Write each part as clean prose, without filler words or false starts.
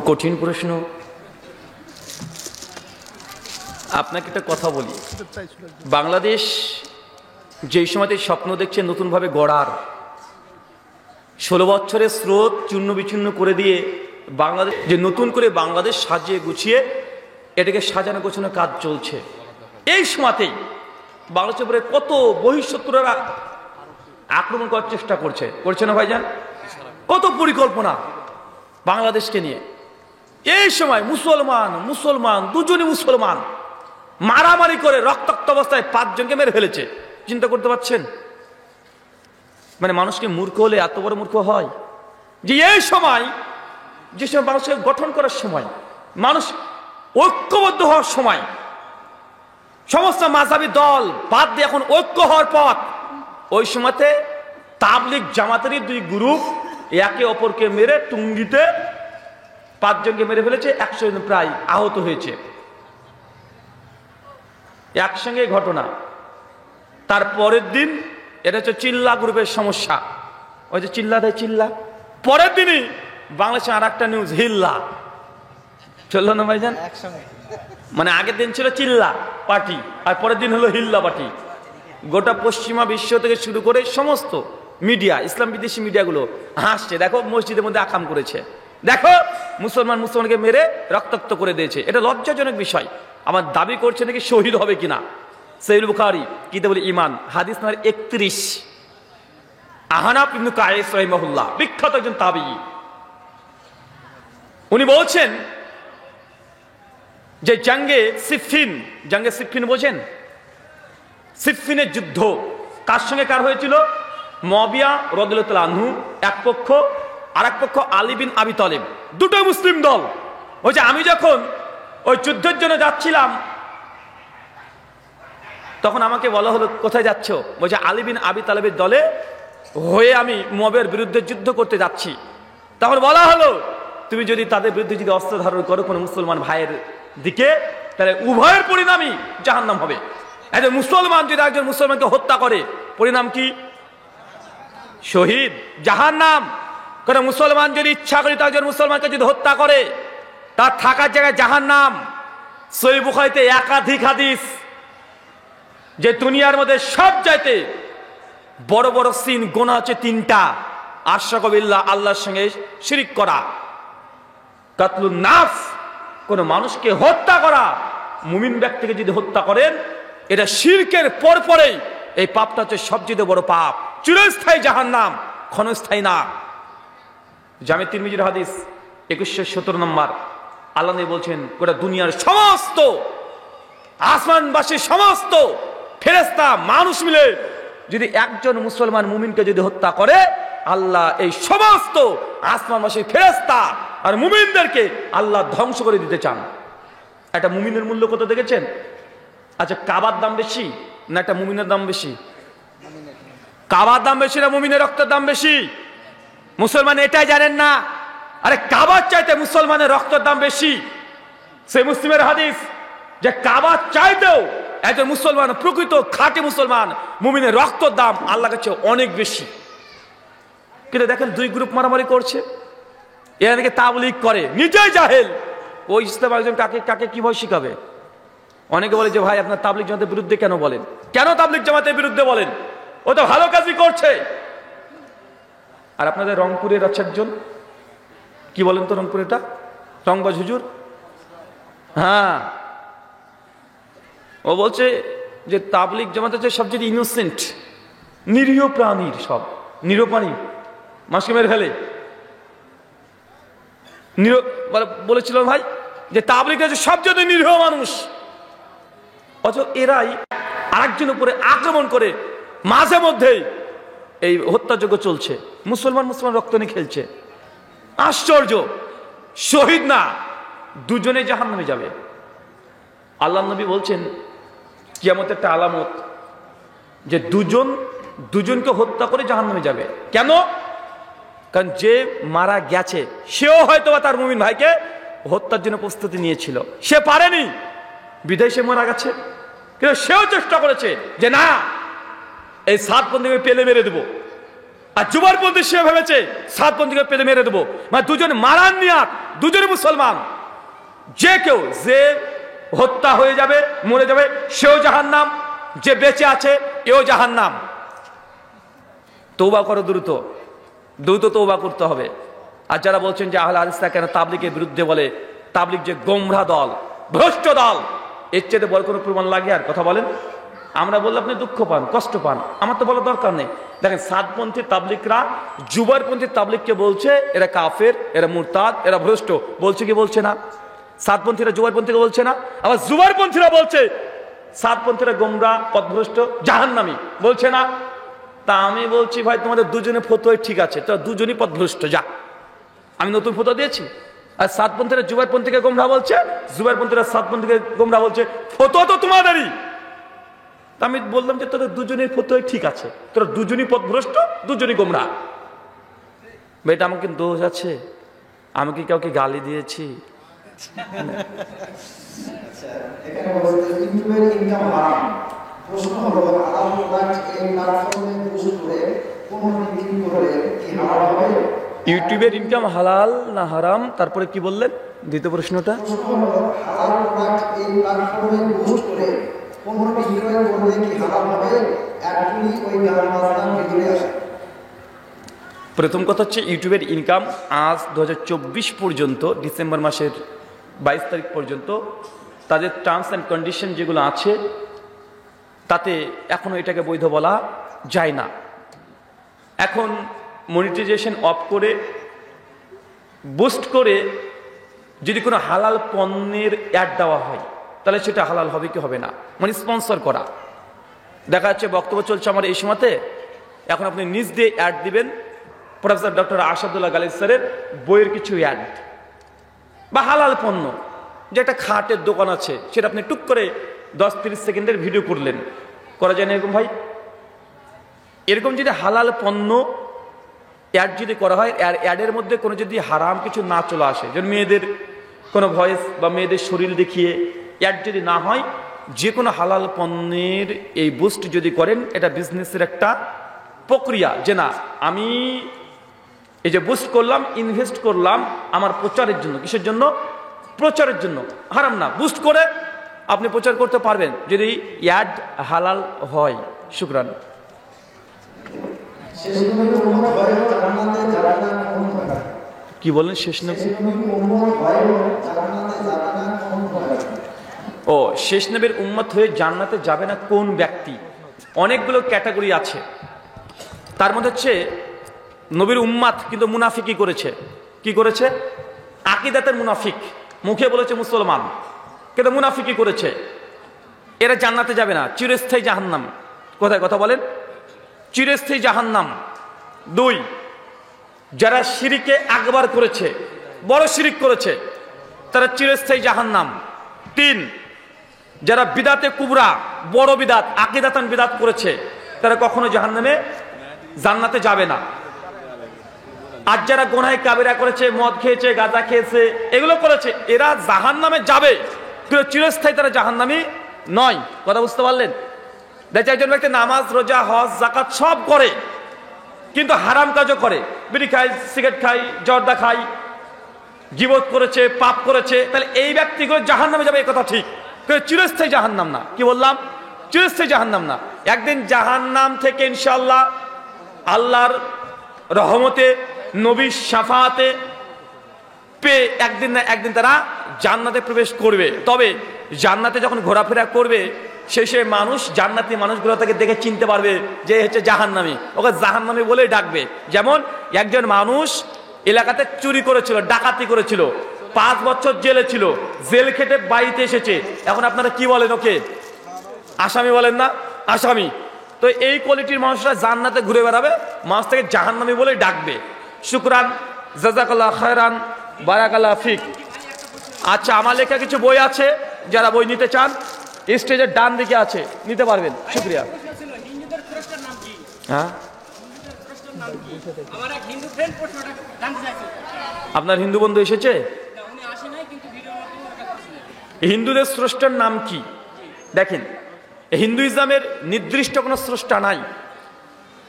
কঠিন প্রশ্ন। আপনাকে একটা কথা বলি, বাংলাদেশ যেই সময়তে স্বপ্ন দেখছে নতুনভাবে গড়ার, 16 বছরের স্রোত চূর্ণ বিচূর্ণ করে দিয়ে বাংলাদেশ যে নতুন করে বাংলাদেশ সাজিয়ে গুছিয়ে এটাকে সাজানো গোছানো কাজ চলছে, এই সময়তেই বাংলাদেশের উপরে কত বহিঃশত্রুরা আক্রমণ করার চেষ্টা করছে না ভাইজান? কত পরিকল্পনা বাংলাদেশকে নিয়ে। এই সময় মুসলমান দুজনই মুসলমান মারামারি করে রক্তাক্ত অবস্থায় 5 জনকে মেরে ফেলেছে। চিন্তা করতে পারছেন? মানে মানুষকে মূর্খ হলে এত বড় মূর্খ হয় যে এই সময়, যে সময় মানুষকে গঠন করার সময়, মানুষ ঐক্যবদ্ধ হওয়ার সময়, সমস্ত মাযহাবী দল বাদ দিয়ে এখন ঐক্য হওয়ার পথ, ওই সময়তে তাবলিগ জামাতেরই 2 গ্রুপ একে অপরকে মেরে টুঙ্গিতে 5 জনকে মেরে ফেলেছে, 100 জন প্রায় আহত হয়েছে। একসঙ্গে ঘটনা। তার পরের দিন, এটা হচ্ছে চিল্লা গ্রুপের সমস্যা, ওই যে চিল্লা দেয় চিল্লা, পরের দিনই বাংলাদেশে আর একটা নিউজ হিল্লা চললো না ভাইজান? মানে আগের দিন ছিল চিল্লা পার্টি আর পরের দিন হলো হিল্লা পার্টি। গোটা পশ্চিমা বিশ্ব থেকে শুরু করে সমস্ত মিডিয়া, ইসলাম বিদেশি মিডিয়াগুলো হাসছে, দেখো মসজিদের মধ্যে আকাম করেছে, দেখো মুসলমানকে মেরে রক্তাক্ত করে দিয়েছে। এটা লজ্জাজনক বিষয়। আমার দাবি করছে নাকি শহীদ হবে কিনা। সহিহ বুখারী কিতাবুল ঈমান হাদিস নম্বর 31, আহনাফ ইবনে কায়েস রাহিমাহুল্লাহ, বিখ্যাত একজন তাবিঈ, উনি বলছেন যে জঙ্গে সিফফিন বোঝেন? সিফফিনের যুদ্ধ কার সঙ্গে কার হয়েছিল? মুয়াবিয়া রাদিয়াল্লাহু তাআলা আনহু এক পক্ষ, আর এক পক্ষ আলী বিন আবি তালিব, দুটো মুসলিম দল। ওই যে আমি যখন ওই যুদ্ধের জন্য যাচ্ছিলাম তখন আমাকে বলা হলো কোথায় যাচ্ছ? বলছে আলী বিন আবি তালিবের দলে হয়ে আমি মুয়াবিয়ার বিরুদ্ধে যুদ্ধ করতে যাচ্ছি। তখন বলা হলো তুমি যদি তাদের বিরুদ্ধে যদি অস্ত্র ধারণ করো কোনো মুসলমান ভাইয়ের দিকে, তাহলে উভয়ের পরিণামই জাহান্নাম হবে। একজন মুসলমান যদি একজন মুসলমানকে হত্যা করে, পরিণাম কি? শহীদ, জাহান্নাম। কোন মুসলমান যদি ইচ্ছা করে একজন মুসলমানকে যদি হত্যা করে, তার থাকার জায়গায় জাহান্নাম। সহিহ বুখারীতে একাধিক হাদিস, যে দুনিয়ার মধ্যে সব চাইতে বড় বড় সিন গুনাহ হচ্ছে 3টা। আশরাকু বিল্লাহ, আল্লাহর সঙ্গে শিরিক করা, কাতলুন নাফস, কোন মানুষকে হত্যা করা, মুমিন ব্যক্তিকে যদি হত্যা করেন, এটা শিরকের পরপরেই এই পাপটা হচ্ছে সবচেয়ে বড় পাপ, চিরস্থায়ী জাহান্নাম, ক্ষণস্থায়ী না। জামে তিরমিজির হাদিস 2117 নম্বর, আল্লাহ নবী বলছেন গোটা দুনিয়ার সমস্ত আসমানবাসী সমস্ত ফেরেশতা মানুষ মিলে যদি একজন মুসলমান মুমিনকে যদি হত্যা করে, আল্লাহ এই সমস্ত আসমানবাসী ফেরেশতা আর মুমিনদেরকে আল্লাহ ধ্বংস করে দিতে চান। একটা মুমিনের মূল্য কত দেখেছেন? আচ্ছা, কাবার দাম বেশি না একটা মুমিনের দাম বেশি? কাবার দাম বেশি না মুমিনের রক্তের দাম বেশি? মুসলমান এটাই জানেন না। আরে কাবার চাইতে মুসলমানের রক্তের দাম বেশি। সেই মুসলিমের হাদিস যে কাবার চাইতেও একজন মুসলমান, প্রকৃত খাঁটি মুসলমান মুমিনের রক্তের দাম আল্লাহর কাছে অনেক বেশি। কিন্তু দেখেন 2 গ্রুপ মারামারি করছে, এরা নাকি তাবলীগ করে, নিজেই জাহেল। ওই ইসলাম একজন কাকে কিভাবে শিখাবে? অনেকে বলে যে ভাই আপনার তাবলীগ জামাতের বিরুদ্ধে কেন বলেন? কেন তাবলীগ জামাতের বিরুদ্ধে বলেন? ও তো ভালো কাজই করছে। আর আপনাদের রংপুরের আছে একজন, কি বলেন তো রংপুরেরটা, রংবাজ হুজুর, হ্যাঁ, ও বলছে যে তাবলীগ জামাত হচ্ছে সবচেয়ে ইনোসেন্ট, নিরীহ প্রাণীর, সব নিরীহ প্রাণী মানুষকে মেরে ফেলে। বলেছিল ভাই যে তাবলীগ হচ্ছে সবচেয়ে নিরীহ মানুষ, অথচ এরাই আরেকজন উপরে আক্রমণ করে মাঝে মধ্যেই এই হত্যাযজ্ঞ চলছে, মুসলমান রক্ত নিয়ে খেলছে। আশ্চর্য! শহীদ না, দুজনে জাহান্নামে যাবে। আল্লাহ নবী বলছেন কিয়ামতের একটা আলামত যে দুজনকে হত্যা করে জাহান্নামে যাবে। কেন? কারণ যে মারা গেছে সেও হয়তো তার মুমিন ভাইকে হত্যার জন্য প্রস্তুতি নিয়েছিল, সে পারেনি বিধায় সে মারা গেছে। কিন্তু সেও চেষ্টা করেছে যে না, এই 7 বন্ধুকে পেলে মেরে দেবো, আর জুবারপন্থী সে ভেবেছে সাতপন্থীকে পেলে মেরে দেবো, মানে দুজন মারার নিয়াত, দুজনই মুসলমান। যে কেউ যে হত্যা হয়ে যাবে, মরে যাবে, সেও জাহান্নাম, যে বেঁচে আছে এও জাহান্নাম। তওবা করো, দ্রুত দ্রুত তওবা করতে হবে। আর যারা বলছেন যে আহলে হাদিসরা কেন তাবলীগের বিরুদ্ধে বলে, তাবলীগ যে গোমরাহ দল, ভ্রষ্ট দল, এর চেয়ে বড় কোনো প্রমাণ লাগে আর কথা বলেন? আমরা বললে আপনি দুঃখ পান, কষ্ট পান, আমার তো বলার দরকার নেই। দেখেন সাতপন্থী তাবলীগরা জুবারপন্থী তাবলীগকে বলছে এরা কাফের, এরা মুরতাদ, এরা ভ্রষ্ট, বলছে কি বলছে না? সাতপন্থীরা জুবারপন্থীকে বলছে না? আবার জুবারপন্থীরা বলছে সাতপন্থীরা গোমরাহ, পথভ্রষ্ট, জাহান্নামী, বলছে না? তা আমি বলছি ভাই তোমাদের দুজনে ফতোয়া ঠিক আছে, তো দুজনই পথভ্রষ্ট, যা। আমি নতুন ফতোয়া দিয়েছি। আর সাতপন্থীরা জুবারপন্থীকে গোমরাহ বলছে, জুবারপন্থীরা সাতপন্থীকে গোমরাহ বলছে, ফতোয়া তো তোমাদেরই। আমি বললাম যে তোদের দুজনের ফতোয়া ঠিক আছে, তোরা দুজনই পথভ্রষ্ট, দুজনই গোমরাহ। এটা আমাকে দোষ আছে? আমি কি কাউকে গালি দিয়েছি? ইউটিউবের ইনকাম হালাল না হারাম? তারপরে কি বললেন দ্বিতীয় প্রশ্নটা? প্রথম কথা হচ্ছে ইউটিউবের ইনকাম আজ 2024 পর্যন্ত, ডিসেম্বর মাসের 22 তারিখ পর্যন্ত তাদের টার্মস অ্যান্ড কন্ডিশন যেগুলো আছে তাতে এখনো এটাকে বৈধ বলা যায় না। এখন মনিটাইজেশন অফ করে বুস্ট করে যদি কোনো হালাল পণ্যের অ্যাড দেওয়া হয় তাহলে সেটা হালাল হবে কি হবে না, মানে স্পন্সর করা। দেখা যাচ্ছে বক্তব্য চলছে আমার এই সময়তে, এখন আপনি নিজ দিয়ে অ্যাড দিবেন প্রফেসর ডক্টর আসাদুল্লাহ গালিব স্যারের বইয়ের কিছু অ্যাড, বা হালাল পণ্য, যে একটা খাটের দোকান আছে সেটা আপনি টুক করে 10-30 সেকেন্ডের ভিডিও করলেন, করা যায় না এরকম ভাই? এরকম যদি হালাল পণ্য অ্যাড যদি করা হয়, আর অ্যাডের মধ্যে কোনো যদি হারাম কিছু না চলে আসে, যেমন মেয়েদের কোনো ভয়েস বা মেয়েদের শরীর দেখিয়ে অ্যাড যদি না হয়, যে কোনো হালাল পণ্যের এই বুস্ট যদি করেন, এটা বিজনেসের একটা প্রক্রিয়া, যে না আমি এই যে বুস্ট করলাম, ইনভেস্ট করলাম আমার প্রচারের জন্য। কিসের জন্য? প্রচারের জন্য। হারাম না, বুস্ট করে আপনি প্রচার করতে পারবেন যদি অ্যাড হালাল হয়। শুকরান। কি বলেন? শেষ নবী? ও, শেষ নবীর উম্মত হয়ে জান্নাতে যাবে না কোন ব্যক্তি? অনেকগুলো ক্যাটাগরি আছে, তার মধ্যে হচ্ছে নবীর উম্মাত কিন্তু মুনাফিকি করেছে। কি করেছে? আকীদাতের মুনাফিক, মুখে বলেছে মুসলমান কিন্তু মুনাফিকি করেছে, এরা জান্নাতে যাবে না, চিরস্থায়ী জাহান্নাম। কোথায় কথা বলেন? চিরস্থায়ী জাহান্নাম। 2, যারা শিরিকে আকবার করেছে, বড় শিরিক করেছে, তারা চিরস্থায়ী জাহান্নাম। 3, যারা বিদাতে কুবরা, বড় বিদাত, আকীদাতান বিদাত করেছে, তারা কখনো জাহান্নামে জান্নাতে যাবে না। আর যারা গুনাহে কাবিরা করেছে, মদ খেয়েছে, গাঁজা খেয়েছে, এগুলো করেছে, এরা জাহান্নামে যাবে, কিন্তু চিরস্থায়ী তারা জাহান্নামী নয়। কথা বুঝতে পারলেন? দেখছে একজন ব্যক্তি নামাজ, রোজা, হজ, যাকাত সব করে, কিন্তু হারাম কাজও করে, বিড়ি খায়, সিগারেট খায়, জর্দা খায়, গীবত করেছে, পাপ করেছে, তাহলে এই ব্যক্তিগুলো জাহান্নামে যাবে, এই কথা ঠিক, কিন্তু চিরস্থায়ী জাহান্নাম না। কি বললাম? চিরস্থায়ী জাহান্নাম না। একদিন জাহান্নাম থেকে ইনশাআল্লাহ আল্লাহর রহমতে, নবীর শাফাআতে পেয়ে একদিন না একদিন তারা জান্নাতে প্রবেশ করবে। তবে জান্নাতে যখন ঘোরাফেরা করবে, শেষে মানুষ, জান্নাতি মানুষগুলো তাকে দেখে চিনতে পারবে যে হচ্ছে জাহান্নামী, ওকে জাহান্নামী বলেই ডাকবে। যেমন একজন মানুষ এলাকাতে চুরি করেছিল, ডাকাতি করেছিল, 5 বছর জেলে ছিল, জেল খেটে বাড়িতে এসেছে, এখন আপনারা কি বলেন? ওকে আসামি বলেন না? আসামি। তো এই কোয়ালিটির মানুষরা জান্নাতে ঘুরে বেড়াবে, মানুষ থেকে জাহান্নামী বলেই ডাকবে। শুকরান, জাযাকাল্লাহ খায়রান, বারাকাল্লাহ ফিক। আচ্ছা, আমার লেখা কিছু বই আছে, যারা বই নিতে চান স্টেজের ডান দিকে আছে, নিতে পারবেন। শুকরিয়া। হ্যাঁ, আপনার হিন্দু বন্ধু এসেছে? হিন্দুদের স্রষ্টার নাম কি? দেখেন, হিন্দুইজমের নির্দিষ্ট কোনো স্রষ্টা নাই,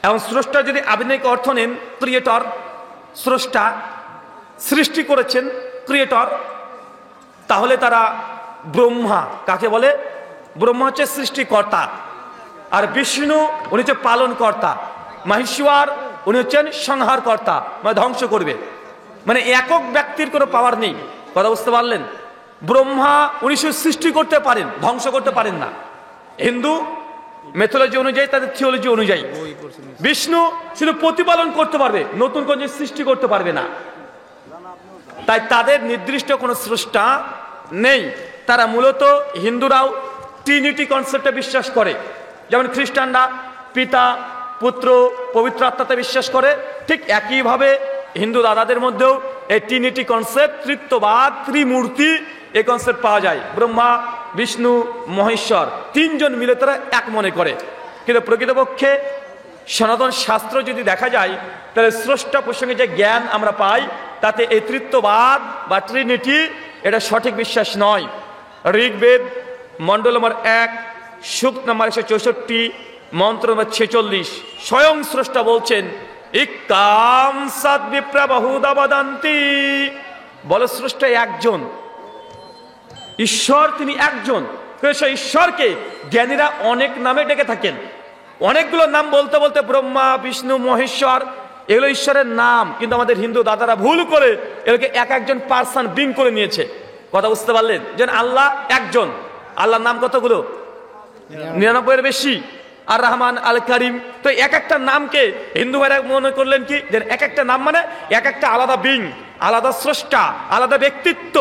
এবং স্রষ্টা যদি আবিধানিক অর্থ নেন ক্রিয়েটর, স্রষ্টা সৃষ্টি করেছেন ক্রিয়েটর, তাহলে তারা ব্রহ্মা কাকে বলে? ব্রহ্মা হচ্ছে সৃষ্টিকর্তা, আর বিষ্ণু উনি হচ্ছে পালন কর্তা, মহেশ্বর উনি হচ্ছেন সংহারকর্তা, মানে ধ্বংস করবে। মানে একক ব্যক্তির কোনো পাওয়ার নেই, কথা বুঝতে পারলেন? ব্রহ্মা উনি শুধু সৃষ্টি করতে পারেন, ধ্বংস করতে পারেন না। হিন্দু মেথোলজি অনুযায়ী, তাদের থিওলজি অনুযায়ী বিষ্ণু শুধু প্রতিপালন করতে পারবে, নতুন কোনো সৃষ্টি করতে পারবে না। তাই তাদের নির্দিষ্ট কোনো স্রষ্টা নেই। তারা মূলত হিন্দুরাও ট্রিনিটি কনসেপ্টে বিশ্বাস করে, যেমন খ্রিস্টানরা পিতা পুত্র পবিত্র আত্মাতে বিশ্বাস করে, ঠিক একইভাবে হিন্দু দাদাদের মধ্যেও এই ট্রিনিটি কনসেপ্ট, ত্রিত্ববাদ, ত্রিমূর্তি, এই কনসেপ্ট পাওয়া যায়। ব্রহ্মা বিষ্ণু মহেশ্বর তিনজন মিলে তারা এক মনে করে। কিন্তু প্রকৃতপক্ষে সনাতন শাস্ত্র যদি দেখা যায়, তাহলে স্রষ্টা প্রসঙ্গে যে জ্ঞান আমরা পাই, তাতে এই ত্রিত্ববাদ বা ট্রিনিটি এটা সঠিক বিশ্বাস নয়। ঋগ্বেদ মণ্ডল নম্বর 1 সূক্ত নম্বর 164 মন্ত্র নম্বর 46 স্বয়ং স্রষ্টা বলছেন, ইক্কাম সাদ বিপ্রা বহুদা বদন্তি, বল স্রষ্টা একজন, ঈশ্বর তিনি একজন। সেই ঈশ্বরকে জ্ঞানীরা অনেক নামে ডেকে থাকেন। অনেকগুলো নাম বলতে বলতে ব্রহ্মা বিষ্ণু মহেশ্বর এগুলো ঈশ্বরের নাম, কিন্তু আমাদের হিন্দু দাদারা ভুল করে এগুলোকে এক একজন পার্সন বিং করে নিয়েছে। কথা বুঝতে পারলেন? যেন আল্লাহ একজন, আল্লাহর নাম কতগুলো? 99-এর বেশি। আর রহমান, আল করিম, তো এক একটা নামকে হিন্দু ভাইরা মনে করলেন কি, যে এক একটা নাম মানে এক একটা আলাদা বিং, আলাদা স্রষ্টা, আলাদা ব্যক্তিত্ব,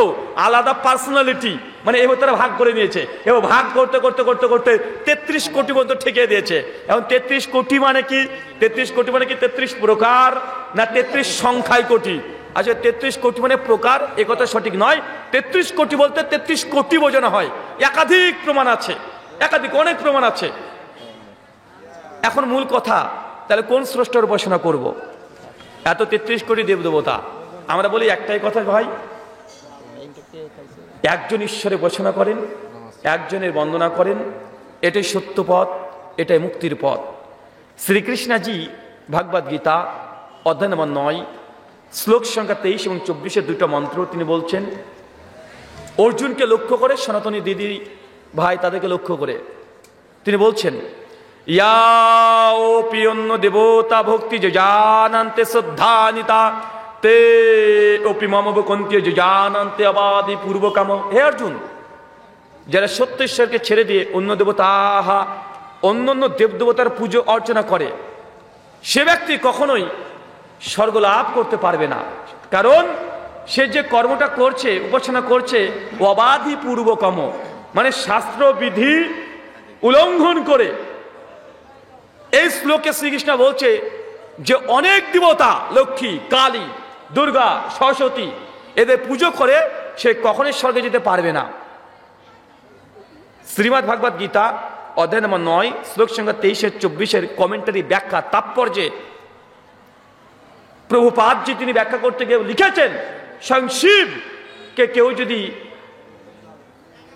আলাদা পার্সোনালিটি, মানে এই তারা ভাগ করে নিয়েছে। এবং ভাগ করতে করতে করতে করতে 33 কোটি পর্যন্ত ঠেকিয়ে দিয়েছে। এখন 33 কোটি মানে কি? 33 কোটি মানে কি 33 প্রকার, না 33 সংখ্যায় কোটি? আচ্ছা, 33 কোটি মানে প্রকার, এ কথা সঠিক নয়। 33 কোটি বলতে 33 কোটি বোঝানো হয়। একাধিক প্রমাণ আছে, একাধিক অনেক প্রমাণ আছে। এখন মূল কথা, তাহলে কোন স্রষ্টার উপাসনা করব? এত 33 কোটি দেবদেবতা, আমরা বলি একটাই কথা ভাই, একজন ঈশ্বরের উপাসনা করেন, একজনের বন্দনা করেন, এটাই সত্য পথ, এটাই মুক্তির পথ। শ্রীকৃষ্ণজি ভাগবত গীতা অধ্যায় নম্বর 9 শ্লোক সংখ্যা 23 এবং 24-এর দুটো মন্ত্র তিনি বলছেন অর্জুনকে লক্ষ্য করে, সনাতনী দিদি ভাই তাদেরকে লক্ষ্য করে তিনি বলছেন, ইয়াপি অন্য দেবতা ভক্তি যে জানান্তে শ্রদ্ধানিতা তে অপি মম বকন্তি যে জানান্তে অবাদি পূর্বকাম। হে অর্জুন, যারা সত্য ঈশ্বরকে ছেড়ে দিয়ে অন্য দেবতাহা, অন্য অন্য দেবদেবতার পুজো অর্চনা করে, সে ব্যক্তি কখনোই স্বর্গ লাভ করতে পারবে না। কারণ সে যে কর্মটা করছে, উপাসনা করছে, অবাধি পূর্বকম, মানে শাস্ত্র বিধি উল্লঙ্ঘন করে। এই শ্লোকে শ্রীকৃষ্ণ বলছে যে অনেক দেবতা, লক্ষ্মী, কালী, দুর্গা, সরস্বতী, এদের পুজো করে সে কখনোই স্বর্গে যেতে পারবে না। শ্রীমদ্ ভাগবত গীতা অধ্যায় নম্বর 9 শ্লোক সংখ্যা 23-24-এর কমেন্টারি ব্যাখ্যা তাৎপর্যে প্রভুপাদজি তিনি ব্যাখ্যা করতে গিয়ে লিখেছেন, স্বয়ং শিবকে কেউ যদি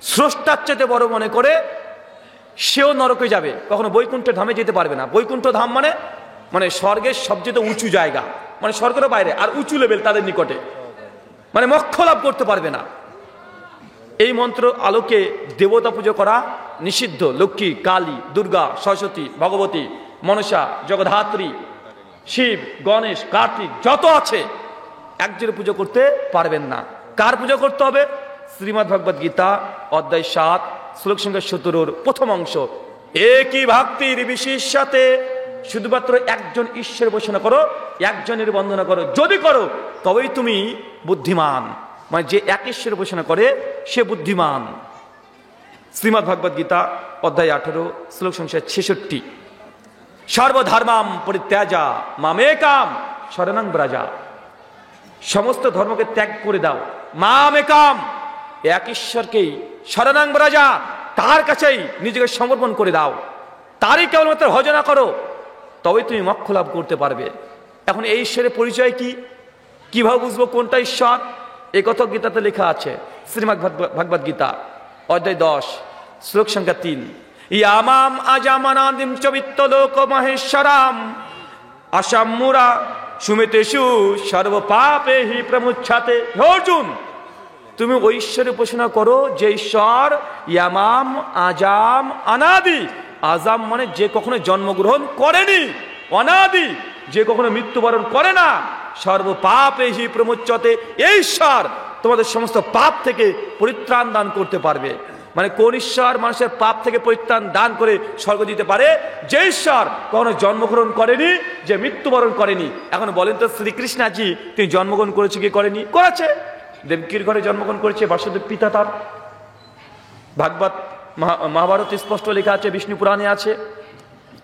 স্রষ্টার চেয়ে বড় মনে করে, সেও নরকে যাবে, কখনো বৈকুণ্ঠ ধামে যেতে পারবে না। বৈকুণ্ঠ ধাম মানে স্বর্গের সবচেয়ে উঁচু জায়গা, মানে স্বর্গের বাইরে আর উঁচু লেভেল তাদের নিকটে, মানে মোক্ষ লাভ করতে পারবে না। এই মন্ত্র আলোকে দেবতা পুজো করা নিষিদ্ধ। লক্ষ্মী, কালী, দুর্গা, সরস্বতী, ভগবতী, মনসা, জগদ্ধাত্রী, শিব, গণেশ, কার্তিক যত আছে, একজনের পুজো করতে পারবেন না। কার পুজো করতে হবে? শ্রীমদ্ ভাগবত গীতা অধ্যায় 7 শ্লোক সংখ্যা 17-র প্রথম অংশ, একই ভক্তির বিশেষাতে, শুধুমাত্র একজন ঈশ্বর উপাসনা করো, একজনের বন্দনা করো, যদি করো তবেই তুমি বুদ্ধিমান। মানে যে এক ঈশ্বর উপাসনা করে সে বুদ্ধিমান। শ্রীমদ্ ভাগবত গীতা অধ্যায় 18 শ্লোক সংখ্যা 66, সর্বধর্মাম পরিত্যাজা মামেকাম শরণং ব্রজা, সমস্ত ধর্মকে ত্যাগ করে দাও, মামেকাম এক ঈশ্বরকেই, শরণং ব্রজা তার কাছেই নিজেকে সমর্পণ করে দাও, তারই কেবলমাত্র ভজনা করো, তবেই তুমি মোক্ষ লাভ করতে পারবে। এখন এই ঈশ্বরের পরিচয় কি, কিভাবে বুঝবো কোনটা ঈশ্বর? এই কথা গীতাতে লেখা আছে। শ্রীমদ্ ভাগবত গীতা অধ্যায় 10 শ্লোক সংখ্যা 3, ইয়ামাম আজামানাদিম চ বিত্তলোক মহেশ্বরাম আসাম্মুরা সুমিতেষু সর্বপাপে হি প্রমুচ্ছাতে। অর্জুন, তুমি ওই ঈশ্বরের উপাসনা করো যে ঈশ্বর ইয়ামাম আজাম অনাদি। আজাম মানে যে কখনো জন্মগ্রহণ করেনি, অনাদি যে কখনো মৃত্যুবরণ করে না। সর্বপাপে হি প্রমুচ্ছতে, এই ঈশ্বর তোমাদের সমস্ত পাপ থেকে পরিত্রাণ দান করতে পারবে। মানে কোন ঈশ্বর মানুষের পাপ থেকে পরিত্রাণ দান করে স্বর্গ দিতে পারে? যে ঈশ্বর কখনো জন্মগ্রহণ করেনি, যে মৃত্যুবরণ করেনি। এখন বলেন তো, শ্রীকৃষ্ণজি তিনি জন্মগ্রহণ করেছে কি করেনি? করেছে। দেবকীর ঘরে জন্মগ্রহণ করেছে, বাসুদেব পিতা তার। ভাগবত মহাভারত স্পষ্ট লেখা আছে, বিষ্ণু পুরাণে আছে,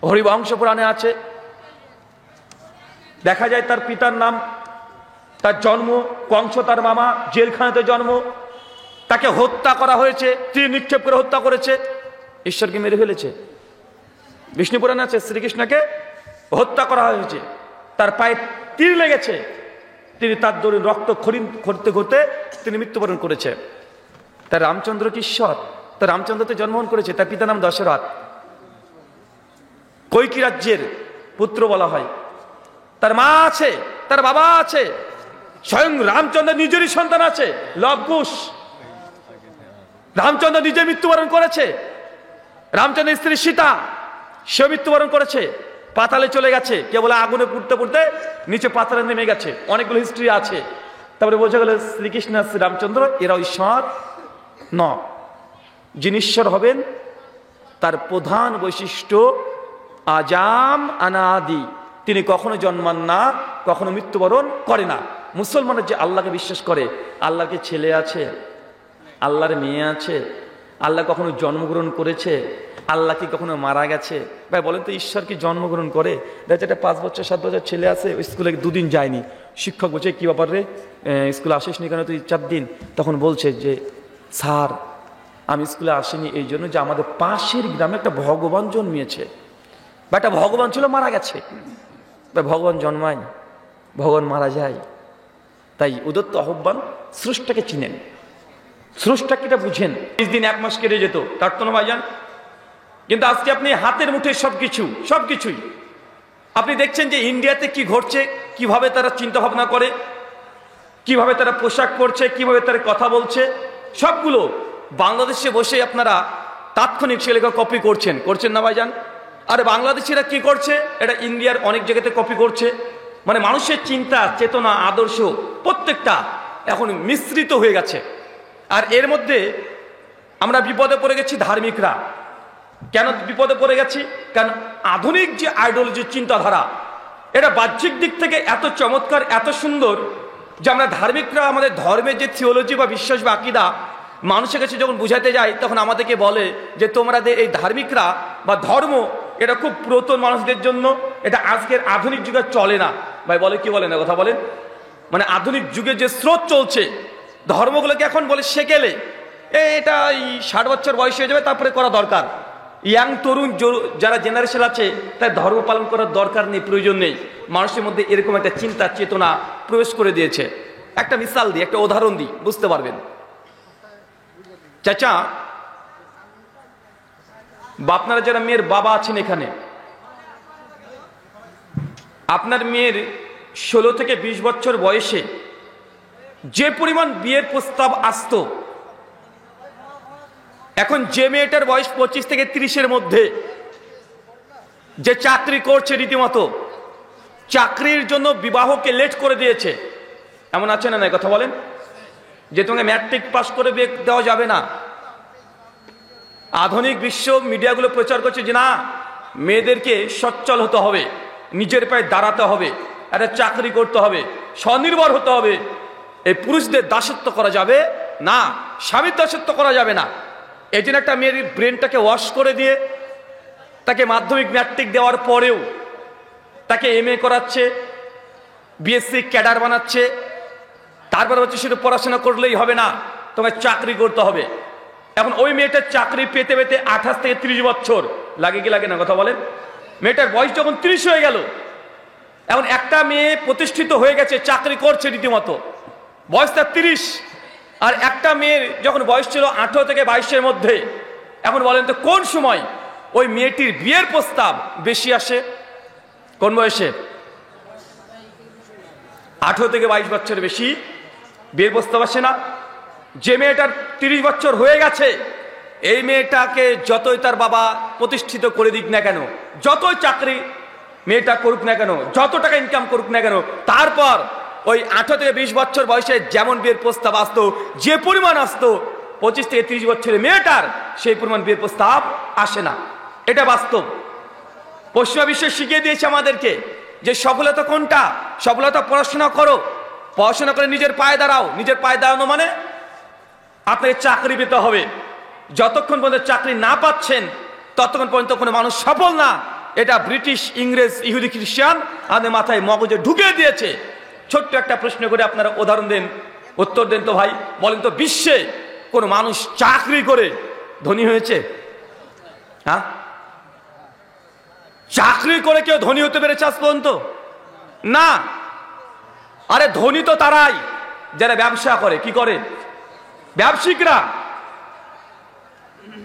হরিবংশ পুরাণে আছে। দেখা যায় তার পিতার নাম, তার জন্ম কংস তার মামা, জেলখানাতে জন্ম, তাকে হত্যা করা হয়েছে, তীর নিক্ষেপ করে হত্যা করেছে, ঈশ্বরকে মেরে ফেলেছে। বিষ্ণু পুরাণে আছে শ্রীকৃষ্ণকে হত্যা করা হয়েছে, তার পায়ে তীর লেগেছে, তিনি তার দরুন রক্ত করতে করতে তিনি মৃত্যুবরণ করেছে। তার রামচন্দ্র কি ঈশ্বর? তার রামচন্দ্রতে জন্মগ্রহণ করেছে, তার পিতার নাম দশরথ, কৈকি রাজ্যের পুত্র বলা হয়। তার মা আছে, তার বাবা আছে, স্বয়ং রামচন্দ্র নিজেরই সন্তান আছে লবকুশ। রামচন্দ্র নিজে মৃত্যুবরণ করেছে। রামচন্দ্রের স্ত্রী সীতা, সে মৃত্যুবরণ করেছে, পাতালে চলে গেছে, কেবল আগুনে পুড়তে পুড়তে নিচে পাতালে নেমে গেছে। অনেকগুলো হিস্ট্রি আছে। তারপরে বোঝা গেল শ্রীকৃষ্ণ শ্রী রামচন্দ্র এরা ঈশ্বর ন। যিনি ঈশ্বর হবেন তার প্রধান বৈশিষ্ট্য আজাম অনাদি, তিনি কখনো জন্মান না, কখনো মৃত্যুবরণ করে না। মুসলমানের যে আল্লাহকে বিশ্বাস করে, আল্লাহকে ছেলে আছে, আল্লাহর মেয়ে আছে, আল্লাহ কখনো জন্মগ্রহণ করেছে, আল্লাহ কি কখনো মারা গেছে? ভাই বলেন তো, ঈশ্বর কি জন্মগ্রহণ করে? দেখা একটা 5 বছর 7 বছর ছেলে আছে, ওই স্কুলে 2 দিন যায়নি, শিক্ষক বলছে কি ব্যাপার রে, স্কুলে আসিস নি কেন তুই 4 দিন? তখন বলছে যে স্যার আমি স্কুলে আসিনি এই জন্য যে আমাদের পাশের গ্রামে একটা ভগবান জন্মিয়েছে, বা একটা ভগবান ছিল মারা গেছে। বা ভগবান জন্মায়, ভগবান মারা যায়। তাই উদত্ত আহ্বান স্রষ্টাকে চিনেন, স্রষ্টাকে এটা বুঝেন। 30 দিন 1 মাস কেটে যেত, কাটতো না ভাইজান? কিন্তু আজকে আপনি হাতের মুঠে সবকিছুই আপনি দেখছেন যে ইন্ডিয়াতে কি ঘটছে, কিভাবে তারা চিন্তা ভাবনা করে, কিভাবে তারা পোশাক পরছে, কিভাবে তারা কথা বলছে, সবগুলো বাংলাদেশে বসে আপনারা তাৎক্ষণিক সেলেখা কপি করছেন না ভাইজান? আরে বাংলাদেশিরা কি করছে, এটা ইন্ডিয়ার অনেক জায়গাতে কপি করছে। মানে মানুষের চিন্তা চেতনা আদর্শ প্রত্যেকটা এখন মিশ্রিত হয়ে গেছে। আর এর মধ্যে আমরা বিপদে পড়ে গেছি ধার্মিকরা। কেন বিপদে পড়ে গেছি? কারণ আধুনিক যে আইডিওলজির চিন্তাধারা, এটা বাহ্যিক দিক থেকে এত চমৎকার, এত সুন্দর যে আমরা ধার্মিকরা আমাদের ধর্মের যে থিওলজি বা বিশ্বাস বা আকীদা মানুষের কাছে যখন বুঝাতে যাই, তখন আমাদেরকে বলে যে তোমাদের এই ধার্মিকরা বা ধর্ম এটা খুব পুরাতন মানুষদের জন্য, এটা আজকের আধুনিক যুগে চলে না। ভাই বলে কি বলে না কথা বলেন? মানে আধুনিক যুগে যে স্রোত চলছে, ধর্মগুলোকে এখন বলে সেকেলে, এটা 60 বছর বয়স হয়ে যাবে তারপরে করা দরকার। ইয়াং তরুণ যারা জেনারেশন আছে তাই ধর্ম পালন করার দরকার নেই, প্রয়োজন নেই। মানুষের মধ্যে এরকম একটা চিন্তা চেতনা প্রবেশ করে দিয়েছে। একটা মিসাল দিই, একটা উদাহরণ দিই, বুঝতে পারবেন। চাচা বা আপনারা যারা মেয়ের বাবা আছেন এখানে, আপনার মেয়ের 16 থেকে 20 বছর বয়সে যে পরিমাণ বিয়ের প্রস্তাব আসতো, এখন যে মেয়েটার বয়স 25 থেকে 30-এর মধ্যে, যে চাকরি করছে রীতিমতো, চাকরির জন্য বিবাহকে লেট করে দিয়েছে। এমন আছে না নাই কথা বলেন? যে তোমাকে ম্যাট্রিক পাস করে বিয়ে দেওয়া যাবে না। আধুনিক বিশ্ব মিডিয়াগুলো প্রচার করছে যে না, মেয়েদেরকে সচ্ছল হতে হবে, নিজের পায়ে দাঁড়াতে হবে, একটা চাকরি করতে হবে, স্বনির্ভর হতে হবে। এই পুরুষদের দাসত্ব করা যাবে না, স্বামীর দাসত্ব করা যাবে না। এই জন্য একটা মেয়ের ব্রেনটাকে ওয়াশ করে দিয়ে তাকে মাধ্যমিক ম্যাট্রিক দেওয়ার পরেও তাকে MA করাচ্ছে, BSc ক্যাডার বানাচ্ছে। তারপরে হচ্ছে শুধু পড়াশোনা করলেই হবে না, তোমাকে চাকরি করতে হবে। এখন ওই মেয়েটার চাকরি পেতে পেতে 28 থেকে 30 বছর লাগে কি লাগে না কথা বলেন? মেয়েটার বয়স যখন 30 হয়ে গেল, এখন একটা মেয়ে প্রতিষ্ঠিত হয়ে গেছে, চাকরি করছে রীতিমতো, বয়স তার 30। আর একটা মেয়ের যখন বয়স ছিল 18 থেকে 22-এর মধ্যে, এখন বলেন তো কোন সময় ওই মেয়েটির বিয়ের প্রস্তাব বেশি আসে? কোন বয়সে? 18 থেকে 22 বছরের বেশি বিয়ের প্রস্তাব আসে না। যে মেয়েটার 30 বছর হয়ে গেছে, এই মেয়েটাকে যতই তার বাবা প্রতিষ্ঠিত করে দিক না কেন, যতই চাকরি মেয়েটা করুক না কেন, যত টাকা ইনকাম করুক না কেন, তারপর ওই 18 থেকে 20 বছর বয়সে যেমন বিয়ের প্রস্তাব আসতো, যে পরিমাণ আসতো, 25 থেকে 30 বছরের মেয়েটার সেই পরিমাণ বিয়ের প্রস্তাব আসে না। এটা বাস্তব। পশ্চিমা বিশ্ব শিখিয়ে দিয়েছে আমাদেরকে যে সফলতা কোনটা। সফলতা পড়াশোনা করো, পড়াশোনা করে নিজের পায়ে দাঁড়াও। নিজের পায়ে দাঁড়ানো মানে আপনাকে চাকরি পেতে হবে। যতক্ষণ পর্যন্ত চাকরি না পাচ্ছেন ততক্ষণ পর্যন্ত কোনো মানুষ সফল না। এটা ব্রিটিশ, ইংরেজ, ইহুদি, খ্রিস্টান আমাদের মাথায় মগজে ঢুকিয়ে দিয়েছে। ছোট্ট একটা প্রশ্ন করে আপনারা উদাহরণ দেন, উত্তর দেন তো ভাই। বলেন তো, বিশ্বে কোন মানুষ চাকরি করে ধনী হয়েছে? হ্যাঁ, চাকরি করে কেউ ধনী হতে পেরেছে আজ পর্যন্ত? না। আরে ধনী তো তারাই যারা ব্যবসা করে। কি করে? ব্যবসায়িকরা।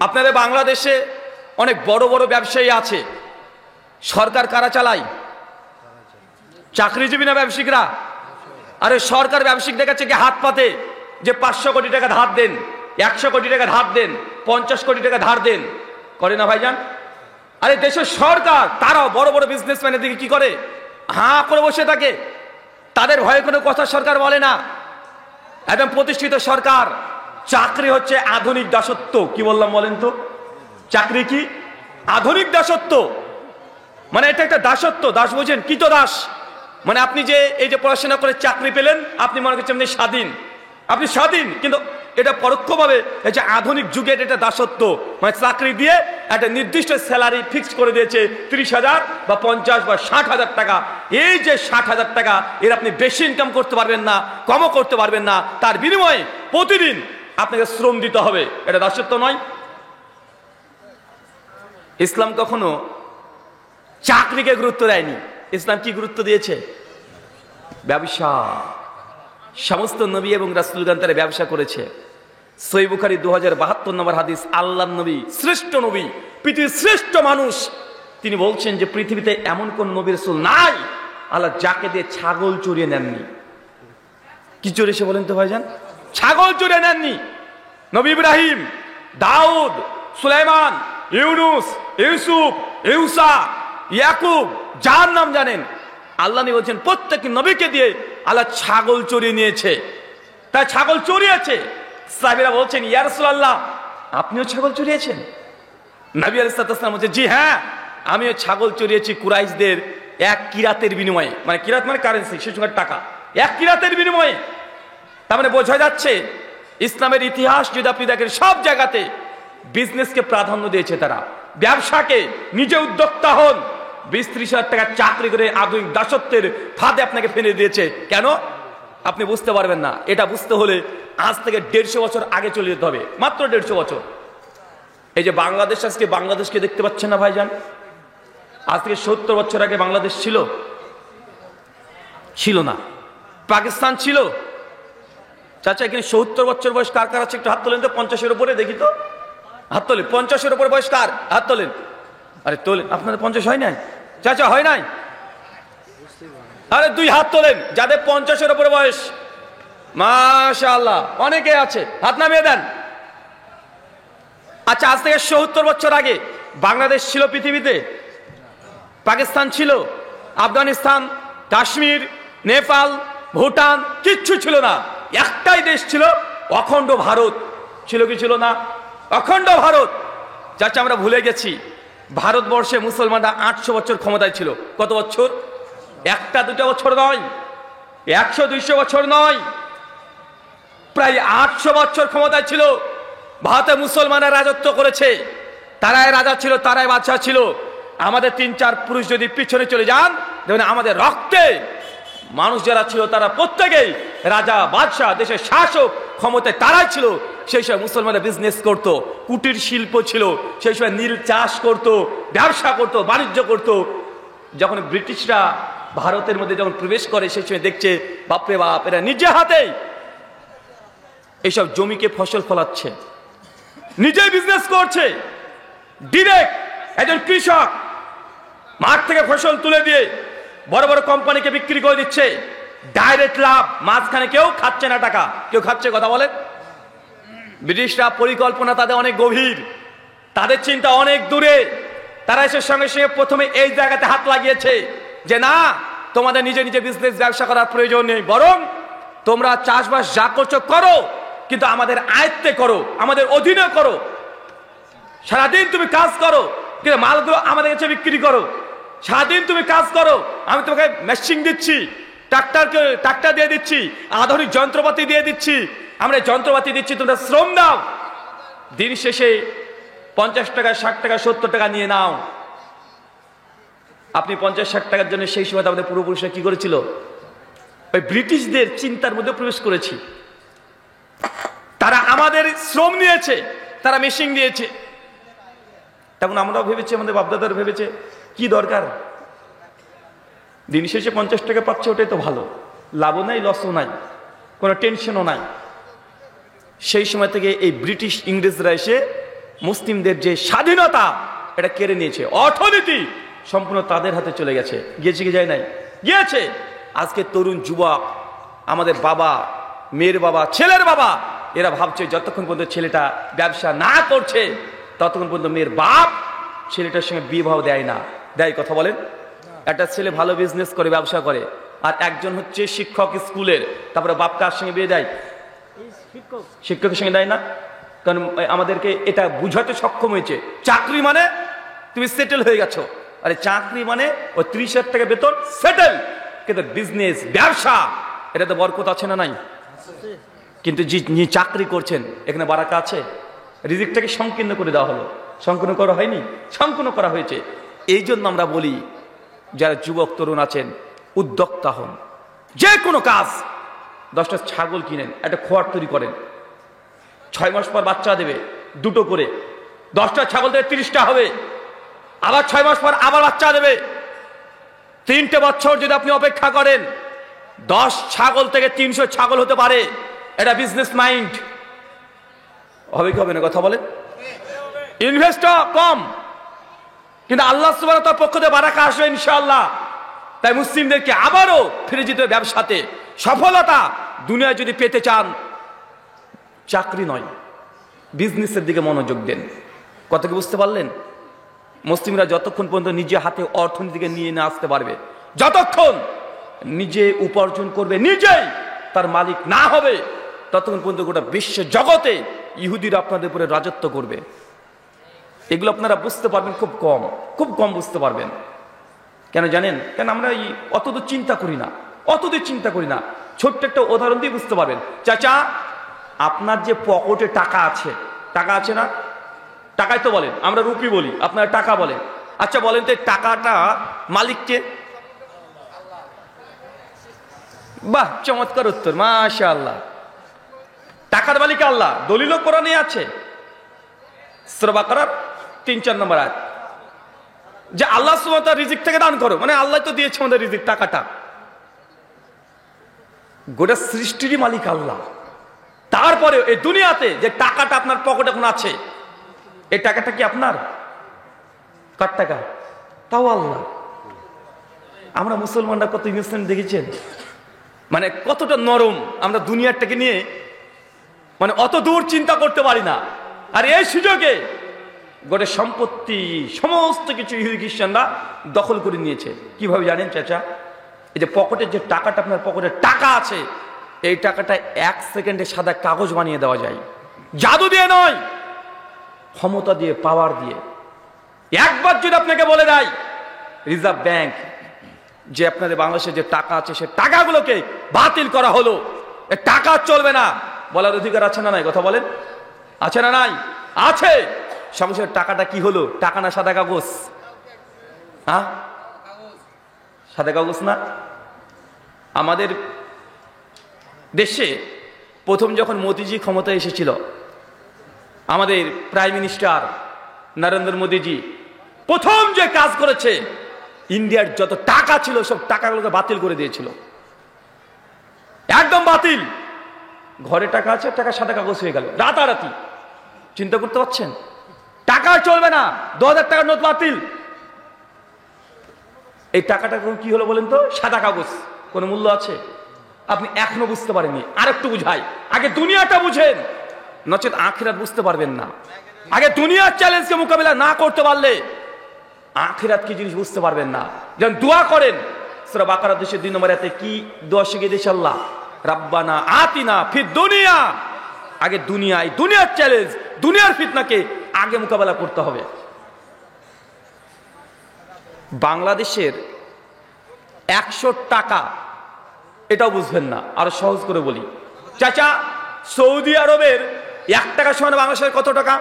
আপনাদের বাংলাদেশে অনেক বড় বড় ব্যবসায়ী আছে, সরকার কারা চালায়? চাকরিজীবী না ব্যবসায়িকরা? আরে সরকার ব্যবসায়িকদের কাছে গিয়ে হাত পাতে যে 500 কোটি টাকা ধার দেন, 100 কোটি টাকা ধার দেন, 50 কোটি টাকা ধার দেন, করে না ভাইজান? আরে দেশের সরকার তারাও বড় বড় বিজনেসম্যানের দিকে কি করে? হাঁ করে বসে থাকে। তাদের ভয়ে কোনো কথা সরকার বলে না। একদম প্রতিষ্ঠিত সরকার। চাকরি হচ্ছে আধুনিক দাসত্ব। কি বললাম বলেন তো? চাকরি কি? আধুনিক দাসত্ব। মানে এটা একটা দাসত্ব। দাস বোঝেন? কৃতদাস। মানে আপনি যে এই যে পড়াশোনা করে চাকরি পেলেন, আপনি মনে করছেন আপনি স্বাধীন। আপনি স্বাধীন, কিন্তু এটা পরোক্ষভাবে এই যে আধুনিক যুগের এটা দাসত্ব। মানে চাকরি দিয়ে একটা নির্দিষ্ট স্যালারি ফিক্স করে দিয়েছে 30,000 বা 50 বা 60,000 টাকা। এই যে 60,000 টাকা, এর আপনি বেশি ইনকাম করতে পারবেন না, কমও করতে পারবেন না। তার বিনিময়ে প্রতিদিন আপনাকে শ্রম দিতে হবে। এটা দাসত্ব নয়? ইসলাম কখনো চাকরিকে গুরুত্ব দেয়নি। ইসলাম কি গুরুত্ব দিয়েছে? ব্যবসা। সমস্ত নবী এবং রাসূলগণ তারা ব্যবসা করেছে। সহিহ বুখারী 2072 নম্বর হাদিস, আল্লাহর নবী, শ্রেষ্ঠ নবী, পৃথিবীর শ্রেষ্ঠ মানুষ, তিনি বলছেন যে পৃথিবীতে এমন কোন নবী রাসূল নাই আল্লাহ যাকে দিয়ে ছাগল চড়িয়ে নেননি। কি চড়িয়েছে বলেন তো ভাইজান? ছাগল চড়িয়ে নেননি। নবী ইব্রাহিম, দাউদ, সুলাইমান, ইউনুস, ইউসুফ, ইউসা, ইয়াকুব, যার নাম জানেন, আল্লাহ নবী বলছেন প্রত্যেক নবীকে দিয়ে আল্লাহ ছাগল চড়িয়ে নিয়েছে। তাই ছাগল চড়িয়েছে। সাহাবীরা বলছেন, ইয়া রাসূলুল্লাহ, আপনিও ছাগল চড়িয়েছেন? নবী আলাইহিস সালাম বলছেন, জি হ্যাঁ, আমিও ছাগল চড়িয়েছি কুরাইশদের এক কিরাতের বিনিময়ে। মানে কিরাত মানে কারেন্সি, সে সময় টাকা। এক কিরাতের বিনিময়ে। তার মানে বোঝা যাচ্ছে ইসলামের ইতিহাস যদি আপনি দেখেন, সব জায়গাতে বিজনেসকে প্রাধান্য দিয়েছে তারা। ব্যবসাকে, নিজে উদ্যোক্তা হন। 20-30 হাজার টাকা চাকরি করে আধুনিক দাসত্বের ফাঁদে আপনাকে ফেলে দিয়েছে। কেন? আপনি বুঝতে পারবেন না। এটা বুঝতে হলে আজ থেকে 150 বছর আগে চলে যেতে হবে। মাত্র 150 বছর। এই যে বাংলাদেশ, আজকে বাংলাদেশকে দেখতে পাচ্ছেন না ভাইজান? আজ থেকে 70 বছর আগে বাংলাদেশ ছিল? ছিল না। পাকিস্তান ছিল? চাচা এখানে 70 বছর বয়স কার কার আছে? একটু হাত তোলেন তো। 50-এর উপরে দেখি তো, হাত তোলেন। 50-এর উপরে বয়স কার? হাত তোলেন। আরে তোলেন। আপনাদের 50 হয় নাই? চাচা হয় নাই? আরে 2 হাত তোলেন যাদের 50-এর উপরে বয়স। মাশাআল্লাহ, অনেকে আছে, হাত নামিয়ে দেন। আচ্ছা, আজ থেকে 70 বছর আগে বাংলাদেশ ছিল পৃথিবীতে? পাকিস্তান ছিল? আফগানিস্তান, কাশ্মীর, নেপাল, ভুটান কিচ্ছু ছিল না। একটাই দেশ ছিল, অখণ্ড ভারত। ছিল কি ছিল না? অখণ্ড ভারত। চাচা আমরা ভুলে গেছি, ভারতবর্ষে মুসলমানরা 800 বছর ক্ষমতায় ছিল। কত বছর? 1-2 বছর নয়, 100-200 বছর নয়, প্রায় 800 বছর ক্ষমতায় ছিল। ভারতে মুসলমানরা রাজত্ব করেছে। তারাই রাজা ছিল, তারাই বাদশা ছিল। আমাদের 3-4 পুরুষ যদি পিছনে চলে যান, দেখবেন আমাদের রক্তে মানুষ যারা ছিল তারা প্রত্যেকেই রাজা, বাদশা, দেশের শাসক, ক্ষমতায় তারাই ছিল। সেই সময় মুসলমানরা বিজনেস করত, কুটির শিল্প ছিল, সেই সময় নীল চাষ করত, ব্যবসা করত, বাণিজ্য করত। যখন ব্রিটিশরা ভারতের মধ্যে যখন প্রবেশ করে, সেই সময় দেখছে বাপরে বাপ, এরা নিজে হাতে এইসব জমিকে ফসল ফলাচ্ছে, নিজেই বিজনেস করছে। ডিরেক্ট একজন কৃষক মাঠ থেকে ফসল তুলে দিয়ে বড় বড় কোম্পানিকে বিক্রি করে দিচ্ছে। ডাইরেক্ট লাভ, মাঝখানে কেউ খাচ্ছে না টাকা। কেউ খাচ্ছে? কথা বলেন। ব্রিটিশরা পরিকল্পনা তাদের অনেক গভীর, তাদের চিন্তা অনেক দূরে। তারা এসে সঙ্গে সঙ্গে প্রথমে এই জায়গাতে হাত লাগিয়েছে যে না, তোমাদের নিজে নিজে বিজনেস ব্যবসা করার প্রয়োজন নেই, বরং তোমরা চাষবাস যা করছো করো, কিন্তু আমাদের আয়ত্তে করো, আমাদের অধীনে করো। সারাদিন তুমি কাজ করো, কিন্তু মালগুলো আমাদের কাছে বিক্রি করো। সারাদিন তুমি কাজ করো, আমি তোমাকে মেশিন দিচ্ছি, ট্রাক্টর দিয়ে দিচ্ছি, আধুনিক যন্ত্রপাতি দিয়ে দিচ্ছি, আমরা যন্ত্রপাতি দিচ্ছি, তোমরা শ্রম দাও। দিন শেষে 50 টাকা, 60 টাকা, 70 টাকা নিয়ে নাও। আপনি 50-60 টাকার জন্য সেই সময় আমাদের পূর্বপুরুষরা কি করেছিল? ওই ব্রিটিশদের চিন্তার মধ্যে প্রবেশ করেছি। তারা আমাদের শ্রম নিয়েছে, তারা মেশিন দিয়েছে। তখন আমরাও ভেবেছি, আমাদের বাপদাদার ভেবেছে কি দরকার, দিন শেষে 50 টাকা পাচ্ছে, ওটাই তো ভালো, লাভও নাই, লসও নাই, কোনো টেনশনও নাই। সেই সময় থেকে এই ব্রিটিশ ইংরেজরা এসে মুসলিমদের যে স্বাধীনতা এটা কেড়ে নিয়েছে। অর্থনীতি সম্পূর্ণ তাদের হাতে চলে গেছে। গিয়েছে কি যায় নাই? গিয়েছে। আজকে তরুণ যুবক, আমাদের বাবা, মেয়ের বাবা, ছেলের বাবা, এরা ভাবছে যতক্ষণ পর্যন্ত ছেলেটা ব্যবসা না করছে ততক্ষণ পর্যন্ত মেয়ের বাপ ছেলেটার সঙ্গে বিবাহ দেয় না। দেয়? কথা বলেন। একটা ছেলে ভালো বিজনেস করে, ব্যবসা করে, আর একজন হচ্ছে শিক্ষক স্কুলের, তারপরে বাপ কার সঙ্গে বিয়ে দেয়? শিক্ষকের সঙ্গে দেয় না। কারণ আমাদেরকে এটা বুঝাতে সক্ষম হয়েছে, চাকরি মানে তুমি সেটেল হয়ে গেছো। আরে চাকরি মানে ওই 30,000 টাকা বেতন, সেটেল। কিন্তু বিজনেস, ব্যবসা, এটা তো বরকত আছে না নাই? কিন্তু যিনি চাকরি করছেন এখানে বারাকা আছে? রিজিকটাকে সংকীর্ণ করে দেওয়া হলো। সংকীর্ণ করা হয়নি? সংকীর্ণ করা হয়েছে। এই জন্য আমরা বলি, যারা যুবক তরুণ আছেন, উদ্যোক্তা হন। যে কোনো কাজ, 10টা ছাগল কিনেন, একটা খোয়ার তৈরি করেন, 6 মাস পর বাচ্চা দেবে 2টো করে, 10টা ছাগল থেকে 30টা হবে, আবার 6 মাস পর আবার বাচ্চা দেবে। 3টে বছর যদি আপনি অপেক্ষা করেন, 10 ছাগল থেকে 300 ছাগল হতে পারে। এটা বিজনেস মাইন্ড। হবে কি হবে না? কথা বলেন। ইনভেস্টর কম, কিন্তু আল্লাহ সুবহানাহু ওয়া তাআলার পক্ষ থেকে বারাকা আসবে ইনশাআল্লাহ। তাই মুসলিমদেরকে আবারও ফিরে যেতে হবে ব্যবসাতে। সফলতা দুনিয়ায় যদি পেতে চান, চাকরি নয়, বিজনেসের দিকে মনোযোগ দেন। কথা কি বুঝতে পারলেন? মুসলিমরা যতক্ষণ পর্যন্ত নিজে হাতে অর্থনীতিকে নিয়ে না আসতে পারবে, যতক্ষণ নিজে উপার্জন করবে, নিজেই তার মালিক না হবে, ততক্ষণ পর্যন্ত গোটা বিশ্ব জগতে ইহুদিরা আপনাদের উপরে রাজত্ব করবে। এগুলো আপনারা বুঝতে পারবেন খুব কম, খুব কম বুঝতে পারবেন। কেন জানেন? কেন আমরা অতদূর চিন্তা করি না, অতদূর চিন্তা করি না। ছোট্ট একটা উদাহরণ দিয়ে বুঝতে পারবেন। চাচা, আপনার যে পকেটে টাকা আছে, টাকা আছে না? টাকাই তো বলেন, আমরা রুপি বলি, আপনারা টাকা বলেন। আচ্ছা বলেন তো, টাকাটা মালিককে? বাহ, চমৎকার উত্তর, মাশাআল্লাহ। টাকার মালিক আল্লাহ। দলিল কোরআনে আছে, সূরা বাকারার 3-4 নম্বর আয়াত, যে আল্লাহ সুবহানাহু ওয়া তাআলা রিজিক থেকে দান করো, মানে আল্লাহ তো দিয়েছে আমাদের রিজিক, টাকাটা। গোটা সৃষ্টিরই মালিক আল্লাহ। তারপরে এই দুনিয়াতে যে টাকাটা আপনার পকেটে এখন আছে, এই টাকাটা কি আপনার? কার টাকা? তাও আল্লাহ। আমরা মুসলমানরা কত ইনোসেন্ট দেখেছেন, মানে কতটা নরম আমরা দুনিয়াটাকে নিয়ে, মানে অত দূর চিন্তা করতে পারি না। আর এই সুযোগে গোটা সম্পত্তি, সমস্ত কিছু ইহুদি খ্রিস্টানরা দখল করে নিয়েছে। কিভাবে জানেন চাচা? এই যে পকেটের যে টাকাটা, আপনার পকেটে টাকা আছে, এই টাকাটা 1 সেকেন্ডে সাদা কাগজ বানিয়ে দেওয়া যায়। জাদু দিয়ে নয়, ক্ষমতা দিয়ে, পাওয়ার দিয়ে। একবার যদি আপনাকে বলে দেয় রিজার্ভ ব্যাংক যে আপনাদের বাংলাদেশে যে টাকা আছে, সে টাকাগুলোকে বাতিল করা হলো, এ টাকা চলবে না, বলার অধিকার আছে না নাই? কথা বলেন, আছে না নাই? আছে। সঙ্গে সঙ্গে টাকাটা কি হলো? টাকা না সাদা কাগজ? হ্যাঁ, সাদা কাগজ না? আমাদের দেশে প্রথম যখন মোদিজি ক্ষমতায় এসেছিল, আমাদের প্রাইম মিনিস্টার নরেন্দ্র মোদিজি প্রথম যে কাজ করেছে, ইন্ডিয়ার যত টাকা ছিল সব টাকাগুলোকে বাতিল করে দিয়েছিল, একদম বাতিল। ঘরে টাকা আছে, টাকা সাদা কাগজ হয়ে গেল রাতারাতি। চিন্তা করতে পারছেন? টাকা চলবে না, 2000 টাকার নোট বাতিল। এই টাকাটা কি হলো বলেন তো? সাদা কাগজ। কোনো মূল্য আছে? আপনি এখনো বুঝতে পারেননি। আরেকটু বুঝাই, আগে দুনিয়াটা বুঝেন, নচেত আখিরাত বুঝতে পারবেন না। আগে দুনিয়ার চ্যালেঞ্জকে মোকাবিলা না করতে পারলে আখিরাত কি জিনিস বুঝতে পারবেন না। যেমন দোয়া করেন, সূরা বাকারা 202 নম্বর আয়াতে কি দোয়া শিখিয়ে দিয়েছে আল্লাহ? রাব্বানা আতিনা ফিদ দুনিয়া। আগে দুনিয়ায়, দুনিয়ার চ্যালেঞ্জ, দুনিয়ার ফিতনাকে আগে মোকাবেলা করতে হবে। বাংলাদেশের 100 টাকা, এটাও বুঝবেন না, আরো সহজ করে বলি। চাচা, সৌদি আরবের 1 টাকা সমান বাংলাদেশের কত টাকা?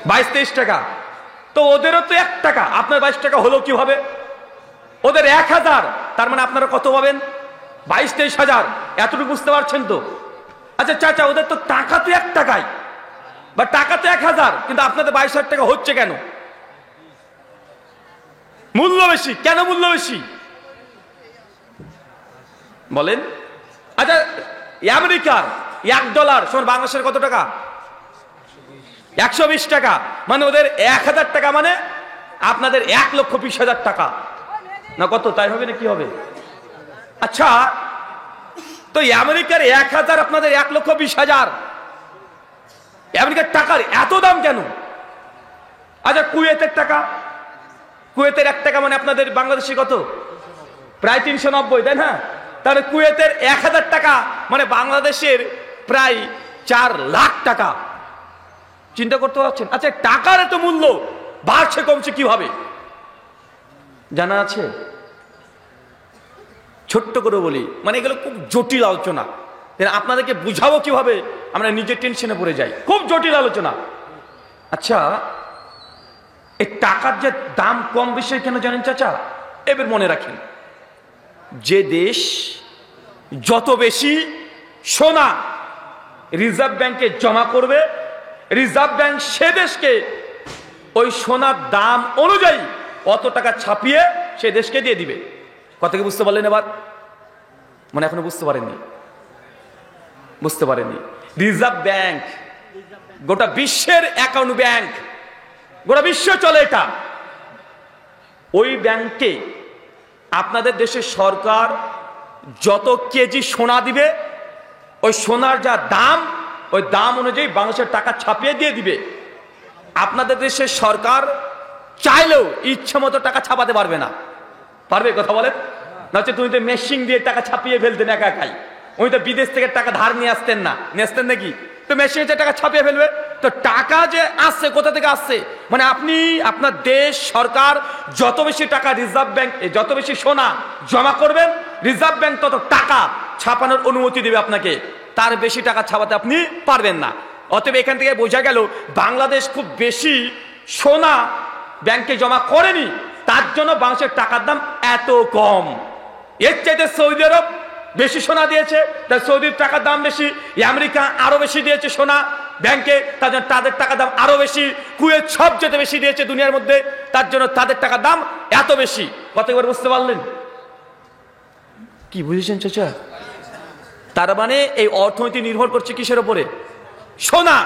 22-23 টাকা। তো ওদেরও তো 1 টাকা, আপনার 22 টাকা হলো কিভাবে? ওদের 1000, তার মানে আপনারা কত পাবেন? 22-23 হাজার। এতটুকু বুঝতে পারছেন তো? আচ্ছা চাচা, ওদের তো টাকা তো 1 টাকায়, বা টাকা তো 1000, কিন্তু আপনাদের 22,000 টাকা হচ্ছে কেন? মূল্য বেশি। কেন মূল্য বেশি বলেন? আচ্ছা, আমেরিকার $1 সমান বাংলাদেশের কত টাকা? 120 টাকা। মানে ওদের 1000 টাকা মানে আপনাদের 1,20,000 টাকা না কত? তাই হবে না কি হবে? আচ্ছা, তো আমেরিকার 1000 আপনাদের 1,20,000। আমেরিকার টাকার এত দাম কেন? আচ্ছা, কুয়েতের টাকা, কুয়েতের 1 টাকা মানে আপনাদের বাংলাদেশে কত? প্রায় 390, তাই না? তাহলে কুয়েতের 1000 টাকা মানে বাংলাদেশের প্রায় 4 লাখ টাকা। চিন্তা করতে পারছেন? আচ্ছা, টাকার এত মূল্য বাড়ছে কমছে কিভাবে জানা আছে? ছোট্ট করে বলি, মানে এগুলো খুব জটিল আলোচনা, আপনাদেরকে বুঝাবো কিভাবে আমরা নিজের টেনশনে পড়ে যাই। খুব জটিল আলোচনা। আচ্ছা, এই টাকার যে দাম কম বেশি কেন জানেন চাচা? এবার মনে রাখেন, যে দেশ যত বেশি সোনা রিজার্ভ ব্যাংকে জমা করবে, রিজার্ভ ব্যাংক সে দেশকে ওই সোনার দাম অনুযায়ী অত টাকা ছাপিয়ে সে দেশকে দিয়ে দিবে। কথা কি বুঝতে পারলেন এবার? মানে এখনো বুঝতে পারেননি? বুঝতে পারেননি? রিজার্ভ ব্যাংক গোটা বিশ্বের অ্যাকাউন্ট ব্যাংক, গোটা বিশ্ব চলে এটা। ওই ব্যাংকে আপনাদের দেশের সরকার যত কেজি সোনা দিবে, ওই সোনার যা দাম, ওই দাম অনুযায়ী বাংলাদেশের টাকা ছাপিয়ে দিয়ে দিবে। আপনাদের দেশের সরকার চাইলেও ইচ্ছে মতো টাকা ছাপাতে পারবে না। পারবে? কথা বলেন। না হচ্ছে তুমি তো মেশিন দিয়ে টাকা ছাপিয়ে ফেলতেন একা একাই। উনি তো বিদেশ থেকে টাকা ধার নিয়ে আসতেন না, নিয়ে আসতেন নাকি? তো মেশিনে টাকা ছাপিয়ে ফেলবে। তো টাকা যে আসছে কোথা থেকে আসছে? মানে আপনি, আপনার দেশ সরকার যত বেশি টাকা রিজার্ভ ব্যাংক, যত বেশি সোনা জমা করবেন, রিজার্ভ ব্যাংক তত টাকা ছাপানোর অনুমতি দেবে আপনাকে। তার বেশি টাকা ছাপাতে আপনি পারবেন না। অতএব এখান থেকে বোঝা গেল বাংলাদেশ খুব বেশি সোনা ব্যাংকে জমা করেনি, তার জন্য বাংলাদেশের টাকার দাম এত কম। এর চাইতে সৌদি আরব বেশি সোনা দিয়েছে, তাই সৌদির টাকার দাম বেশি। আমেরিকা আরো বেশি দিয়েছে সোনা ব্যাংকে, তার জন্য তাদের টাকার দাম আরো বেশি। কুয়েত সবচেয়ে বেশি দিয়েছে দুনিয়ার মধ্যে, তার জন্য তাদের টাকার দাম এত বেশি। কতবার বুঝতে পারলেন? কি বুঝেছেন চাচা? তার মানে এই অর্থনীতি নির্ভর করছে কিসের উপরে? সোনা।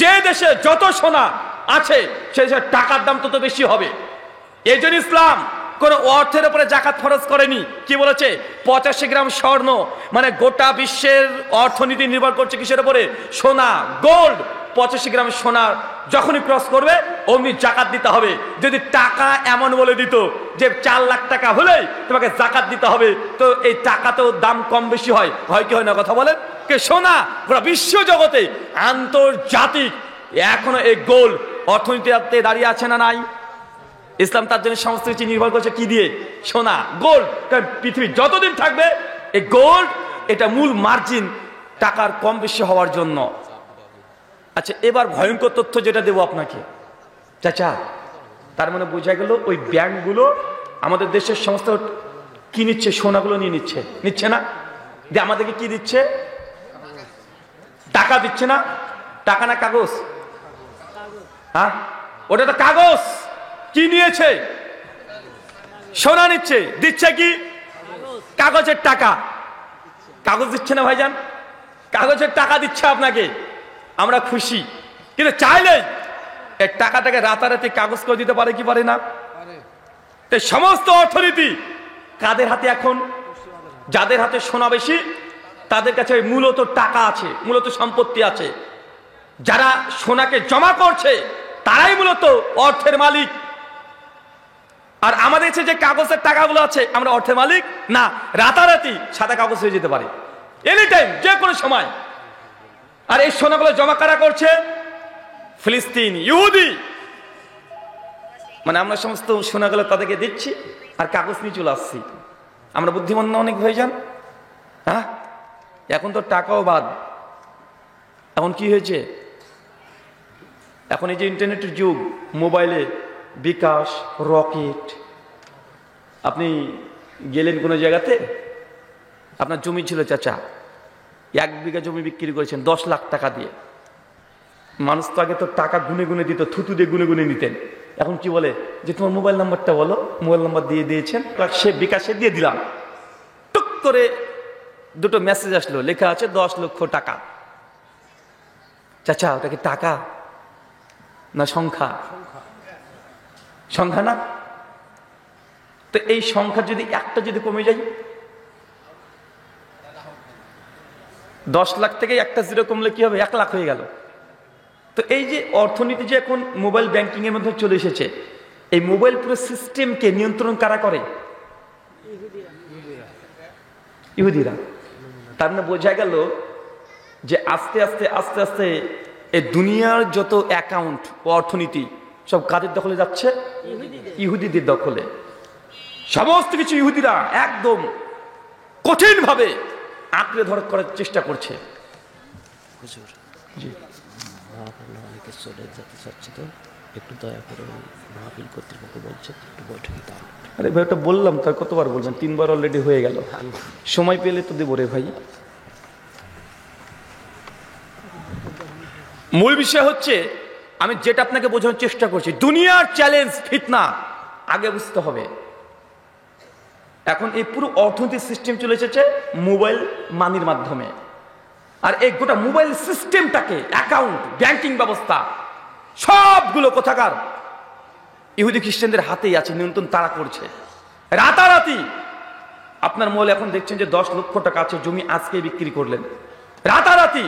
যে দেশে যত সোনা আছে সে দেশের টাকার দাম তত বেশি হবে। এই জন্য ইসলাম কোন অর্থের উপরে জাকাত ফরজ করেনি। কি বলেছে? 85 গ্রাম স্বর্ণ, মানে গোটা বিশ্বের অর্থনীতি নির্ভর করছে কিসের উপরে? সোনা, গোল্ড। 85 গ্রাম সোনা যখনই ক্রস করবে অমনি জাকাত দিতে হবে। যদি টাকা এমন বলে দিত যে 4 লাখ টাকা হলেই তোমাকে জাকাত দিতে হবে, তো এই টাকাতেও দাম কম বেশি হয়, হয় কি হয় না? কথা বলেন। কে? সোনা। গোটা বিশ্ব জগতে আন্তর্জাতিক এখনো এই গোল্ড অর্থনীতিতে দাঁড়িয়ে আছে না নাই? ইসলাম তার জন্য সমস্ত কিছু নির্ভর করছে কি দিয়ে? সোনা, গোল্ড। কারণ পৃথিবী যতদিন থাকবে এই গোল্ড এটা মূল মার্জিন টাকার কম বেশি হওয়ার জন্য। আচ্ছা, এবার ভয়ঙ্কর তথ্য যেটা দেবো আপনাকে চাচা, তার মানে বোঝা গেল ওই ব্যাংকগুলো আমাদের দেশের সমস্ত কি নিচ্ছে? সোনাগুলো নিয়ে নিচ্ছে, নিচ্ছে না? যে আমাদেরকে কি দিচ্ছে? টাকা দিচ্ছে না? টাকা না কাগজ? হ্যাঁ, ওটা তো কাগজ। কি নিয়েছে? সোনা নিচ্ছে। দিচ্ছে কি? কাগজের টাকা। কাগজ দিচ্ছে না ভাইজান? কাগজের টাকা দিচ্ছে আপনাকে, আমরা খুশি। কিন্তু চাইলে এই টাকাটাকে রাতারাতি কাগজ করে দিতে পারে কি পারে না? সমস্ত অর্থনীতি কাদের হাতে এখন? যাদের হাতে সোনা বেশি তাদের কাছে মূলত টাকা আছে, মূলত সম্পত্তি আছে। যারা সোনাকে জমা করছে তারাই মূলত অর্থের মালিক। আর আমাদের কাছে যে কাগজের টাকাগুলো আছে আমরা অর্থের মালিক না, রাতারাতি সাদা কাগজ হয়ে যেতে পারে এনি টাইম, যে কোনো সময়। আর এই সোনাগুলো জমা কারা করছে? ফিলিস্তিন, ইহুদি। মানে আমরা সমস্ত সোনাগুলো তাদেরকে দিচ্ছি আর কাগজ নিয়ে চলে আসছি। আমরা বুদ্ধিমান অনেক হয়ে যান। হ্যাঁ, এখন তো টাকাও বাদ, এখন কি হয়েছে? এখন এই যে ইন্টারনেটের যুগ, মোবাইলে বিকাশ, রকেট। আপনি গেলেন কোনো জায়গাতে, আপনার জমি ছিল চাচা, 1 বিঘা জমি বিক্রি করেছেন 10 লাখ টাকা দিয়ে। মানুষ তো আগে তো টাকা গুনে গুনে দিত, থুতু দিয়ে গুনে গুনে নিতেন। এখন কি বলে যে তোমার মোবাইল নাম্বারটা বলো, মোবাইল নাম্বার দিয়ে দিয়েছেন, সে বিকাশে দিয়ে দিলাম। টুক করে 2টো মেসেজ আসলো, লেখা আছে 10 লক্ষ টাকা। চাচা ওটা কি টাকা না সংখ্যা? সংখ্যা না? তো এই সংখ্যা যদি একটা যদি কমে যায়, 10 লাখ থেকে একটা জিরো কমলে কি হবে? 1 লাখ হয়ে গেল। তো এই যে অর্থনীতি যে এখন মোবাইল ব্যাংকিং এর মধ্যে চলে এসেছে, এই মোবাইল পুরো সিস্টেমকে নিয়ন্ত্রণ কারা করে? ইহুদিরা। তার মানে বোঝা গেল যে আস্তে আস্তে আস্তে আস্তে এই দুনিয়ার যত অ্যাকাউন্ট ও অর্থনীতি সব কাদের দখলে যাচ্ছে? ইহুদিদের দখলে। সমস্ত কিছু ইহুদিরা একদম কঠিন ভাবে আঁকড়ে ধরে করার চেষ্টা করছে। জি, অনেকে চলে যেতে চাচ্ছে, তো একটু দয়া করে মাহফিল কর্তৃপক্ষ বলছে একটু বৈঠকে দাও। আরে ভাই, ওটা বললাম তার কতবার বলবেন? 3বার অলরেডি হয়ে গেল। সময় পেলে তো দেবো রে ভাই। মূল বিষয় হচ্ছে, আমি যেটা আপনাকে বোঝানোর চেষ্টা করছি, দুনিয়ার চ্যালেঞ্জ, ফিতনা আগে বুঝতে হবে। এখন এই পুরো অর্থনৈতিক সিস্টেম চলে এসেছে মোবাইল মানির মাধ্যমে। আর এই গোটা মোবাইল সিস্টেমটাকে, অ্যাকাউন্ট, ব্যাংকিং ব্যবস্থা সবগুলো কোথাকার? ইহুদি খ্রিস্টানদের হাতেই আছে, নিয়ন্ত্রণ তারা করছে। রাতারাতি আপনার মোবাইল এখন দেখছেন যে 10 লক্ষ টাকা আছে, জমি আজকে বিক্রি করলেন, রাতারাতি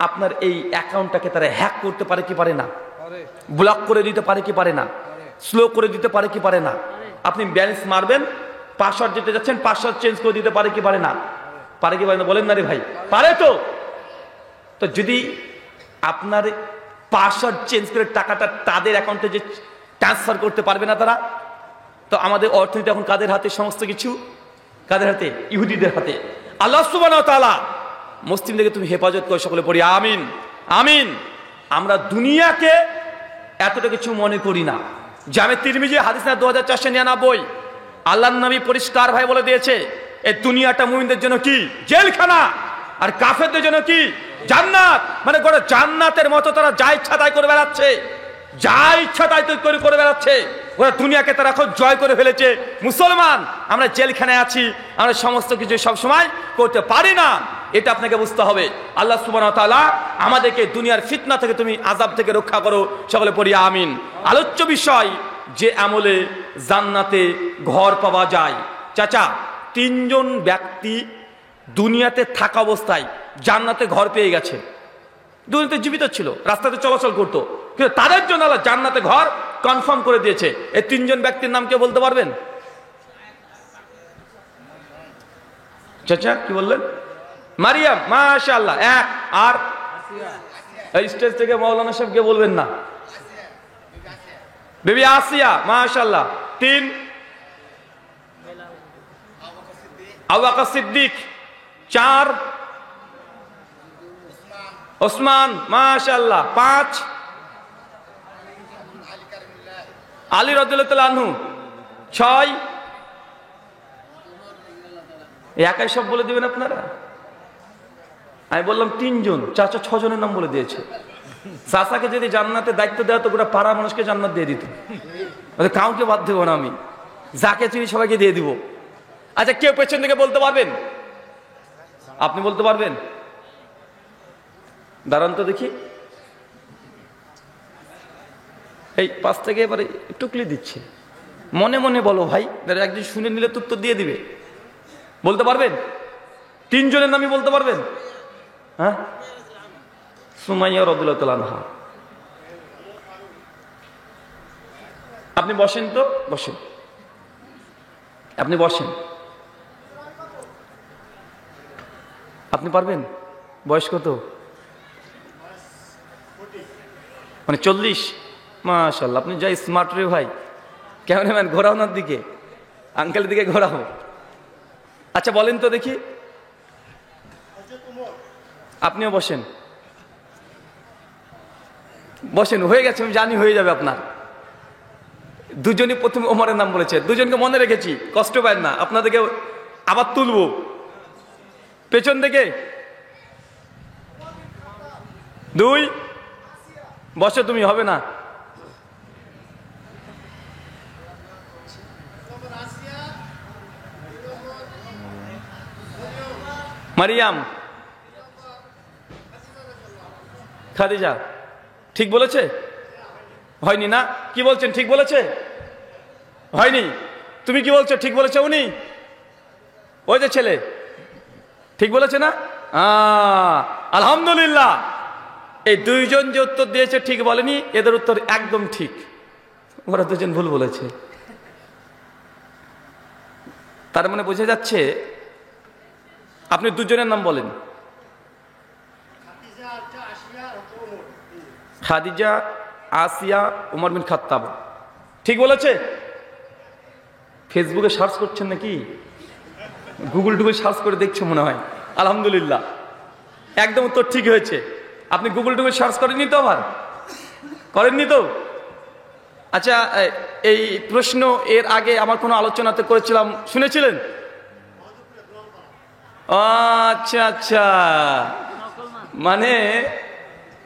আপনার এই অ্যাকাউন্টটাকে তারা হ্যাক করতে পারে কি পারে না? ব্লক করে দিতে পারে কি পারে না? স্লো করে দিতে পারে কি পারে না? আপনি ব্যালেন্স মারবেন, পাসওয়ার্ড দিতে যাচ্ছেন, পাসওয়ার্ড চেঞ্জ করে দিতে পারে কি পারে না? পারে কি পারে না বলেন না রে ভাই? পারে তো। তো যদি আপনার পাসওয়ার্ড চেঞ্জ করে টাকাটা তাদের অ্যাকাউন্টে যে ট্রান্সফার করতে পারবে না তারা, তো আমাদের অর্থনীতি এখন কাদের হাতে? সমস্ত কিছু কাদের হাতে? ইহুদিদের হাতে। আল্লাহ সুবহানাহু ওয়া তাআলা মুসলিমদেরকে তুমি হেফাজত করে, সকলে পড়ি আমিন আমিন। আমরা দুনিয়াকে এতটা কিছু মনে করি না। জামে তিরমিজি হাদিস না 2499, আল্লাহর নবী পরিষ্কার ভাই বলে দিয়েছে, এই দুনিয়াটা মুমিনদের জন্য কি? জেলখানা। আর কাফেরদের জন্য কি? জান্নাত। মানে গোটা জান্নাতের মতো তারা যা ইচ্ছা তাই করে বেড়াচ্ছে, যা ইচ্ছা তাই করে বেড়াচ্ছে। ওরা দুনিয়াকে তারা এখন জয় করে ফেলেছে। মুসলমান আমরা জেলখানায় আছি, আমরা সমস্ত কিছু সব সময় করতে পারি না, এটা আপনাকে বুঝতে হবে। আল্লাহ সুবহানাহু ওয়া তাআলা আমাদেরকে দুনিয়ার ফিতনা থেকে তুমি আযাব থেকে রক্ষা করো, সকলে পড়ি আমিন। আলোচ্য বিষয়, যে আমলে জান্নাতে ঘর পাওয়া যায়। চাচা, 3 জন ব্যক্তি দুনিয়াতে থাকা অবস্থায় জান্নাতে ঘর পেয়ে গেছে। দুনিয়াতে জীবিত ছিল, রাস্তাতে চলাচল করতো, কিন্তু তাদের জন্য আল্লাহ জান্নাতে ঘর কনফার্ম করে দিয়েছে। এই 3 জন ব্যক্তির নাম কে বলতে পারবেন? চাচা কি বললেন? মারিয়াম, মাশাআল্লাহ, 1। আর এই স্টেজ থেকে মাওলানা সাহেব কে বলবেন না? বেবি আসিয়া, মাশাআল্লাহ, 3। আবু বকর সিদ্দিক, 4। ওসমান, মাশাআল্লাহ, 5। আলী রাদিয়াল্লাহু তাআলা আনহু, 6। একাই সব বলে দিবেন আপনারা? আমি বললাম 3 জন, চাচা 6 জনের নাম বলে দিয়েছে। চাচাকে যদি জান্নাতে দায়িত্ব দেওয়া তো গোটা পাড়া মানুষকে জান্নাত দিয়ে দিত। কাউকে বাদ দেবো না আমি, যাকে চিনি সবাইকে দিয়ে দিব। আচ্ছা, কেউ পেছন থেকে বলতে পারবেন? আপনি বলতে পারবেন? দাঁড়ান তো দেখি। এই 5 থেকে এবারে টুকলি দিচ্ছে, মনে মনে বলো ভাই, একজন শুনে নিলে তো উত্তর দিয়ে দিবে। বলতে পারবেন? 3 জনের নামই বলতে পারবেন? হ্যাঁ, সুমাইয়া রাদিয়াল্লাহু তাআলা আনহা। আপনি বসেন তো, বসেন, আপনি বসেন। আপনি পারবেন? বয়স কত? মানে 40? মাশাআল্লাহ, আপনি যাই স্মার্ট রে ভাই। ক্যামেরাম্যান ঘোরাও ওনার দিকে, আঙ্কেলের দিকে ঘোরাও। আচ্ছা বলেন তো দেখি। আপনিও বসেন, বসেন, হয়ে গেছে, আমি জানি হয়ে যাবে আপনার। দুজনই প্রথমে ওমরের নাম বলেছে, দুজনকে মনে রেখেছি, কষ্ট পায় না। আপনাদেরকে আবার তুলবো পেছন থেকে। 2 বসে, তুমি হবে না। মারিয়াম, খাদিজা। ঠিক বলেছে? হয়নি না? কি বলছেন, ঠিক বলেছে? হয়নি? তুমি কি বলছো, ঠিক বলেছে উনি? ওই যে ছেলে ঠিক বলেছে না? আলহামদুলিল্লাহ। এই 2 জন যে উত্তর দিয়েছে ঠিক বলেনি, এদের উত্তর একদম ঠিক। ওরা 2 জন ভুল বলেছে। তার মানে বোঝা যাচ্ছে, আপনি 2 জনের নাম বলেন। খাদিজা, আসিয়া, উমর বিন খাত্তাব। ঠিক বলেছে? ফেসবুকে সার্চ করছেন নাকি? গুগল টুগল সার্চ করে দেখছে মনে হয়। আলহামদুলিল্লাহ, একদম উত্তর ঠিক হয়েছে। আপনি গুগল টুগল সার্চ করেননি তো? আবার করেননি তো? আচ্ছা, এই প্রশ্ন এর আগে আমার কোনো আলোচনাতে করেছিলাম, শুনেছিলেন? আচ্ছা আচ্ছা, মানে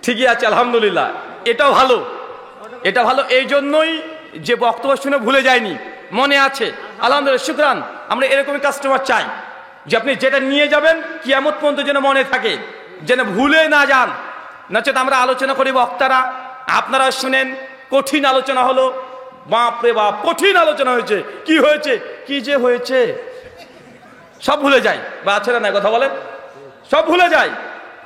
ঠিকই আছে, আলহামদুলিল্লাহ। এটাও ভালো, এটা ভালো। এই জন্যই যে বক্তব্য শুনে ভুলে যায়নি, মনে আছে। আলহামদুলিল্লাহ, শুকরান। আমরা এরকমই কাস্টমার চাই, যে আপনি যেটা নিয়ে যাবেন কিয়ামত পর্যন্ত যেন মনে থাকে, যেন ভুলে না যান। নচেত আমরা আলোচনা করি, বক্তারা আপনারা শুনেন, কঠিন আলোচনা হলো, বাপরে বাপ কঠিন আলোচনা হয়েছে, কি হয়েছে, কি যে হয়েছে সব ভুলে যায়। বা আছে না, কথা বলেন, সব ভুলে যায়।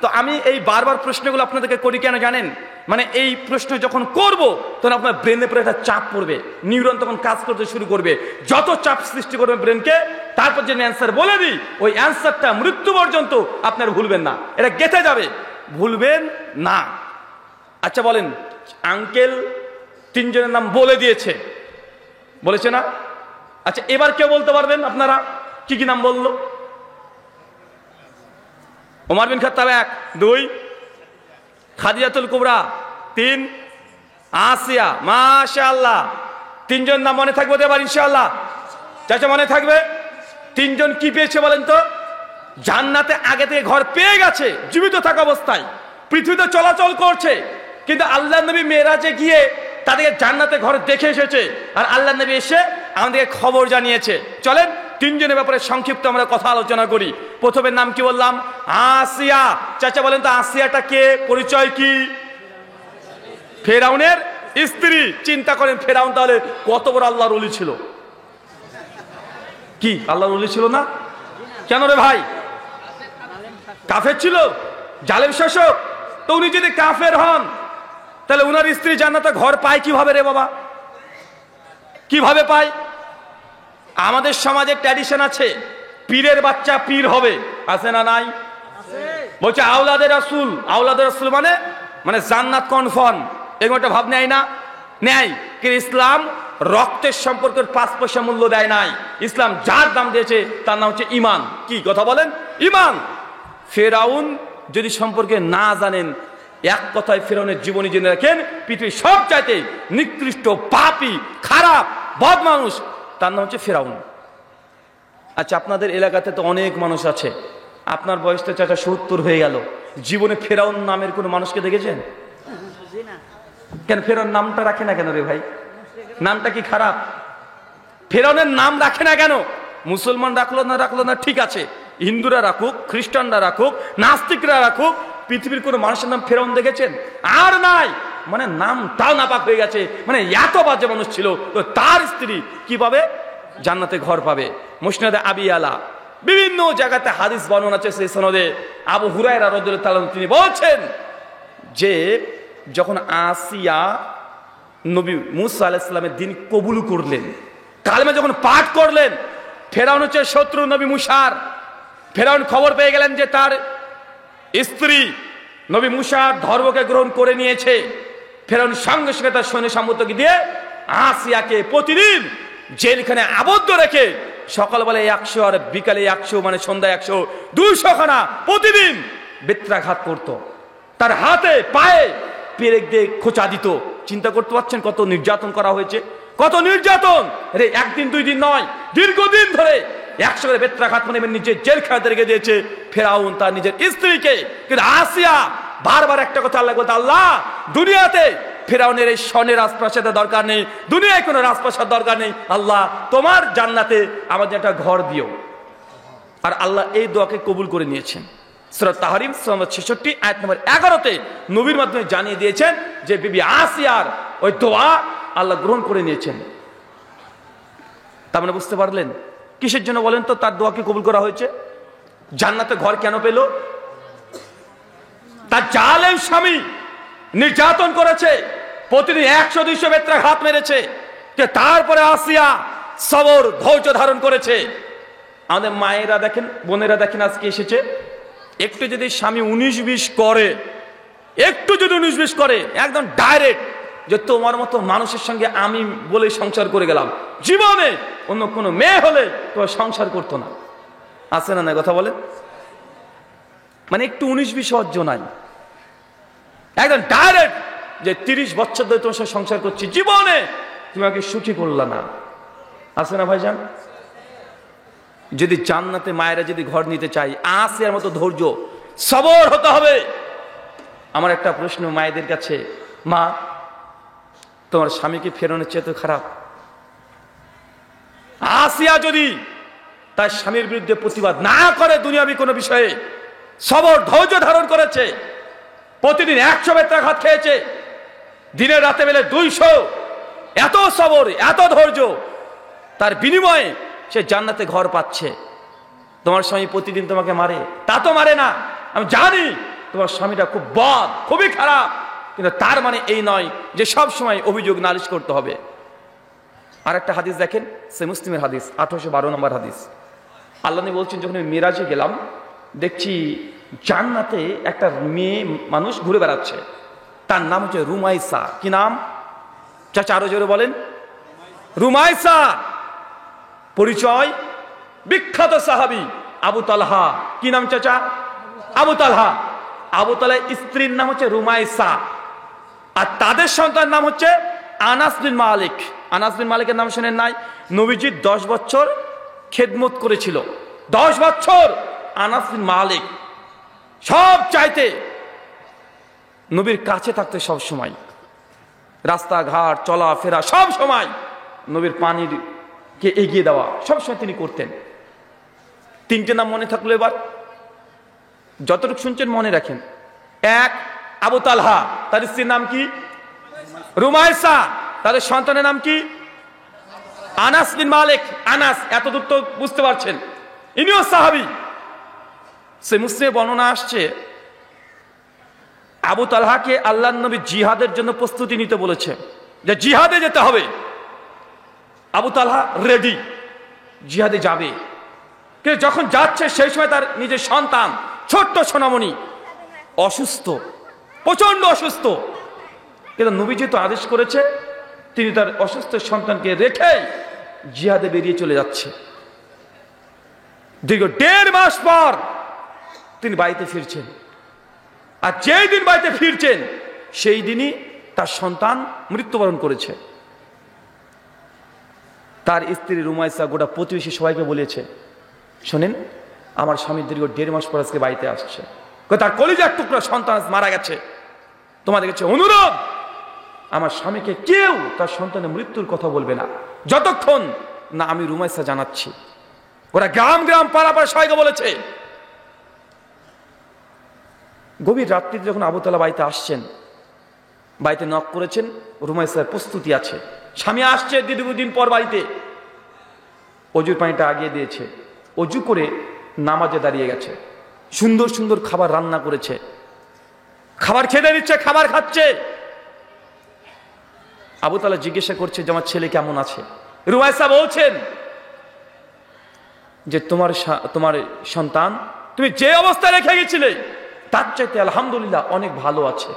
তো আমি এই বারবার প্রশ্নগুলো আপনাদেরকে করি কেন জানেন? মানে এই প্রশ্ন যখন করব, তখন আপনার ব্রেনের উপরে একটা চাপ পড়বে, নিউরন তখন কাজ করতে শুরু করবে। যত চাপ সৃষ্টি করবে ব্রেনকে, তারপর যে অ্যান্সার বলে দিই, ওই অ্যান্সারটা মৃত্যু পর্যন্ত আপনার ভুলবেন না, এটা গেঁথে যাবে, ভুলবেন না। আচ্ছা বলেন, আঙ্কেল 3 জনের নাম বলে দিয়েছে, বলেছে না? আচ্ছা এবার কেউ বলতে পারবেন আপনারা কি কি নাম বললো? ওমর বিন খাত্তাব 1, 2, খাদিজাতুল কুবরা 3, আসিয়া। মাশাআল্লাহ, 3 জন নাম মনে থাকবে তো এবার ইনশাআল্লাহ? চাচা মনে থাকবে? 3 জন কি পেয়েছে বলেন তো? জান্নাতে আগে থেকে ঘর পেয়ে গেছে, জীবিত থাকা অবস্থায় পৃথিবীতে চলাচল করছে, কিন্তু আল্লাহ নবী মেরাজে গিয়ে তাদেরকে জান্নাতে ঘর দেখে এসেছে, আর আল্লাহ নবী এসে আমাদেরকে খবর জানিয়েছে। চলেন 3 জনের ব্যাপারে সংক্ষিপ্ত আমরা কথা আলোচনা করি। প্রথমের নাম কি বললাম? আসিয়া। চাচা বলেন তো আসিয়াটা কে, পরিচয় কি? ফেরাউনের স্ত্রী। চিন্তা করেন, ফেরাউন তাহলে কত বড় আল্লাহর ওলি ছিল? কি আল্লাহর ওলি ছিল না? কেন রে ভাই? কাফের ছিল, জালেম শাসক। তো উনি যদি কাফের হন, তাহলে উনার স্ত্রী জান্নাতে ঘর পায় কিভাবে রে বাবা? কিভাবে পায়? আমাদের সমাজে ট্র্যাডিশন আছে, পীরের বাচ্চা পীর হবে, আছে না নাই? বলছে আওলাদের রাসূল। আওলাদের রাসূল মানে জান্নাত কনফার্ম, এরকম একটা ভাব নেয় না? নেয়। কিন্তু ইসলাম রক্তের সম্পর্কের 5 পয়সা মূল্য দেয় নাই। ইসলাম যার দাম দিয়েছে তার নাম হচ্ছে ইমান। কি কথা বলেন? ইমান। ফেরাউন যদি সম্পর্কে না জানেন, এক কথায় ফেরাউনের জীবনী জেনে রাখেন, পৃথিবীর সব চাইতে নিকৃষ্ট, পাপী, খারাপ, বদ মানুষ, তার নাম হচ্ছে ফেরাউন। আচ্ছা আপনাদের এলাকাতে তো অনেক মানুষ আছে, আপনার বয়সটা চাচা 70 হয়ে গেল, জীবনে ফেরাউন নামের কোনো মানুষকে দেখেছেন? কেন ফেরাউন নামটা রাখে না কেন রে ভাই? নামটা কি খারাপ? ফেরাউনের নাম রাখে না কেন? মুসলমান রাখলো না ঠিক আছে, হিন্দুরা রাখুক, খ্রিস্টানরা রাখুক, নাস্তিকরা রাখুক, পৃথিবীর কোনো মানুষের নাম ফেরাউন দেখেছেন? আর নাই। মানে নামটাও নাপাক হয়ে গেছে, মানে এত বাজে মানুষ ছিল, তো তার স্ত্রী কি পাবে? জান্নাতে ঘর পাবে। মুসনাদে আবি আলা বিভিন্ন জায়গাতে হাদিস বর্ণনা আছে, সেই সনদে আবু হুরায়রা রাদিয়াল্লাহু তাআলা তিনি বলছেন যে যখন আসিয়া নবী মুসা আলাইহিস সালামের দিন কবুল করলেন, কালেমা যখন পাঠ করলেন, ফেরাউন হচ্ছে শত্রু নবী মুসার। ফেরাউন খবর পেয়ে গেলেন যে তার স্ত্রী নবী মুসার ধর্মকে গ্রহণ করে নিয়েছে। ফেরাউন সঙ্গে সঙ্গে তার সৈন্য সামন্তকে দিয়ে আসিয়াকে প্রতিদিন জেলখানে আবদ্ধ রেখে সকালবেলা 100 আর বিকালে 100, মানে সন্ধ্যায় 100, 200 খানা প্রতিদিন বেত্রাঘাত করত। তার হাতে পায়ে পেরেক দিয়ে খোঁচা দিত। চিন্তা করতে পারছেন কত নির্যাতন করা হয়েছে, কত নির্যাতন! রে একদিন 2 দিন নয়, দীর্ঘদিন ধরে 100 করে বেত্রাঘাত মানে নিজের জেলখানাতে রেখে দিয়েছে ফেরাউন তার নিজের স্ত্রীকে। কিন্তু আসিয়া বারবার একটা কথা আল্লাহ বলতে, আল্লাহ দুনিয়াতে ফেরাউনের এই স্বর্ণের রাজপ্রাসাদের দরকার নেই, দুনিয়ায় কোনো রাজপ্রাসাদ দরকার নেই, আল্লাহ তোমার জান্নাতে আমাদের একটা ঘর দিও। আর আল্লাহ এই দোয়াকে কবুল করে নিয়েছেন। সূরা তাহরিম 66 আয়াত নম্বর 11-তে নবীর মাধ্যমে জানিয়ে দিয়েছেন যে বিবি আসিয়ার ওই দোয়া আল্লাহ গ্রহণ করে নিয়েছেন। তার মানে বুঝতে পারলেন কিসের জন্য বলেন তো তার দোয়াকে কবুল করা হয়েছে? জান্নাতে ঘর কেন পেল? তার জালেম স্বামী নির্যাতন করেছে, প্রতিদিন 100-200 বেত্রাঘাত মেরেছে, তারপরে আসিয়া সবর ধৈর্য ধারণ করেছে। আমাদের মায়েরা দেখেন, বোনেরা দেখেন, আজকে এসেছে, একটু যদি স্বামী 19-20 করে, একটু যদি 19-20 করে, একদম ডাইরেক্ট যে তোমার মতো মানুষের সঙ্গে আমি বলে সংসার করে গেলাম, জীবনে অন্য কোনো মেয়ে হলে তো সংসার করতো না। আছে না, না কথা বলেন? মানে একটু 19-20 অর্জ নাই, একদম ডাইরেক্ট যে 30 বছর ধরে তোমার সঙ্গে সংসার করছি, জীবনে তুমি আমাকে সুখী করলা না। আছে না ভাইজান? যদি জান্নাতে মায়েরা যদি ঘর নিতে চাই, আসিয়ার মতো ধৈর্য সবর হতে হবে। আমার একটা প্রশ্ন মায়েদের কাছে, মা তোমার স্বামীকে ফেরানোর চেয়ে তো খারাপ? আসিয়া যদি তার স্বামীর বিরুদ্ধে প্রতিবাদ না করে, দুনিয়াবি কোনো বিষয়ে সবর ধৈর্য ধারণ করেছে, প্রতিদিন 100 বেত্রাঘাত খেয়েছে, দিনে রাতে বেলে 200, এত সবর এত ধৈর্য, তার বিনিময়ে সে জান্নাতে ঘর পাচ্ছে। তোমার স্বামী প্রতিদিন তোমাকে মারে, তা তো মারে না, আমি জানি তোমার স্বামীটা খুব বদ, খুবই খারাপ, কিন্তু তার মানে এই নয় যে সব সময় অভিযোগ নালিশ করতে হবে। আর একটা হাদিস দেখেন, সে মুসলিমের হাদিস 1812 নম্বর হাদিস। আল্লাহ নবী বলছেন, যখন আমি মিরাজে গেলাম, দেখছি জান্নাতে একটা মেয়ে মানুষ ঘুরে বেড়াচ্ছে, তার নাম হচ্ছে রুমাইসা। কি নাম? চাচা আরো জোরে বলেন। রুমাইসা। পরিচয় বিখ্যাত সাহাবী আবু তালহা। কি নাম চাচা? আবু তালহা। আবু তালহার স্ত্রীর নাম হচ্ছে রুমাইসা, আর তাদের সন্তান নাম হচ্ছে আনাস বিন মালিক। আনাস বিন মালিকের নাম শুনেন নাই? নবীজি 10 বছর খেদমত করেছিল, 10 বছর। আনাস বিন মালিক সব চাইতে নবীর কাছে থাকতে, সব সময় রাস্তাঘাট চলাফেরা সব সময় নবীর পানির কে এগিয়ে দেওয়া সবসময় তিনি করতেন। 3টে নাম মনে থাকলো, এবার যতটুকু শুনছেন মনে রাখেন। 1 আবু তালহা, তার স্ত্রীর নাম কি? রুমাইসা। তাদের সন্তানের নাম কি? আনাস বিন মালিক। আনাস, এতদূর তো বুঝতে পারছেন, ইনিও সাহাবী। সে মুসলিমে বর্ণনা আসছে, আবু তালহাকে আল্লাহর নবী জিহাদের জন্য প্রস্তুতি নিতে বলেছে, যে জিহাদে যেতে হবে। আবু তালহা রেডি, জিহাদে যাবে। কিন্তু যখন যাচ্ছে সেই সময় তার নিজের সন্তান ছোট্ট সোনামণি অসুস্থ, প্রচন্ড অসুস্থ। কিন্তু নবী যেহেতু আদেশ করেছে, তিনি তার অসুস্থ সন্তানকে রেখে জিহাদে বেরিয়ে চলে যাচ্ছে। দীর্ঘ 1.5 মাস পর তিনি বাড়িতে ফিরছেন, আর যেই দিন বাড়িতে ফিরছেন সেই দিনই তার সন্তান মৃত্যুবরণ করেছে। তার স্ত্রী রুমাইসা গোটা প্রতিবেশী সবাইকে বলেছে, শোনেন আমার স্বামী দীর্ঘ 1.5 মাস পর আজকে বাড়িতে আসছে, তার কলিজার টুকরা সন্তান মারা গেছে, তোমাদের কাছে অনুরোধ, আমার স্বামীকে কেউ তার সন্তানের মৃত্যুর কথা বলবে না যতক্ষণ না আমি রুমাইসা জানাচ্ছি। ওরা গ্রাম গ্রাম পাড়া পাড়া সবাইকে বলেছে। গভীর রাত্রিতে যখন আবু তালহা বাড়িতে আসছেন, বাড়িতে নক করেছেন, রুমাইসার প্রস্তুতি আছে, স্বামী আসছে দীর্ঘদিন পর বাড়িতে, অজুর পানিটা আগিয়ে দিয়েছে, অজু করে নামাজে দাঁড়িয়ে গেছে, সুন্দর সুন্দর খাবার রান্না করেছে, খাবার খেতে দিচ্ছে, খাবার খাচ্ছে। আবু তাআলা জিজ্ঞাসা করছে যে আমার ছেলে কেমন আছে? রুমাইসা বলছেন যে তোমার সন্তান তুমি যে অবস্থায় রেখে গেছিলে তার চাইতে আলহামদুলিল্লাহ অনেক ভালো আছে।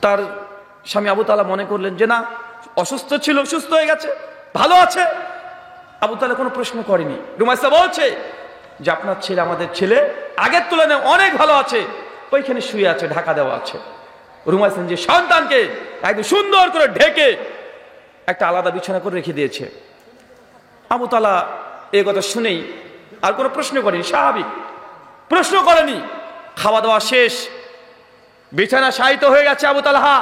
তার স্বামী আবু তাআলা মনে করলেন যে না, অসুস্থ ছিল, সুস্থ হয়ে গেছে, ভালো আছে। আবু তাআলা কোনো প্রশ্ন করেনি। রুমাইসা বলছে যে আপনার ছেলে আমাদের ছেলে আগের তুলনায় অনেক ভালো আছে, ওইখানে শুয়ে আছে, ঢাকা দেওয়া আছে। রুমাইসা যে সন্তানকে একদম সুন্দর করে ঢেকে একটা আলাদা বিছানা করে রেখে দিয়েছে। আবু তাআলা এই কথা শুনেই আর কোনো প্রশ্ন করেনি, স্বাভাবিক প্রশ্ন করেনি। খাওয়া দাওয়া শেষ, বিছানা শায়িত হয়ে গেছে আবু তালহা,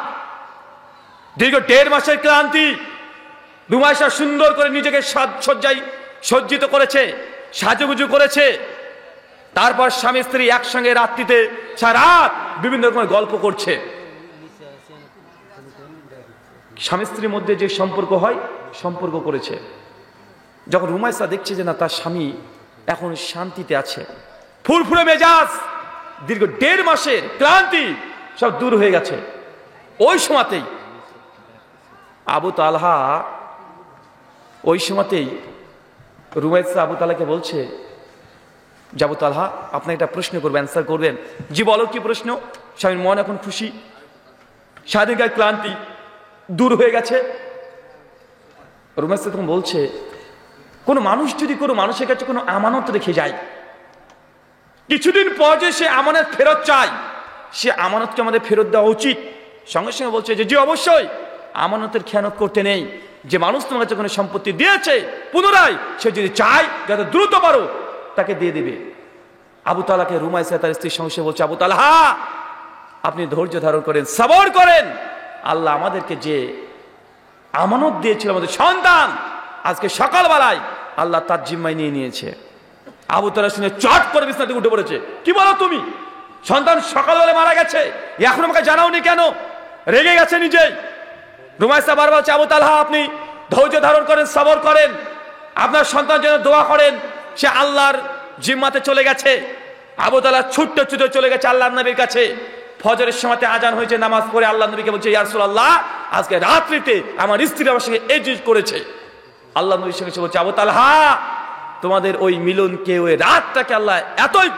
দীর্ঘ 1.5 মাসের ক্লান্তি। রুমাইসা সুন্দর করে নিজেকে সজ্জায় সজ্জিত করেছে, সাজুগুজু করেছে। তারপর স্বামী স্ত্রী একসঙ্গে রাত্রিতে সারা রাত বিভিন্ন রকমের গল্প করছে। স্বামী স্ত্রীর মধ্যে যে সম্পর্ক হয়, সম্পর্ক করেছে। যখন রুমাইসা দেখছে যে না, তার স্বামী এখন শান্তিতে আছে, ফুরফুরে মেজাজ, দীর্ঘ 1.5 মাসের ক্লান্তি সব দূর হয়ে গেছে, ওই সময়তেই আবু তালহা রুমাইসা আবু তাআলাকে বলছে যে আবু তালহা আপনি একটা প্রশ্ন করবেন, অ্যান্সার করবেন। জি বলো, কি প্রশ্ন? স্বামীর মন এখন খুশি, সারাদিনকার ক্লান্তি দূর হয়ে গেছে। রুমাইসা তখন বলছে কোনো মানুষ যদি কোনো মানুষের কাছে কোনো আমানত রেখে যায়, কিছুদিন পর যে সে আমানত ফেরত চায়, সে আমানতকে আমাদের ফেরত দেওয়া উচিত। সঙ্গে সঙ্গে বলছে যে জি অবশ্যই, আমানতের খেয়ানত করতে নেই। যে মানুষ তোমার কাছে কোনো সম্পত্তি দিয়েছে, পুনরায় সে যদি চায় যাতে দ্রুত পারো তাকে দিয়ে দিবে। আবু তাআলাকে রুমাইসা তার স্ত্রীর সঙ্গে বলছে আবু তালহা আপনি ধৈর্য ধারণ করেন, সবর করেন, আল্লাহ আমাদেরকে যে আমানত দিয়েছিল আমাদের সন্তান, আজকে সকালবেলায় আল্লাহ তার জিম্মায় নিয়ে নিয়েছে। আবু তাআলা শুনে চট করে বিছানা থেকে উঠে পড়েছে। কি বলো তুমি? সন্তান সকালবেলায় মারা গেছে, এখন আমাকে জানাওনি কেন? রেগে গেছে নিজেই। রুমাইসা বারবার বলছে আবু তালহা আপনি ধৈর্য ধারণ করেন, সবর করেন, আপনার সন্তান যেন দোয়া করেন, সে আল্লাহর জিম্মাতে চলে গেছে। আবু তাআলা ছুটতে ছুটে চলে গেছে আল্লাহর নবীর কাছে। ফজরের সময়তে আজান হয়েছে, নামাজ পড়ে আল্লাহর নবীকে বলছে ইয়া রাসূলুল্লাহ আজকে রাত্রিতে আমার স্ত্রী আমার সঙ্গে এই জিনিস করেছে। আল্লাহর নবীর সঙ্গে বলছে আবু তালহা তোমাদের ওই মিলনকে, ওই রাতটাকে আল্লাহ এতই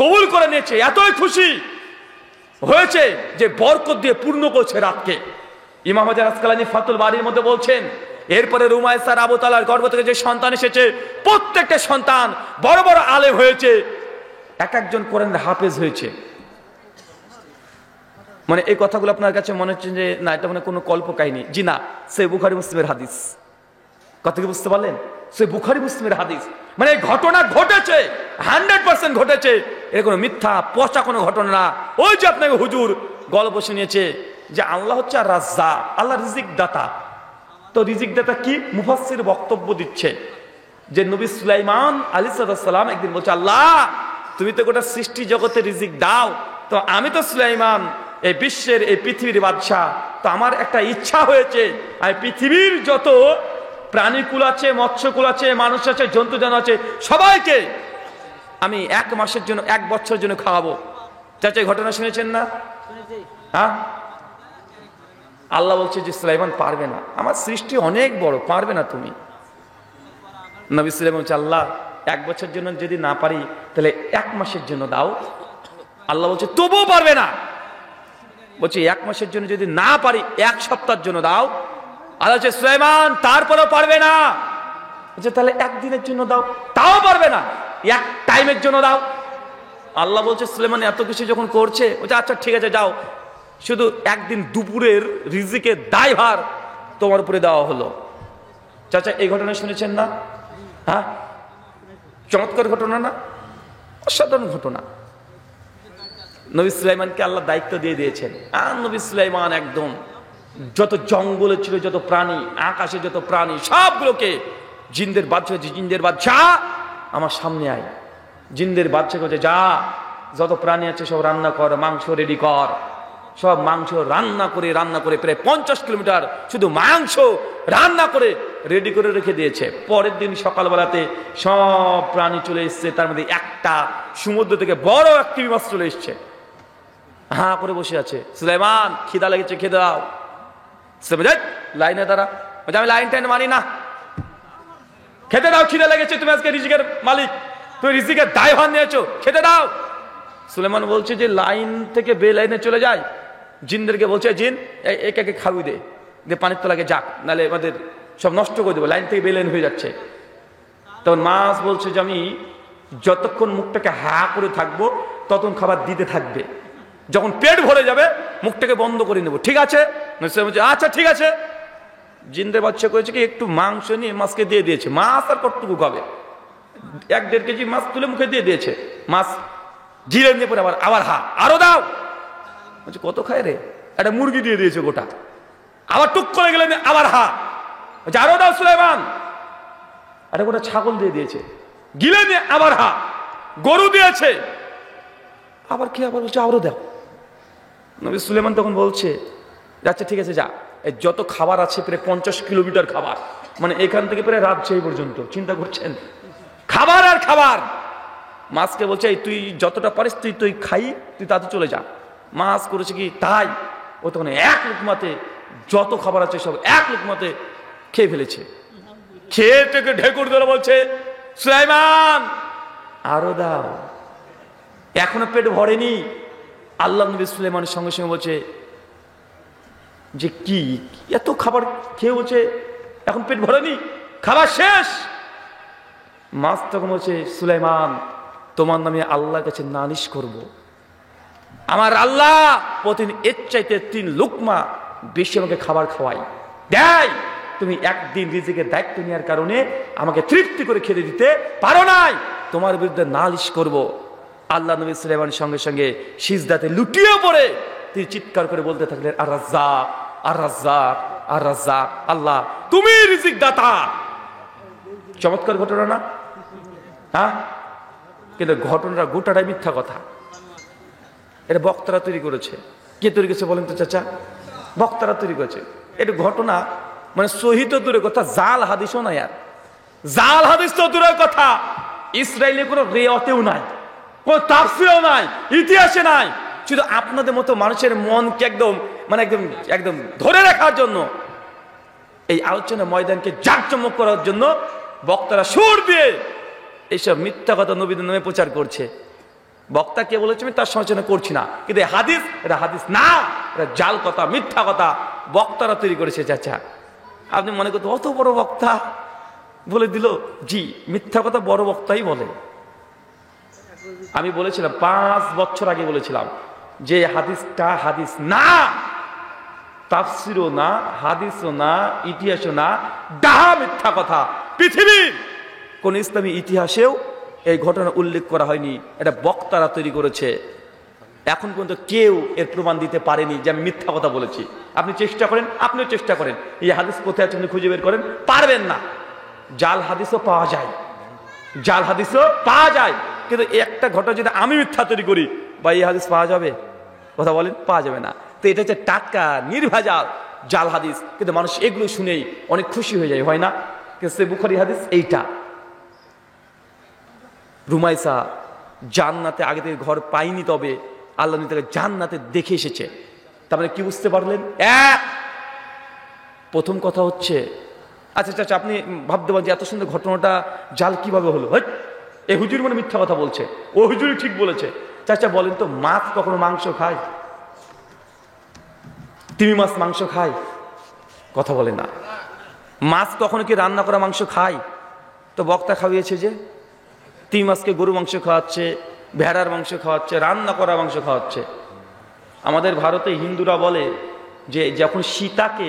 কবুল করে নিয়েছে, এতই খুশি হয়েছে যে বরকত দিয়ে পূর্ণ করছে রাতকে। ইমাম হাজার আসকালানী ফাতুল বারীর মধ্যে বলছেন এরপরে রুমাইসার আবু তাআলার গর্ভ থেকে যে সন্তান এসেছে, প্রত্যেকটা সন্তান বড় বড় আলেম হয়েছে, এক একজন কোরআনের হাফেজ হয়েছে। মানে এই কথাগুলো আপনার কাছে মনে হচ্ছে যে না এটা মানে কোনো কল্প কাহিনী। জি না, সে বুখারী মুসলিমের হাদিস। কথা কি বুঝতে পারলেন? সে বুখারী মুসলিমের হাদিস। মানে ঘটনা ঘটেছে, 100% ঘটেছে, এর কোনো মিথ্যা পচা কোনো ঘটনা না। ওই যে আপনাকে হুজুর গল্প শুনিয়েছে যে আল্লাহ হচ্ছে আর রাজ্জাক, আল্লাহ রিজিক দাতা। তো রিজিক দাতা কি? মুফাসসির বক্তব্য দিচ্ছে যে নবী সুলাইমান আলাইহিস সালাম একদিন বলছে আল্লাহ তুমি তো গোটা সৃষ্টি জগতে রিজিক দাও, তো আমি তো সুলাইমান এই বিশ্বের এই পৃথিবীর বাদশাহ, তো আমার একটা ইচ্ছা হয়েছে আমি পৃথিবীর যত প্রাণীকুল আছে, মৎস্যকুল আছে, মানুষ আছে, জন্তু জানোয়ার আছে, সবাইকে আমি 1 মাসের জন্য 1 বছরের জন্য খাওয়াবো। চাচা এই ঘটনা শুনেছেন না? হ্যাঁ, আল্লাহ বলছে যে সুলাইমান পারবে না, আমার সৃষ্টি অনেক বড়, পারবে না তুমি। নবী সুলাইমান বলছে আল্লাহ 1 বছরের জন্য যদি না পারি তাহলে 1 মাসের জন্য দাও। আল্লাহ বলছে তবুও পারবে না। বলছে 1 মাসের জন্য যদি না পারি 1 সপ্তাহের জন্য দাও। আল্লাহ বলছে সুলাইমান তারপরেও পারবে না। বলছে তাহলে 1 দিনের জন্য দাও, তাও পারবে না, 1 টাইমের জন্য দাও। আল্লাহ বলছে সুলাইমান এত কিছু যখন করছে, বলছে আচ্ছা ঠিক আছে যাও, শুধু 1 দিন দুপুরের রিজিকের দায়ভার তোমার উপরে দেওয়া হলো। চাচা এই ঘটনা শুনেছেন না? হ্যাঁ, চমৎকার ঘটনা না? অসাধারণ ঘটনা। নবী সুলাইমানকে আল্লাহ দায়িত্ব দিয়ে দিয়েছেন। আর নবী সুলাইমান একদম যত জঙ্গলে ছিল, যত প্রাণী, আকাশে যত প্রাণী, সবগুলোকে জিনদের বাদশা, জিনদের বাদশা আমার সামনে আয়। জিনদের বাদশা বলছে যা যত প্রাণী আছে সব রান্না কর, মাংস রেডি কর। সব মাংস রান্না করে প্রায় 50 কিলোমিটার শুধু মাংস রান্না করে রেডি করে রেখে দিয়েছে। পরের দিন সকালবেলাতে সব প্রাণী চলে এসছে, তার মধ্যে একটা সমুদ্র থেকে বড় একটি মাছ চলে এসছে, হাঁ করে বসে আছে। সুলাইমান, খিদা লেগেছে, খেতে দাও। লাইনে দাঁড়া, আমি লাইন টাইন মানি না, খেতে দাও, খিদা লেগেছে, তুমি আজকে রিজিকের মালিক, তুমি রিজিকের দায়ভার নিয়েছো, খেতে দাও। সুলাইমান বলছে যে লাইন থেকে বে লাইনে চলে যায়, জিনদেরকে বলছে জিন একে খাওয়ি দে পানির তলাকে যাক, নাহলে আমাদের সব নষ্ট করে দেবো, লাইন থেকে বে লাইন হয়ে যাচ্ছে। তখন মাছ বলছে যে আমি যতক্ষণ মুখটাকে হা করে থাকবো ততক্ষণ খাবার দিতে থাকবে, যখন পেট ভরে যাবে মুখটাকে বন্ধ করে নেবো, ঠিক আছে? আচ্ছা ঠিক আছে। জিনদের বাচ্চা করেছে কি একটু মাংস নিয়ে মাছকে দিয়ে দিয়েছে, মাছ আর কতটুকু খাবে, 1-1.5 কেজি মাছ তুলে মুখে দিয়ে দিয়েছে। মাছ জিরে নিয়ে পরে আবার হা, আরো দাও। বলছে কত খায় রে, একটা মুরগি দিয়ে দিয়েছে গোটা, আবার টুক করে গেলেন, আবার হা, বলছে আরো দাও সুলাইমান, একটা গোটা ছাগল দিয়ে দিয়েছে, গিলে নিয়ে আবার হা, গরু দিয়েছে, আবার খেয়ে আবার বলছে আরো দাও। নবী সুলাইমান তখন বলছে আচ্ছা ঠিক আছে যা, যত খাবার আছে প্রায় 50 কিলোমিটার খাবার, মানে এখান থেকে প্রায় রাজশাহী পর্যন্ত, চিন্তা করছেন খাবার আর খাবার। মাছকে বলছে তুই যতটা পারিস তুই খাই, তুই তাতে চলে যা। মাছ করেছে কি তাই, ও তখন 1 লুকমাতে যত খাবার আছে সব 1 লুকমাতে খেয়ে ফেলেছে। খেয়ে থেকে ঢেকুর ধরে বলছে সুলাইমান আরো দাও, এখনো পেট ভরেনি। আল্লাহ নবী সুলাইমানের সঙ্গে সঙ্গে বলছে যে কি এত খাবার খেয়ে বলছে এখন পেট ভরেনি, খাবার শেষ। মাছ তখন বলছে সুলাইমান তোমার নামে আল্লাহর কাছে নালিশ করব, আমার আল্লাহ প্রতিদিন এর চাইতে 3 লুকমা বেশি আমাকে খাবার খাওয়াই দেয়, তুমি একদিন রিজিকের দায়িত্ব নেওয়ার কারণে আমাকে তৃপ্তি করে খেতে দিতে পারো নাই, তোমার বিরুদ্ধে নালিশ করব। আল্লাহ নবী সুলাইমানের সঙ্গে সঙ্গে সিজদাতে লুটিয়ে পড়ে তিনি চিৎকার করে বলতে থাকলেন আর রাজ্জাক আর রাজ্জাক আর রাজ্জাক, আল্লাহ তুমি রিজিক দাতা। চমৎকার ঘটনা না? হ্যাঁ, কিন্তু ঘটনাটা গোটাটাই মিথ্যা কথা। এটা বক্তারা তৈরি করেছে। কে তৈরি করেছে বলেন তো চাচা? বক্তারা তৈরি করেছে। এটা ঘটনা মানে সহি তো দূরের কথা, জাল হাদিসও নাই। আর জাল হাদিস তো দূরের কথা, ইসরায়েলের কোনো রেওয়াতেও নাই, কোন তাফসীরেও নাই, ইতিহাসে নাই। শুধু আপনাদের মতো মানুষের মনকে একদম মানে একদম একদম ধরে রাখার জন্য, এই আলোচনা ময়দানকে জাঁকজমক করার জন্য বক্তারা সুর দিয়ে এইসব মিথ্যা কথা নবীদের নামে প্রচার করছে। বক্তা কে বলেছে আমি তার সমালোচনা করছি না, কিন্তু হাদিস এটা হাদিস না, এটা জাল কথা, মিথ্যা কথা বক্তারা তৈরি করেছে। চাচা আপনি মনে করতে অত বড় বক্তা বলে দিল? জি, মিথ্যা কথা বড় বক্তাই বলে। আমি বলেছিলাম 5 বছর আগে বলেছিলাম যে হাদিসটা হাদিস না, তাফসীরও না, হাদিসও না, ইতিহাসও না, ডাহা মিথ্যা কথা। পৃথিবীর কোন ইসলামী ইতিহাসেও এই ঘটনা উল্লেখ করা হয়নি, এটা বক্তারা তৈরি করেছে। এখন পর্যন্ত কেউ এর প্রমাণ দিতে পারেনি যে আমি মিথ্যা কথা বলেছি। আপনি চেষ্টা করেন, আপনিও চেষ্টা করেন, এই হাদিস কোথায় আছে আপনি খুঁজে বের করেন, পারবেন না। জাল হাদিসও পাওয়া যায়, জাল হাদিসও পাওয়া যায়, কিন্তু একটা ঘটনা যদি আমি মিথ্যা তৈরি করি বা এই হাদিস পাওয়া যাবে? কথা বলেন, পাওয়া যাবে না। তো এটা হচ্ছে টাটকা নির্ভেজাল জাল হাদিস, কিন্তু মানুষ এগুলো শুনেই অনেক খুশি হয়ে যায়, হয় না? কিন্তু বুখারী হাদিস এইটা, রুমাইসা জান্নাতে আগে থেকে ঘর পাইনি, তবে আল্লাহ তাকে জান্নাতে দেখে এসেছে। তার মানে কি বুঝতে পারলেন? প্রথম কথা হচ্ছে, আচ্ছা চাচা আপনি ভাবতে পারেন যে এত সুন্দর ঘটনাটা জাল কিভাবে হলো? এই হুজুর মানে মিথ্যা কথা বলছে, ও হুজুরই ঠিক বলেছে। চাচা বলেন তো, মাছ কখনো মাংস খায়? তিমি মাছ মাংস খায়? কথা বলে না। মাছ কখনো কি রান্না করা মাংস খায়? তো বক্তা খাওয়িয়েছে যে তিমি মাছকে গরু মাংস খাওয়াচ্ছে, ভেড়ার মাংস খাওয়াচ্ছে, রান্না করা মাংস খাওয়াচ্ছে। আমাদের ভারতে হিন্দুরা বলে যে যখন সীতাকে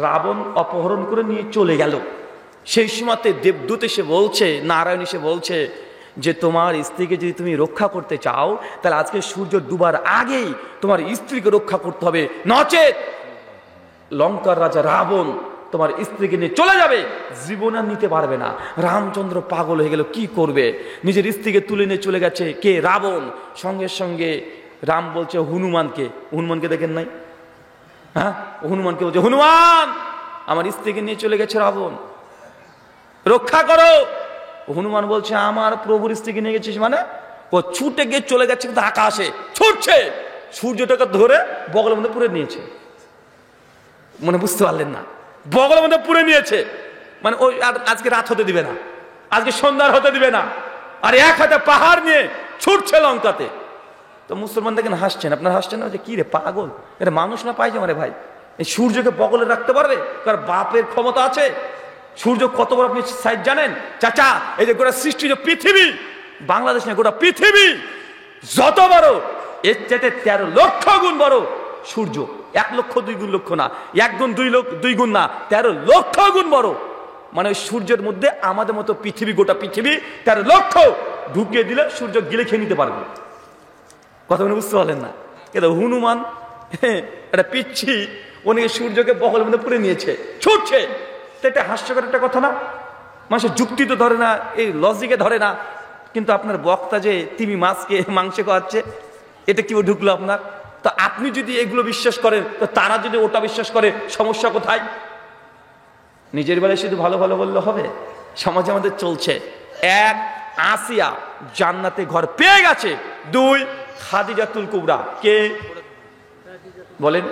রাবণ অপহরণ করে নিয়ে চলে গেল, সেই সময়তে দেবদূত এসে বলছে, নারায়ণ এসে বলছে যে তোমার স্ত্রীকে যদি তুমি রক্ষা করতে চাও তাহলে আজকে সূর্য ডুবার আগেই তোমার স্ত্রীকে রক্ষা করতে হবে, নচেত লঙ্কার রাজা রাবণ তোমার স্ত্রীকে নিয়ে চলে যাবে, জীবন আর নিতে পারবে না। রামচন্দ্র পাগল হয়ে গেল, কি করবে? নিজের স্ত্রীকে তুলে নিয়ে চলে গেছে কে? রাবণ। সঙ্গে সঙ্গে রাম বলছে হনুমানকে, হনুমানকে দেখেন নাই? হ্যাঁ, হনুমানকে বলছে, হনুমান আমার স্ত্রীকে নিয়ে চলে গেছে রাবণ, রক্ষা করো। হনুমান বলছে আমার প্রভুর স্ত্রীকে নিয়ে গেছিস মানে? ও ছুটে গিয়ে চলে গেছে কিন্তু আকাশে ছুটছে, সূর্যটাকে ধরে বগলের মধ্যে পুরে নিয়েছে। মনে বুঝতে পারলেন না? বগলের মধ্যে পুরে নিয়েছে মানে ওই আর আজকে রাত হতে দিবে না, আজকে সন্ধ্যার হতে দিবে না। আর এক হাতে পাহাড় নিয়ে ছুটছে লঙ্কাতে। তো মুসলমান দেখেন হাসছেন, আপনার হাসছেন না? যে কি রে পাগল, এটা মানুষ না পাইছে মানে ভাই, এই সূর্যকে বগলে রাখতে পারবে? কার বাপের ক্ষমতা আছে? সূর্য কত বড় আপনি সাইজ জানেন? চাচা এই যে গোটা সৃষ্টি, যে পৃথিবী, বাংলাদেশ না গোটা পৃথিবী যত বড়, এর চাইতে 13 লক্ষ গুণ বড় সূর্য। 1 লক্ষ 2 গুণ লক্ষ না, 1 গুণ 2 গুণ না, 13 লক্ষ গুণ বড়। মানে ওই সূর্যের মধ্যে আমাদের মতো পৃথিবী, গোটা পৃথিবী 13 লক্ষ ঢুকিয়ে দিলে সূর্য গিলে খেয়ে নিতে পারবে। কথা মনে বুঝতে পারলেন না? এটা হনুমান একটা পিচ্ছি, উনি সূর্যকে বগলের মধ্যে পুরে নিয়েছে, ছুটছে। তো এটা হাস্যকর একটা কথা না? মানুষের যুক্তি তো ধরে না, এই লজিকে ধরে না। কিন্তু আপনার বক্তা যে তিমি মাছকে মাংস খাওয়াচ্ছে, এটা কি ঢুকলো আপনার? তো আপনি যদি এগুলো বিশ্বাস করেন, তো তারা যদি ওটা বিশ্বাস করে, সমস্যা কোথায়? নিজের বেলায় শুধু ভালো ভালো বললে হবে? সমাজে আমাদের চলছে 1 আসিয়া জান্নাতে ঘর পেয়ে গেছে, 2 খাদিজাতুল কুবরা। কে বলেন?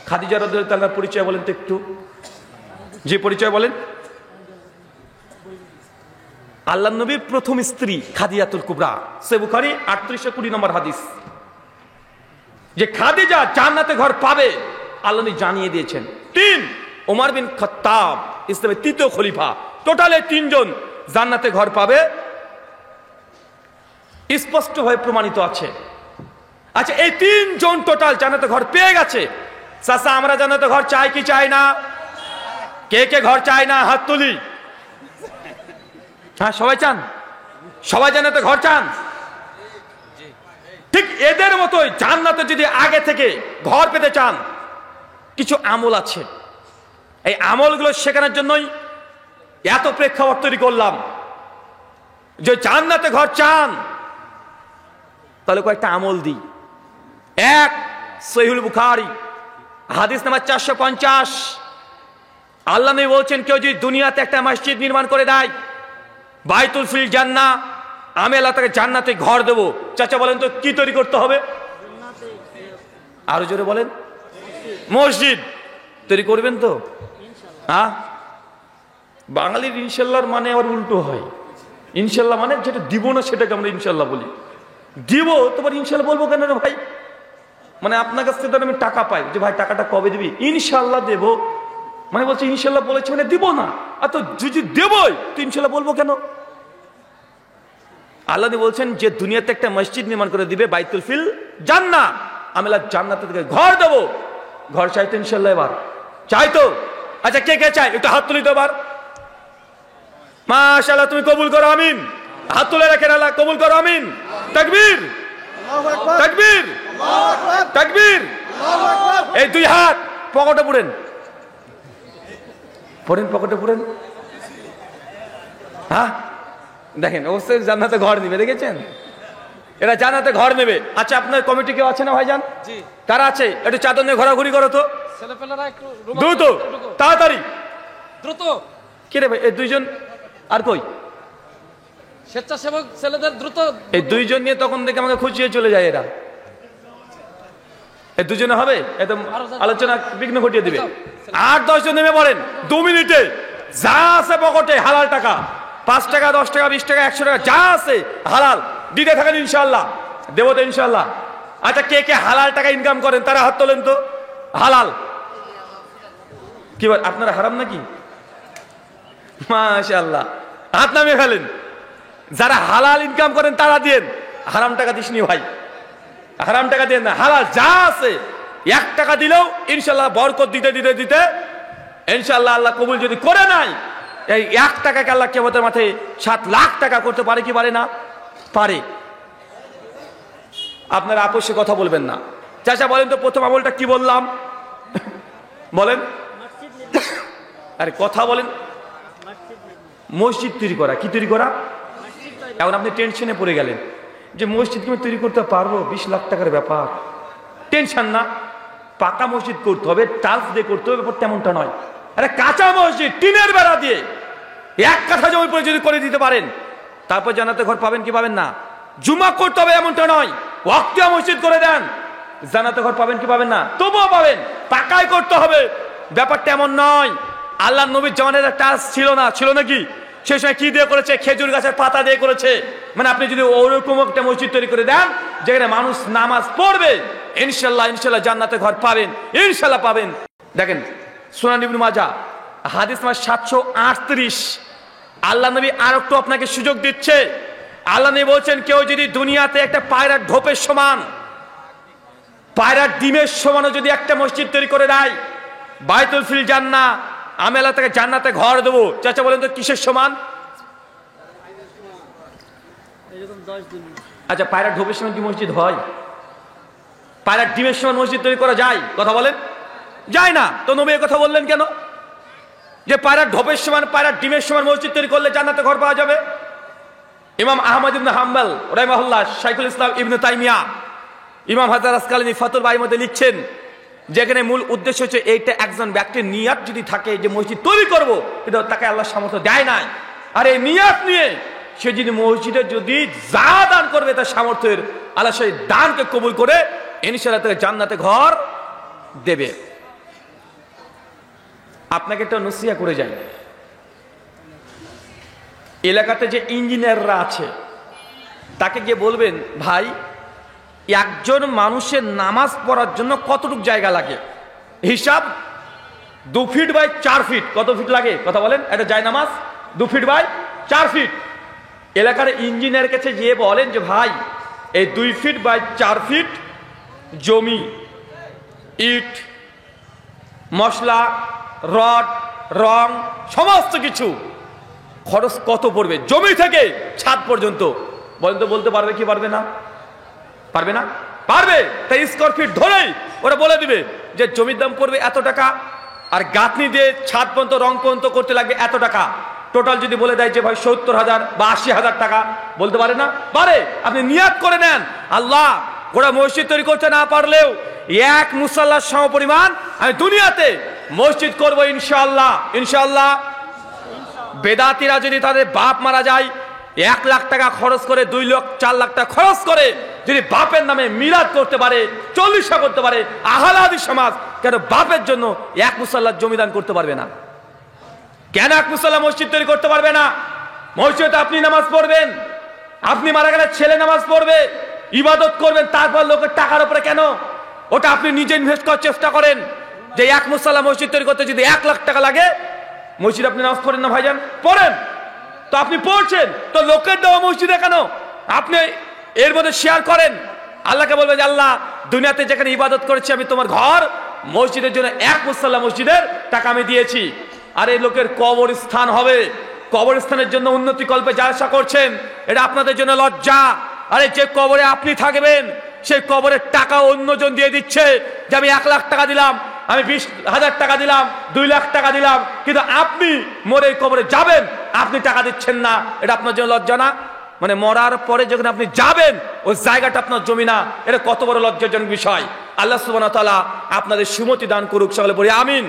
খাদিজা রাদিয়াল্লাহু তাআলার পরিচয় বলেন তো একটু। যে পরিচয় বলেন। আল্লাহর নবীর প্রথম স্ত্রী খাদিজাতুল কুবরা, সহিহ বুখারী 3820 নম্বর হাদিস। যে খাদিজা জান্নাতে ঘর পাবে আল্লাহ নবী জানিয়ে দিয়েছেন। 3 ওমর বিন খাত্তাব, ইসলামের 3য় খলিফা। টোটালে 3 জন জান্নাতে ঘর পাবে, স্পষ্টভাবে প্রমাণিত আছে। আচ্ছা, এই 3 জন টোটাল জান্নাতে ঘর পেয়ে গেছে। চাচা আমরা জান্নাতে ঘর চাই কি চাই না? কে কে ঘর চাই না হাত তুলি? হ্যাঁ, সবাই চান? সবাই জান্নাতে ঘর চান? ঠিক এদের মতোই জান্নাতে যদি আগে থেকে ঘর পেতে চান, কিছু আমল আছে। এই আমলগুলো শেখানোর জন্যই এত প্রেক্ষাপট তৈরি করলাম। যে জান্নাতে ঘর চান, তাহলে কয়েকটা আমল দিই। 1 সহিহুল বুখারী হাদিস নাম্বার 450। আল্লাহ নবী বলছেন, কেউ যদি দুনিয়াতে একটা মসজিদ নির্মাণ করে দেয়, বাইতুল ফিল জান্নাহ, আমি আল্লাহ তাকে জান্নাতে ঘর দেব। চাচা বলেন তো কি তৈরি করতে হবে? আরো জোরে বলেন। মসজিদ তৈরি করবেন তো? হ্যাঁ, বাঙালির ইনশাল্লাহর মানে আবার উল্টো হয়। ইনশাল্লাহ মানে যেটা দিব না সেটাকে আমরা ইনশাল্লাহ বলি। দিব তোমার ইনশাল্লাহ বলবো কেন রে ভাই? মানে আপনার কাছ থেকে আমি টাকা পাই, যে ভাই টাকাটা কবে দিবি? ইনশাল্লাহ দেব। মানে বলছে ইনশাল্লাহ বলেছে মানে দিব না। আর তো যদি দেবই তো ইনশাল্লাহ বলবো কেন? আল্লাহ বলছেন যে দুনিয়াতে একটা মসজিদ নির্মাণ করে দিবে, বাইতুল ফিল জান্নাহ, আমি আল্লাহ জান্নাতে থেকে ঘর দেবো। ঘর চাইতো ইনশাল্লাহ? এবার চাইতো? আচ্ছা, কে কে চাই একটু হাত তুলি তো এবার। মাশাআল্লাহ, তুমি কবুল করো, আমিন। হাত তুলে রাখেন, আল্লাহ কবুল করো, আমিন। তাকবীর, তাকবীর, তাকবীর। এই 2 হাত পকেটে পুরেন, পড়েন, পকেটে পুরেন। হ্যাঁ, দেখেন অবশ্যই জান্নাতে ঘর নেবে, দেখেছেন? এরা জান্নাতে ঘর নেবে। আচ্ছা, আপনার কমিটি কেউ আছে না ভাইজান? জি। কারা আছে? একটু চাদর নিয়ে ঘোরাঘুরি করো তো, ছেলেপেলেরা একটু দ্রুত, তাড়াতাড়ি, দ্রুত। কে রে ভাই এই 2 জন? আর কই স্বেচ্ছাসেবক ছেলেদের? দ্রুত। এই 2 জন নিয়ে তখন দেখে আমাকে খুঁজিয়ে চলে যায় এরা। এই 2 জনে হবে? একদম আলোচনা বিঘ্ন ঘটিয়ে দিবে। 8-10 জন নেমে পড়েন 2 মিনিটে। যা আছে পকেটে হালাল টাকা, 5 টাকা, 10 টাকা, 20 টাকা, 100 টাকা, যা আছে হালাল দিতে থাকেন, ইনশাল্লাহ দেবো তো ইনশাল্লাহ। আচ্ছা, কে কে হালাল টাকা ইনকাম করেন তারা হাত তোলেন তো। হালাল কি বল? আপনারা হারাম নাকি? মাশাআল্লাহ, হাত নামিয়ে ফেলেন। যারা হালাল ইনকাম করেন তারা দেন, হারাম টাকা দিসনি ভাই, হারাম টাকা দেন না। হালাল যা আছে 1 টাকা দিলেও ইনশাল্লাহ বরকত দিতে দিতে দিতে ইনশাল্লাহ আল্লাহ কবুল যদি করে নাই, এই 1 টাকাকে আল্লাহ কিয়ামতের মাঠে 7 লাখ টাকা করতে পারে কি পারে না? পারে। আপনারা আপোষে কথা বলবেন না। চাচা বলেন তো প্রথম আমলটা কি বললাম? বলেন। আরে কথা বলেন, মসজিদ তৈরি করা, কি তৈরি করা? এখন আপনি টেনশনে পড়ে গেলেন যে মসজিদ কি তৈরি করতে পারবো, 20 লাখ টাকার ব্যাপার। টেনশন না, পাকা মসজিদ করতে হবে, টাইলস দিয়ে করতে হবে, ব্যাপার তেমনটা নয়। আরে কাঁচা মসজিদ টিনের বেড়া দিয়ে 1 কাঠা জমি পরে যদি করে দিতে পারেন, তারপর জান্নাতে ঘর পাবেন কি পাবেন না? জুমা করতে হবে এমনটা নয়, ওয়াক্তিয়া মসজিদ করে দেন, জান্নাতে ঘর পাবেন কি পাবেন না? তবুও পাবেন। পাকাই করতে হবে, ব্যাপারটা এমন নয়। আল্লাহ নবীর জামানায় টাইলস ছিল না, ছিল নাকি? সেই সময় কি দিয়ে করেছে? খেজুর গাছের পাতা দিয়ে করেছে। মানে আপনি যদি ওরকম একটা মসজিদ তৈরি করে দেন যেখানে মানুষ নামাজ পড়বে, ইনশাল্লাহ ইনশাল্লাহ জান্নাতে ঘর পাবেন, ইনশাল্লাহ পাবেন। দেখেন সুনান ইবনে মাজাহ হাদিস নাম্বার 738, আল্লাহ নবী আর একটু আপনাকে সুযোগ দিচ্ছে। আল্লাহ নবী বলছেন, কেউ যদি দুনিয়াতে একটা পায়রার ঢোপের সমান, পায়রার ডিমের সমানও যদি একটা মসজিদ তৈরি করে দেয়, বাইতুল ফিল জান্নাহ, আমি আল্লাহ তাকে জান্নাতে ঘর দেবো। চাচা বলেন তো কিসের সমান? আচ্ছা, পায়রার ঢোপের সমান কি মসজিদ হয়? পায়রার ডিমের সমান মসজিদ তৈরি করা যায়? কথা বলেন, যায় না। তো নবী কথা বললেন কেন যে পায়রার ঢোপের সমান, পায়রার ডিমের সমান মসজিদ তৈরি করলে জান্নাতে ঘর পাওয়া যাবে? ইমাম আহমদ ইবনে হাম্বল রাহিমাহুল্লাহ, শাইখুল ইসলাম ইবনে তাইমিয়া, ইমাম হাজার আসকালানী ফাতুল বারীর মধ্যে লিখছেন, যেখানে মূল উদ্দেশ্য হচ্ছে এইটা একজন ব্যক্তির নিয়াত যদি থাকে যে মসজিদ তৈরি করব, কিন্তু তাকে আল্লাহ সামর্থ্য দেয় নাই, আর এই নিয়াত নিয়ে সে যদি মসজিদে যদি যা দান করবে তার সামর্থ্যের, আল্লাহ সেই দানকে কবুল করে ইনশাআল্লাহ তাকে জান্নাতে ঘর দেবে। আপনাকে একটা নসিহত করে যাই, এলাকাতে যে ইঞ্জিনিয়াররা আছে তাকে গিয়ে বলবেন, ভাই একজন মানুষের নামাজ পড়ার জন্য কতটুকু জায়গা লাগে? হিসাব 2 ফিট বাই 4 ফিট। কত ফিট লাগে? কথা বলেন। এটা যায় নামাজ 2 ফিট বাই 4 ফিট। এলাকার ইঞ্জিনিয়ার কাছে গিয়ে বলেন যে ভাই এই 2 ফিট বাই 4 ফিট জমি, ইট, মশলা, রড, রং, সমস্ত কিছু খরচ কত পড়বে জমি থেকে ছাদ পর্যন্ত? বলেন তো, বলতে পারবে কি পারবে না? পারবে না? পারবে। তাই স্কোয়ার ফিট ধরেই ওরা বলে দিবে যে জমির দাম পড়বে এত টাকা, আর গাঁথনি দিয়ে ছাদ পর্যন্ত রং পর্যন্ত করতে লাগবে এত টাকা। টোটাল যদি বলে দেয় যে ভাই 70,000 বা 80,000 টাকা, বলতে পারে না? পারে। আপনি নিয়াত করে নেন, আল্লাহ গোটা মসজিদ তৈরি করতে না পারলেও 1 মুসাল্লার সমপরিমাণ আমি দুনিয়াতে মসজিদ করব ইনশাআল্লাহ, ইনশাআল্লাহ। বেদাতিরা যদি তাদের বাপ মারা যায় 1 লাখ টাকা খরচ করে, 2 লাখ 4 লাখ টাকা খরচ করে যদি বাপের নামে মিলাদ করতে পারে, 40 করতে পারে, আহলে হাদিস সমাজ কেন বাপের জন্য 1 মুসাল্লার জমিদান করতে পারবে না? কেন 1 মুসাল্লা মসজিদ তৈরি করতে পারবে না? মসজিদে আপনি নামাজ পড়বেন, আপনি মারা গেলে ছেলে নামাজ পড়বে, ইবাদত করবেন, তারপর লোকের টাকার উপরে কেন? ওটা আপনি নিজে ইনভেস্ট করার চেষ্টা করেন। যে 1 মুসাল্লা মসজিদ তৈরি করতে যদি 1 লাখ টাকা লাগে, মসজিদ আপনি নামাজ পড়েন না ভাইজান? পড়েন তো, আপনি পড়ছেন তো লোকের দেওয়া মসজিদে কেন? আপনি এর মধ্যে শেয়ার করেন, আল্লাহকে বলবেন যে আল্লাহ দুনিয়াতে যেখানে ইবাদত করেছি আমি তোমার ঘর মসজিদের জন্য 1 মুসাল্লা মসজিদের টাকা আমি দিয়েছি। আর এই লোকের কবরস্থান হবে, কবরস্থানের জন্য উন্নতি কল্পে যা আশা করছেন, এটা আপনাদের জন্য লজ্জা। আরে যে কবরে আপনি থাকবেন সেই কবরের টাকা অন্যজন দিয়ে দিচ্ছে যে আমি 1 লাখ টাকা দিলাম, আমি 20,000 টাকা দিলাম, 2 লাখ টাকা দিলাম, কিন্তু আপনি মরে কবরে যাবেন, আপনি টাকা দিচ্ছেন না। এটা আপনার জন্য লজ্জা না? মানে মরার পরে যখন আপনি যাবেন ওই জায়গাটা আপনার জমি না, এটা কত বড় লজ্জাজনক বিষয়। আল্লাহ সুবহানাহু ওয়া তাআলা আপনাদের সুমতি দান করুক, সকলে বলি আমিন।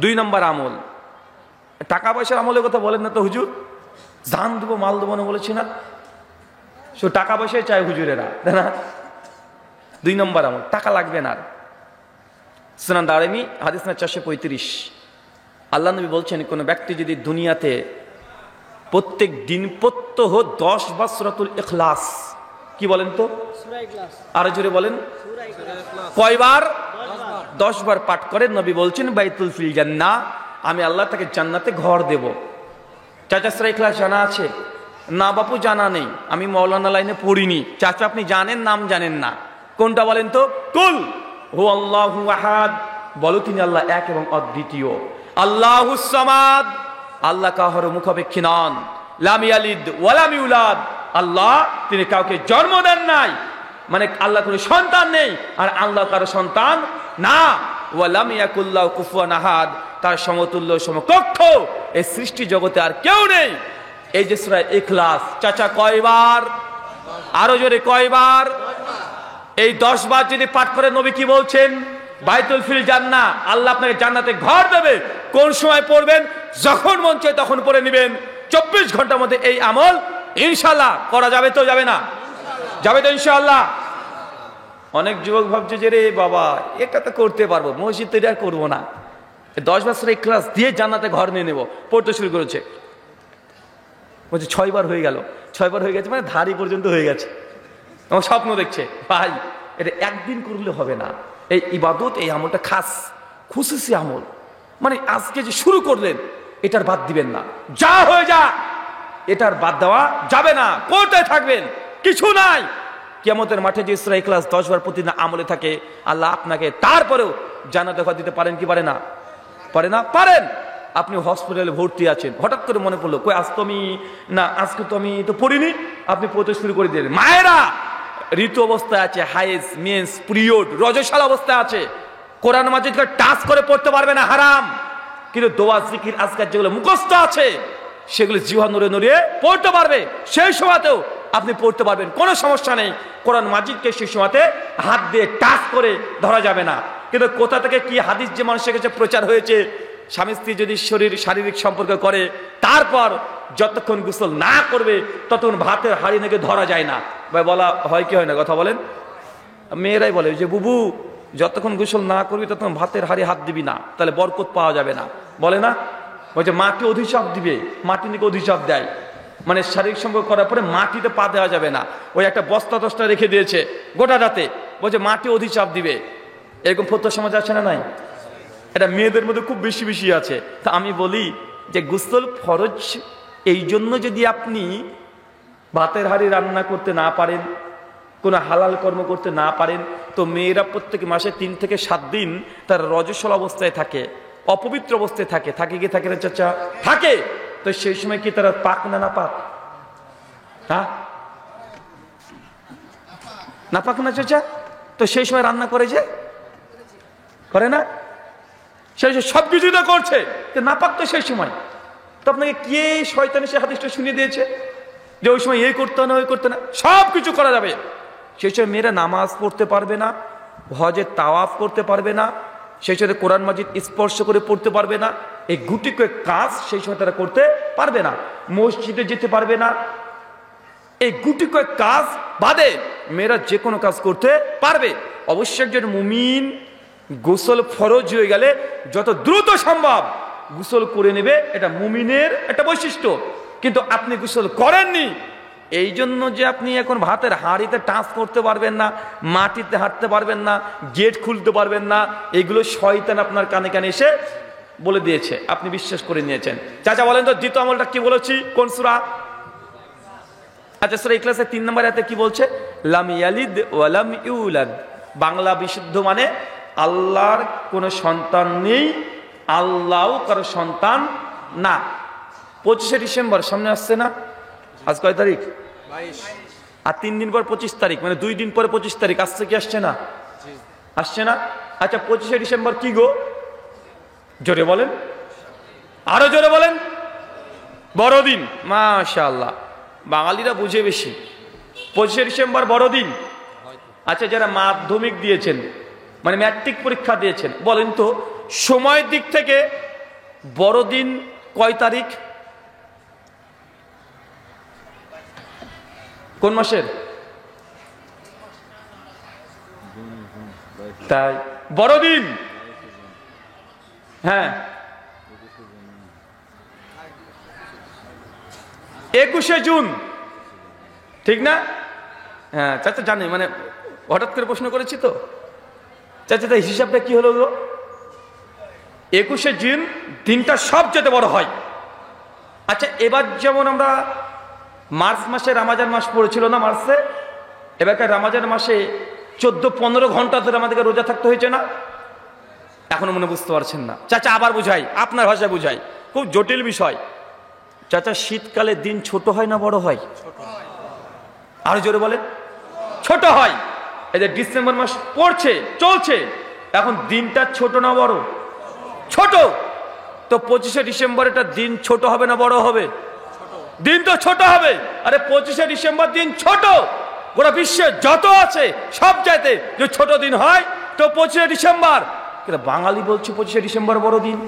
2 নম্বর আমল, টাকা পয়সার আমলের কথা বলেন না তো হুজুর, জান দেবো মাল দেবো না বলেছি না? সে টাকা পয়সাই চায় হুজুরেরা, তাই না? 2 নম্বর আমল, টাকা লাগবে না। সুনান দারিমি হাদিস নাম্বার 435, আল্লাহ নবী বলছেন কোন ব্যক্তি যদি দুনিয়াতে প্রত্যেক দিন প্রত্যহ 10 বার সূরাতুল ইখলাস, কি বলেন তো? সূরা ইখলাস, আরো জোরে বলেন। সূরা ইখলাস কয়বার? 10 বার পাঠ করে, নবী বলছেন বাইতুল ফিল জান্নাহ, আমি আল্লাহ তাকে জান্নাতে ঘর দেব। চাচা সূরা ইখলাস জানা আছে? না বাপু জানা নেই, আমি মাওলানা লাইনে পড়িনি। চাচা আপনি জানেন, নাম জানেন না, কোনটা বলেন তো? কুল হুয়াল্লাহু আহাদ, বলো তিনি আল্লাহ এক এবং অদ্বিতীয়। আল্লাহুস সামাদ, আল্লাহ কাহার মুখাপেক্ষী নন। লাম ইয়ালিদ ওয়া লাম ইউলাদ, আল্লাহ তিনি কাউকে জন্ম দেন নাই, মানে আল্লাহ কোনো সন্তান নেই, আর আল্লাহ কারো সন্তান না। ওয়া লাম ইয়াকুল লাহু কুফুয়ান আহাদ, তার সমতুল্য সমকক্ষ এই সৃষ্টি জগতে আর কেউ নেই। এই যে সূরা ইখলাস, চাচা কয়বার? আরো জোরে কয়বার? এই 10 বার যদি পাঠ করে নবী কি বলছেন? বাইতুল ফিল জান্নাহ, আল্লাহ আপনাকে জান্নাতে ঘর দেবে। কোন সময় পড়বেন? যখন মন চায় তখন পড়ে নেবেন। 24 ঘন্টার মধ্যে এই আমল ইনশাআল্লাহ করা যাবে তো যাবে না? যাবে তো ইনশাআল্লাহ। অনেক যুবক ভাবছে যে রে বাবা এটা তো করতে পারবো, মসজিদ তৈরি আর করবো না, 10 বছর ইখলাস দিয়ে জান্নাতে ঘর নিয়ে নেবো, পড়তে শুরু করেছে। বলছে 6 বার হয়ে গেল, 6 বার হয়ে গেছে মানে ধারি পর্যন্ত হয়ে গেছে, এবং স্বপ্ন দেখছে। ভাই এটা একদিন করলে হবে না। এই ইবাদত, এই আমলটা খাস খুশি আমল, মানে আজকে যে শুরু করলেন এটার বাদ দিবেন না, যা হয়ে যা এটার বাদ দেওয়া যাবে না, করতে থাকবেন, কিছু নাই। কিয়ামতের মাঠে যে সূরা ইখলাস 10 বার প্রতিদিন আমলে থাকে, আল্লাহ আপনাকে তারপরেও জান্নাতে ঘর দিতে পারেন কি পারে না? পারে না? পারেন। আপনি হসপিটালে ভর্তি আছেন, হঠাৎ করে মনে পড়লো কই আজ তো আমি না, আজকে তো আমি তো পড়িনি, আপনি পড়তে শুরু করে দিলেন। মায়েরা ঋতু অবস্থায় আছে, হাইজ মেন্স পিরিয়ড রজস্বাল অবস্থায় আছে, কোরআন মাজিদকে টাচ করে পড়তে পারবে না, হারাম। কিন্তু দোয়া জিকির আজকাল যেগুলো মুখস্থ আছে সেগুলো জিহ্বা নড়ে নড়িয়ে পড়তে পারবে, সেই সময়তেও আপনি পড়তে পারবেন, কোনো সমস্যা নেই। কোরআন মাজিদকে সেই সময়তে হাত দিয়ে টাচ করে ধরা যাবে না। কিন্তু কোথা থেকে কি হাদিস যে মানুষের কাছে প্রচার হয়েছে, স্বামী স্ত্রী যদি শারীরিক সম্পর্ক করে তারপর যতক্ষণ গোসল না করবে ততক্ষণ ভাতের হাঁড়ি নাকি ধরা যায় না। ভাই বলা হয় কি হয় না? কথা বলেন। মেয়েরাই বলে যে বুবু যতক্ষণ গোসল না করবি ততক্ষণ ভাতের হাঁড়ি হাত দিবি না, তাহলে বরকত পাওয়া যাবে না, বলে না? বলছে মাটি অধিশাপ দিবে, মাটি নাকি অধিশাপ দেয়, মানে শারীরিক সম্পর্ক করার পরে মাটিতে পা দেওয়া যাবে না। ওই একটা বস্তা টস্তা রেখে দিয়েছে গোটা রাতে, বলছে মাটি অধিশাপ দিবে। এরকম ফতোয়া সমাজ আছে না নাই? এটা মেয়েদের মধ্যে খুব বেশি বেশি আছে। তা আমি বলি যে গোসল ফরজ, এই জন্য যদি আপনি ভাতের হাঁড়ি রান্না করতে না পারেন, কোনো হালাল কর্ম করতে না পারেন, তো মেয়েরা প্রত্যেক মাসে 3 থেকে 7 দিন তার রজস্বল অবস্থায় থাকে, অপবিত্র অবস্থায় থাকে। থাকে কি থাকে না চাচা? থাকে। তো সেই সময় কি তারা পাক না না পাক? হ্যাঁ না পাক না চাচা? তো সেই সময় রান্না করে যে করে না, সেই সবকিছু তো করছে, না পাক তো সেই সময়। তো আপনাকে কে শয়তান এসে হাদিসটা শুনিয়ে দিয়েছে যে ওই সময় এই করতে না ওই করতে না? সব কিছু করা যাবে। সেই সময় মেয়েরা নামাজ পড়তে পারবে না, হজে তাওয়াফ করতে পারবে না, সেই সাথে কোরআন মাজিদ স্পর্শ করে পড়তে পারবে না, এই গুটি কয়েক কাজ সেই সময় তারা করতে পারবে না। মসজিদে যেতে পারবে না। এই গুটি কয়েক কাজ বাদে মেয়েরা যে কোনো কাজ করতে পারবে। অবশ্যই একজন মুমিন গোসল ফরজ হয়ে গেলে যত দ্রুত সম্ভব গোসল করে নেবে, এটা মুমিনের একটা বৈশিষ্ট্য। কিন্তু আপনি গোসল করেননি, এই জন্য যে আপনি এখন ভাতের হাঁড়িতে টাচ করতে পারবেন না, মাটিতে হাঁটতে পারবেন না, গেট খুলতে পারবেন না, এগুলো শয়তান আপনার কানে কানে এসে বলে দিয়েছে, আপনি বিশ্বাস করে নিয়েছেন। চাচা বলেন তো দ্বিতীয় আমলটা কি বলেছি, কোন সূরা? আচ্ছা সূরা ইখলাসের 3 নম্বর আয়াতে কি বলছে? লাম ইয়ালিদ ওয়া লাম ইউলাদ। বাংলা বিশুদ্ধ মানে আল্লাহর কোনো সন্তান নেই, আল্লাহও কারো সন্তান না। 25শে ডিসেম্বর সামনে আসছে না? আজ কয় তারিখ? 22। আর 3 দিন পর 25 তারিখ, মানে 2 দিন পরে 25 তারিখ আসছে কি আসছে না? আসছে না? আচ্ছা 25শে ডিসেম্বর কি গো? জোরে বলেন, আরো জোরে বলেন। বড়দিন। মাশাআল্লাহ, বাঙালিরা বুঝে বেশি। 25শে ডিসেম্বর বড়দিন। আচ্ছা যারা মাধ্যমিক দিয়েছেন, মানে ম্যাট্রিক পরীক্ষা দিয়েছেন, বলেন তো সময়ের দিক থেকে বড়দিন কয় তারিখ? কোন মাসের? তাই বড়দিন, হ্যাঁ 21শে জুন, ঠিক না? হ্যাঁ চাচা জানে, মানে হঠাৎ করে প্রশ্ন করেছি তো চাচা, তাই হিসাবটা কি হলো? 21শে জুন দিনটা সবচেয়ে বড় হয়। আচ্ছা এবার যেমন আমরা মার্চ মাসে রামাজান মাস পড়েছিল না মার্চে, এবারকার রামাজান মাসে 14-15 ঘন্টা ধরে আমাদেরকে রোজা থাকতে হয়েছে না? এখনো মনে বুঝতে পারছেন না? চাচা আবার বুঝাই, আপনার ভাষায় বুঝাই, খুব জটিল বিষয়। চাচা শীতকালে দিন ছোট হয় না বড় হয়? আরো জোরে বলেন। ছোট হয়। এই যে ডিসেম্বর মাস পড়ছে চলছে, এখন দিনটা ছোট না বড়? ছোট। তো 25শে ডিসেম্বর এটা দিন ছোট হবে না বড় হবে? দিন তো ছোট হবে। আরে 25শে ডিসেম্বর দিন ছোট। গোটা বিশ্বে যত আছে সব চাইতে যে ছোট দিন হয় তো 25শে ডিসেম্বর। বাঙালি বলছে 25শে ডিসেম্বর বড় দিন।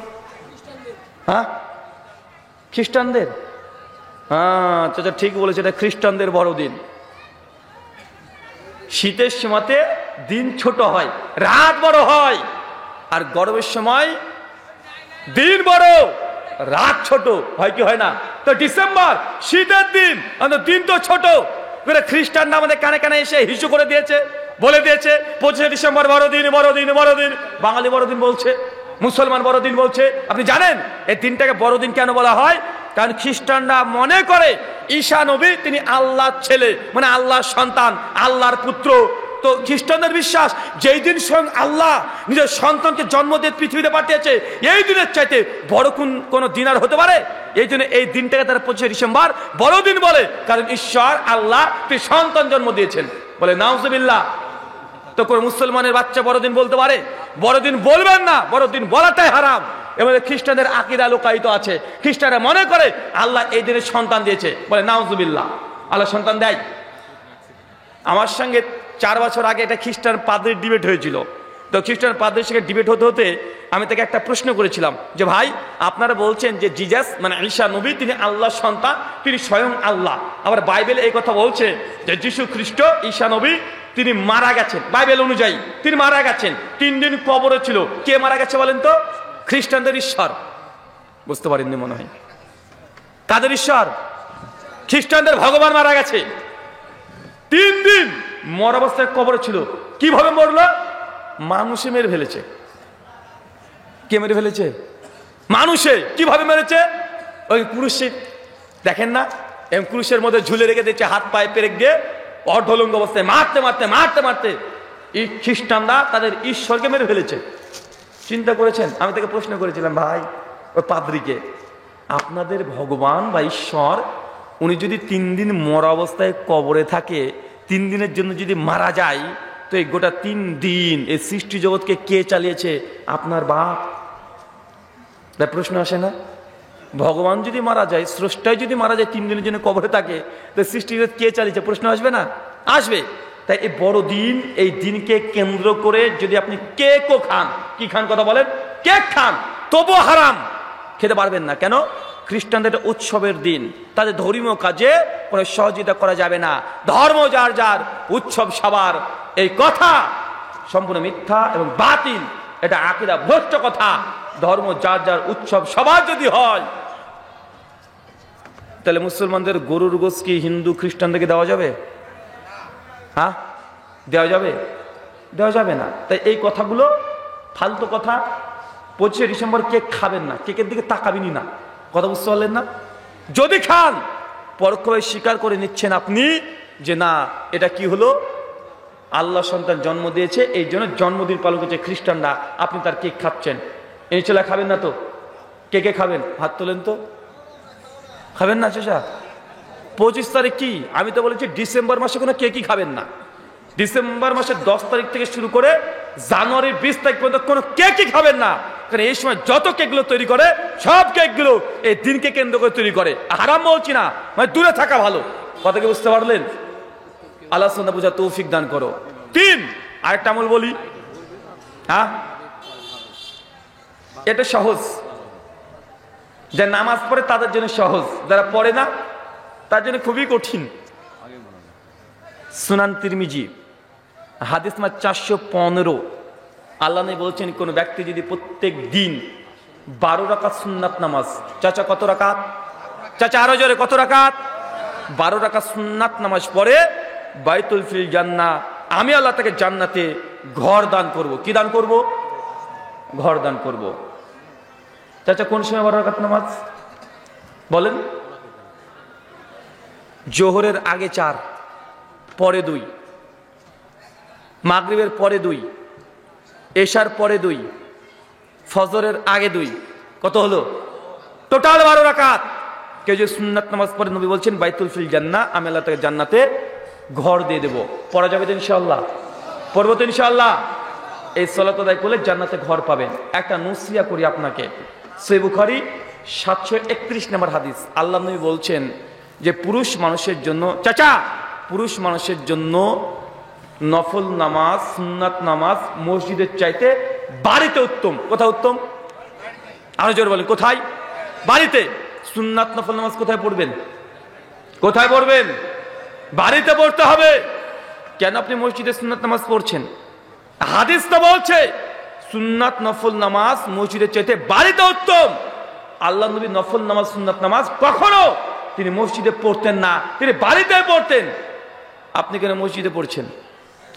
হ্যাঁ, খ্রিস্টানদের? হ্যাঁ চাচা ঠিক বলেছে, এটা খ্রিস্টানদের বড় দিন। শীতের সময়তে দিন ছোট হয়, রাত বড় হয়, আর গরমের সময় দিন বড় রাত ছোট হয় কি হয় না? তো ডিসেম্বর শীতের দিন, দিন তো ছোট। খ্রিস্টানরা আমাদের কানে কানে এসে হিসু করে দিয়েছে, বলে দিয়েছে 25শে ডিসেম্বর বড় দিন, বড় দিন, বড় দিন। বাঙালি বড় দিন বলছে, মুসলমান বড় দিন বলছে। আপনি জানেন এই দিনটাকে বড় দিন কেন বলা হয়? কারণ খ্রিস্টানরা মনে করে ঈসা নবী তিনি আল্লাহর ছেলে, মানে আল্লাহর সন্তান, আল্লাহর পুত্র। তো খ্রিস্টানদের বিশ্বাস যেই দিন স্বয়ং আল্লাহ নিজের সন্তানকে জন্ম দিয়ে পৃথিবীতে পাঠিয়েছে, এই দিনের চাইতে বড় কোন দিন আর হতে পারে? এই জন্য এই দিনটাকে তারা 25শে ডিসেম্বর বড় দিন বলে, কারণ ঈশ্বর আল্লাহ তিনি সন্তান জন্ম দিয়েছেন। বলে নাউজুবিল্লাহ। তো কোন মুসলমানের বাচ্চা বড়দিন বলতে পারে? বড়দিন বলবেন না, বড়দিন বলাটাই হারাম। এবং খ্রিস্টানদের আকীদা লুকায়িত আছে। খ্রিস্টানরা মনে করে আল্লাহ এই দিনে সন্তান দিয়েছে। বলে নাউজুবিল্লাহ, আল্লাহ সন্তান দেয়? আমার সঙ্গে 4 বছর আগে একটা খ্রিস্টান পাদ্রীর ডিবেট হয়েছিল। তো খ্রিস্টান পাদ্রীর সঙ্গে ডিবেট হতে হতে আমি তাকে একটা প্রশ্ন করেছিলাম যে ভাই আপনারা বলছেন যে জিজাস মানে ঈসা নবী তিনি আল্লাহর সন্তান, তিনি স্বয়ং আল্লাহ। আবার বাইবেলে এই কথা বলছে যে যীশু খ্রিস্ট ঈসা নবী তিনি মারা গেছেন, বাইবেল অনুযায়ী তিনি মারা গেছেন, 3 দিন কবরে ছিল। কে মারা গেছে বলেন তো? খ্রিস্টানদের ঈশ্বর। বুঝতে পারেননি মনে হয়? কাদের ঈশ্বর? খ্রিস্টানদের ভগবান মারা গেছে, 3 দিন মর অবস্থায় কবরে ছিল। কিভাবে মরলো? মানুষে মেরে ফেলেছে। কে মেরে ফেলেছে? মানুষে। কিভাবে মেরেছে? ওই পুরুষে দেখেন না, এবং পুরুষের মধ্যে ঝুলে রেখে দিয়েছে, হাত পায়ে পেরেক দিয়ে অর্ধলঙ্গ অবস্থায় মারতে মারতে মারতে মারতে এই খ্রিস্টানরা তাদের ঈশ্বরকে মেরে ফেলেছে। চিন্তা করেছেন? আমি তাকে প্রশ্ন করেছিলাম ভাই ওই পাদ্রীকে, আপনাদের ভগবান বা ঈশ্বর উনি যদি 3 দিন মরা অবস্থায় কবরে থাকে, 3 দিনের জন্য যদি মারা যায়, তো এই গোটা 3 দিন এই সৃষ্টি জগৎকে কে চালিয়েছে? আপনার বাপ। তাই প্রশ্ন আসে না? ভগবান যদি মারা যায়, স্রষ্টাই যদি মারা যায়, 3 দিনের জন্য কবরে থাকে, তো সৃষ্টি জগৎ কে চালিয়েছে? প্রশ্ন আসবে না? আসবে। তাই এই বড় দিন, এই দিনকে কেন্দ্র করে যদি আপনি কেকও খান, কি খান কথা বলেন? কেক খান, তবু হারাম, খেতে পারবেন না। কেন? খ্রিস্টানদের উৎসবের দিন, তাদের ধর্মীয় কাজে কোনো সহযোগিতা করা যাবে না। ধর্ম যার যার, উৎসব সবার। এই কথা সম্পূর্ণ মিথ্যা এবং বাতিল, এটা আকীদা ভ্রষ্ট কথা। ধর্ম যার যার, উৎসব সবার যদি হয়, তাহলে মুসলমানদের গরুর গোশ কি হিন্দু খ্রিস্টানদেরকে দেওয়া যাবে? হ্যাঁ, দেওয়া যাবে? দেওয়া যাবে না। তাই এই কথাগুলো ফালতু কথা। 25শে ডিসেম্বর কেক খাবেন না, কেকের দিকে তাকাবেনই না। কথা বুঝতে পারলেন না? যদি খান, পরোক্ষভাবে স্বীকার করে নিচ্ছেন আপনি যে না, এটা কি হলো? আল্লাহ সন্তান জন্ম দিয়েছে, এই জন্য জন্মদিন পালন করছে খ্রিস্টানরা, আপনি তার কেক খাচ্ছেন। এই ছেলে খাবেন না তো? কে কে খাবেন? হাত তোলেন তো। খাবেন না চাচা? 25 তারিখ কি? আমি তো বলেছি ডিসেম্বর মাসে কোনো কেকই খাবেন না। ডিসেম্বর মাসের 10 তারিখ থেকে শুরু করে জানুয়ারির 20 তারিখ পর্যন্ত কোনো কেকই খাবেন না। কারণ এই সময় যত কেকগুলো তৈরি করে, সব কেকগুলো এই দিনকে কেন্দ্র করে তৈরি করে। হারাম বলছি না, মানে দূরে থাকা ভালো। কথা কি বুঝতে পারলেন? আল্লাহ সুবহানাহু বুঝা তৌফিক দান করো। 3 আরেকটা আমল বলি। হ্যাঁ, এটা সহজ। যারা নামাজ পড়ে তাদের জন্য সহজ, যারা পড়ে না তার জন্য খুবই কঠিন। সুনান তিরমিজি হাদিস নাম্বার 415। আল্লাহ নবী বলছেন কোন ব্যক্তি যদি প্রত্যেক দিন 12 রাকাত সুন্নাত নামাজ, চাচা কত রাকাত? চাচা আরো জোরে, কত রাকাত? 12 রাকাত সুন্নাত নামাজ পড়ে, বাইতুল ফিল জান্নাহ, আমি আল্লাহ তাকে জান্নাতে ঘর দান করব। কি দান করব? ঘর দান করব। চাচা কোন সময় 12 রাকাত নামাজ বলেন? জোহরের আগে 4, পরে 2, মাগরিবের পরে 2, এশার পরে 2, ফজরের আগে 2। কত হলো? টোটাল 12 রাকাত। কেউ যে সুন্নাত নামাজ পড়ে, নবী বলছেন বাইতুল ফিল জান্নাহ, আমি আল্লাহ তাকে জান্নাতে ঘর দিয়ে দেব। পড়া যাবে তো ইনশাআল্লাহ? পড়বো তো ইনশাআল্লাহ? এই সালাত আদায় করলে জান্নাতে ঘর পাবেন। একটা নসিহত করি আপনাকে, সহিহ বুখারী 731 নম্বর হাদিস। আল্লাহ নবী বলছেন যে পুরুষ মানুষের জন্য, চাচা, পুরুষ মানুষের জন্য নফল নামাজ, সুন্নাত নামাজ মসজিদের চাইতে বাড়িতে উত্তম। কোথায় উত্তম? আরো জোরে বলেন, কোথায়? বাড়িতে। সুন্নাত নফল নামাজ কোথায় পড়বেন? কোথায় পড়বেন? বাড়িতে পড়তে হবে। কেন আপনি মসজিদে সুন্নাত নামাজ পড়ছেন? হাদিস তো বলছে সুন্নাত নফল নামাজ মসজিদের চাইতে বাড়িতে উত্তম। আল্লাহ নবী নফল নামাজ, সুন্নাত নামাজ কখনো তিনি মসজিদে পড়তেন না, তিনি বাড়িতে পড়তেন। আপনি কেন মসজিদে পড়ছেন?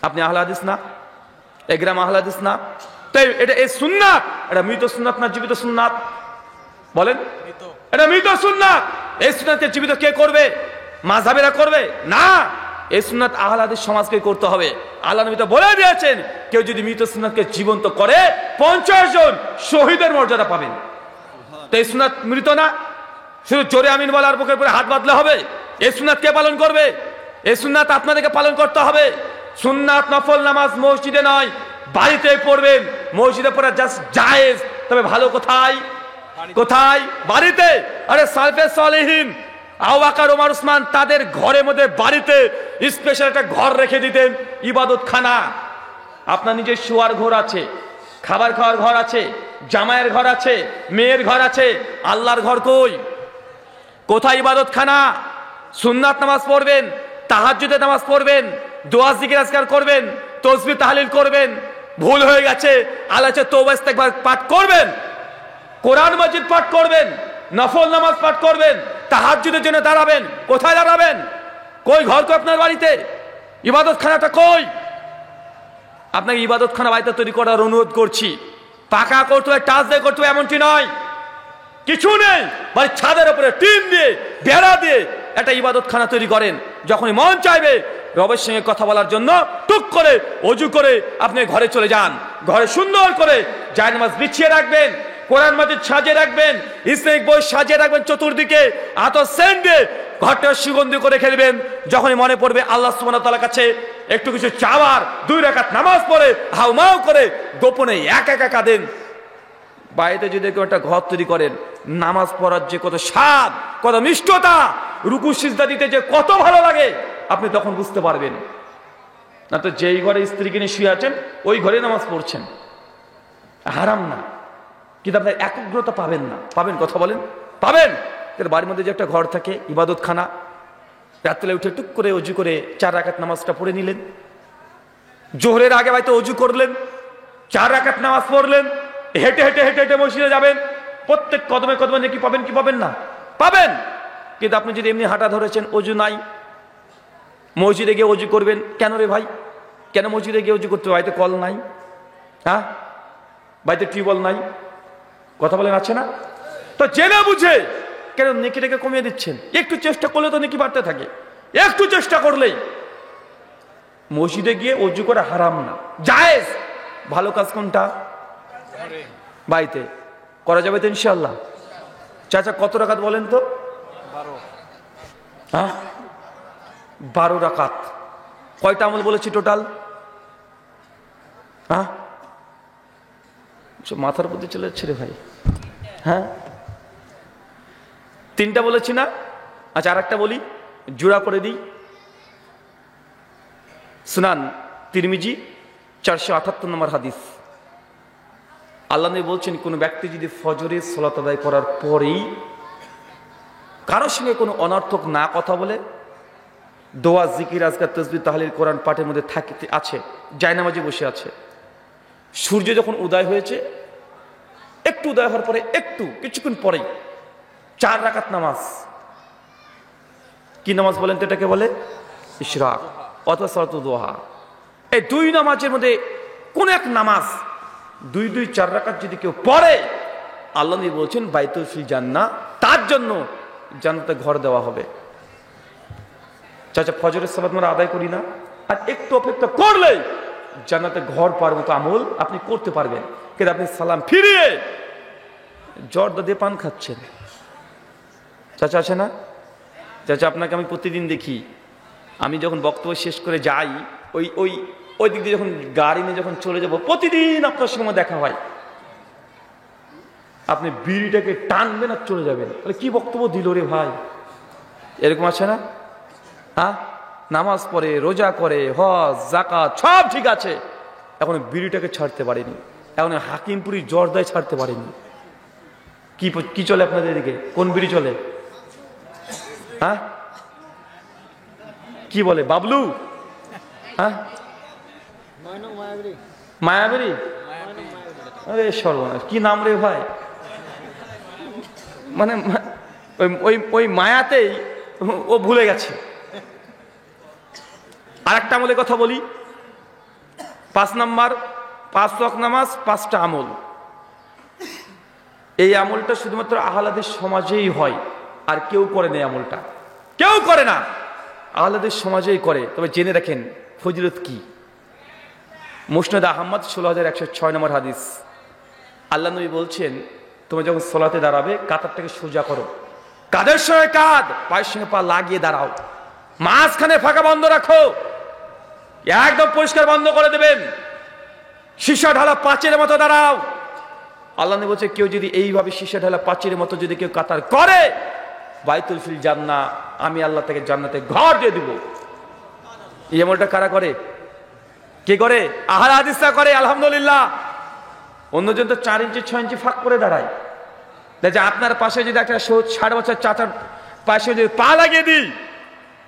আপনি আহলে হাদিস না? এই গ্রাম আহলে হাদিস না? তাই এটা এই সুন্নাত, এটা মৃত সুন্নাত না জীবিত সুন্নাত? বলেন, এটা মৃত সুন্নাত। এই সুন্নাতকে জীবিত কে করবে? মাযহাবিরা করবে না। এই সুন্নাত আহলে হাদিস সমাজকে করতে হবে। আল্লাহ নবী তো বলে দিয়েছেন, কেউ যদি মৃত সুন্নাতকে জীবন্ত করে 50 জন শহীদের মর্যাদা পাবেন। তো এই সুন্নাত মৃত না? শুধু জোরে আমিন বলার বুকের উপরে হাত বাঁধলে হবে? এই সুন্নাত কে পালন করবে? এই সুন্নাত আপনাদেরকে পালন করতে হবে। সুন্নাত নফল নামাজ মসজিদে নয়, বাড়িতে পড়বেন। মসজিদে পড়া জাস্ট জায়েজ, তবে ভালো কোথায়? কোথায়? বাড়িতে। আরে সালফে সালেহিন আবু বকর, ওমর, ওসমান তাদের ঘরের মধ্যে বাড়িতে স্পেশাল একটা ঘর রেখে দিতেন, ইবাদতখানা। আপনার নিজের শোয়ার ঘর আছে, খাবার খাওয়ার ঘর আছে, জামাইয়ের ঘর আছে, মেয়ের ঘর আছে, আল্লাহর ঘর কই? কোথায় ইবাদতখানা? সুন্নাত নামাজ পড়বেন, তাহাজ্জুদের নামাজ পড়বেন, দোয়া জিকির আজকার করবেন, তাসবিহ তাহলিল করবেন। ভুল হয়ে গেছে আল্লাহর তওবা ইস্তেগফার পাঠ করবেন, কোরআন মাজিদ পাঠ করবেন, নফল নামাজ পাঠ করবেন, তাহাজ্জুদের জন্য দাঁড়াবেন। কোথায় দাঁড়াবেন? কই ঘর তো আপনার বাড়িতে? ইবাদতখানাটা কই? আপনাকে ইবাদতখানা বাড়িতে তৈরি করার অনুরোধ করছি। পাকা করতে হবে, টাচ দিয়ে করতে হবে এমনটি নয়, কিছু নেই। বাড়ির ছাদের উপরে টিন দিয়ে, বেড়া দিয়ে একটা ইবাদতখানা তৈরি করেন। যখনই মন চাইবে রবের সঙ্গে কথা বলার জন্য টুক করে ওযু করে আপনি ঘরে চলে যান। ঘরে সুন্দর করে জায়নামাজ বিছিয়ে রাখবেন, কোরআন মাজিদ সাজিয়ে রাখবেন, ইসলামিক বই সাজিয়ে রাখবেন, চতুর্দিকে আতর সেন্ট দিয়ে ঘরটা সুগন্ধি করে খেলবেন। যখনই মনে পড়বে আল্লাহ সুবহানাহু ওয়া তাআলার কাছে একটু কিছু চাওয়ার, 2 রাকাত নামাজ পড়ে হাউমাউ করে গোপনে একা একা কাঁদেন। বাড়িতে যদি কেউ একটা ঘর তৈরি করেন, নামাজ পড়ার যে কত স্বাদ, কত মিষ্টতা, রুকু সিজদা দিতে যে কত ভালো লাগে, আপনি তখন বুঝতে পারবেন। না তো যেই ঘরে স্ত্রীকে নিয়ে শুয়ে আছেন ওই ঘরে নামাজ পড়ছেন, হারাম না? কিন্তু আপনার একাগ্রতা পাবেন না। পাবেন? কথা বলেন, পাবেন? বাড়ির মধ্যে যে একটা ঘর থাকে ইবাদতখানা, রাত্রে উঠে টুক করে অজু করে 4 রাকাত নামাজটা পড়ে নিলেন, জোহরের আগে হয়তো অজু করলেন, 4 রাকাত নামাজ পড়লেন, হেঁটে হেঁটে হেঁটে হেঁটে মসজিদে যাবেন, প্রত্যেক কদমে কদমে নাকি পাবেন কি পাবেন না? পাবেন। কিন্তু আপনি যদি এমনি হাঁটা ধরেছেন, অজু নাই, মসজিদে গিয়ে অজু করবেন কেন রে ভাই? কেন মসজিদে গিয়ে অজু করতে? বাড়িতে কল নাই? হ্যাঁ, বাড়িতে টিউবওয়েল নাই? কথা বলেন, আছে না? তো জেনে বুঝে কেন নেকিটাকে কমিয়ে দিচ্ছেন? একটু চেষ্টা করলে তো নেকি বাড়তে থাকে, একটু চেষ্টা করলেই। মসজিদে গিয়ে অজু করে হারাম না, জায়েজ। ভালো কাজ কোনটা? বাড়িতে করা যাবে তো ইনশাআল্লাহ। চাচা কত রাকাত বলেন তো? 12। হ্যাঁ, 12 রাকাত। কয়টা আমল বলেছি টোটাল? হ্যাঁ, মাথার মধ্যে চলে যাচ্ছে রে ভাই। হ্যাঁ, 3টা বলেছি না? আচ্ছা, আর একটা বলি, জোড়া করে দিই। সুনান তিরমিজি 478 নম্বর হাদিস। আল্লাহ নবী বলছেন, কোন ব্যক্তি যদি ফজরের সালাত আদায় করার পরেই কারোর সঙ্গে কোনো অনর্থক না কথা বলে, দোয়া জিকির আজকার তাসবিহ তাহলিল কোরআন পাঠের মধ্যে থাকতে আছে, জায়নামাজে বসে আছে, সূর্য যখন উদয় হয়েছে, একটু উদয় হওয়ার পরে একটু কিছুক্ষণ পরেই 4 রাকাত নামাজ। কি নামাজ বলেন তো এটাকে? বলে ইশরাক অথবা সালাতুদ দুহা। এই 2 নামাজের মধ্যে কোন এক নামাজ 2 4 রাকাত যদি কেউ পড়ে, আল্লাহ নবী বলছেন বাইতুল ফিল জান্নাহ, তার জন্য জান্নাতে ঘর দেওয়া হবে। চাচা ফজরের সালাত আমরা আদায় করি না, আর একটু অপেক্ষা করলেই জান্নাতে ঘর পাওয়ার মতো আমল আপনি করতে পারবেন। কিন্তু আপনি সালাম ফিরিয়ে জর্দা দিয়ে পান খাচ্ছেন। চাচা আছে না? চাচা আপনাকে আমি প্রতিদিন দেখি, আমি যখন বক্তব্য শেষ করে যাই ওই ওই দিক দিয়ে যখন গাড়ি নিয়ে যখন চলে যাব, প্রতিদিন আপনার সঙ্গে দেখা হয়, আপনি বিড়িটাকে টানবেন আর চলে যাবেন, তাহলে কি বক্তব্য দিল রে ভাই? এরকম আছে না? হ্যাঁ, নামাজ পড়ে, রোজা করে, হজ যাকাত সব ঠিক আছে, এখন বিড়িটাকে ছাড়তে পারেনি, এখন হাকিমপুরি জর্দায় ছাড়তে পারেনি। কি চলে আপনাদের এদিকে? কোন বিড়ি চলে? হ্যাঁ, কি বলে বাবলু? হ্যাঁ, মায়াবরী? আরে সর্বনাশ, কি নাম রে ভাই! মানে ওই মায়াতেই ও ভুলে গেছে। আর একটা আমলের কথা বলি, 5 নাম্বার, 5 ওয়াক্ত নামাজ, 5টা আমল। এই আমলটা শুধুমাত্র আহলাদের সমাজেই হয়, আর কেউ করে না। আমলটা কেউ করে না, আহলাদের সমাজেই করে। তবে জেনে রাখেন ফজিলত কি। মুসনাদ আহমদ 16106 নম্বর হাদিস, আল্লাহ নবী বলছেন, তুমি যখন সলাতে দাঁড়াবে কাতারটাকে সোজা করো, কাদের সঙ্গে কাঁধ, পায়ের সঙ্গে পা লাগিয়ে দাঁড়াও, মাঝখানে ফাঁকা বন্ধ রাখো, একদম পরিষ্কার বন্ধ করে দেবেন, সীসা ঢালা পাঁচের মতো দাঁড়াও। আল্লাহ নবী বলছে, কেউ যদি এইভাবে সীসা ঢালা পাঁচের মতো যদি কেউ কাতার করে, বাইতুল ফিল জান্নাহ, আমি আল্লাহ থেকে জান্নাতে ঘর দিয়ে দিব। এই আমলটা কারা করে? কে করে? আহলে হাদিসরা করে, আলহামদুলিল্লাহ। অন্যজন তো 4 ইঞ্চি 6 ইঞ্চি ফাঁক করে দাঁড়ায়। যে আপনার পাশে যদি একটা 60 বছর চাচার পাশে যদি পা লাগিয়ে দিই,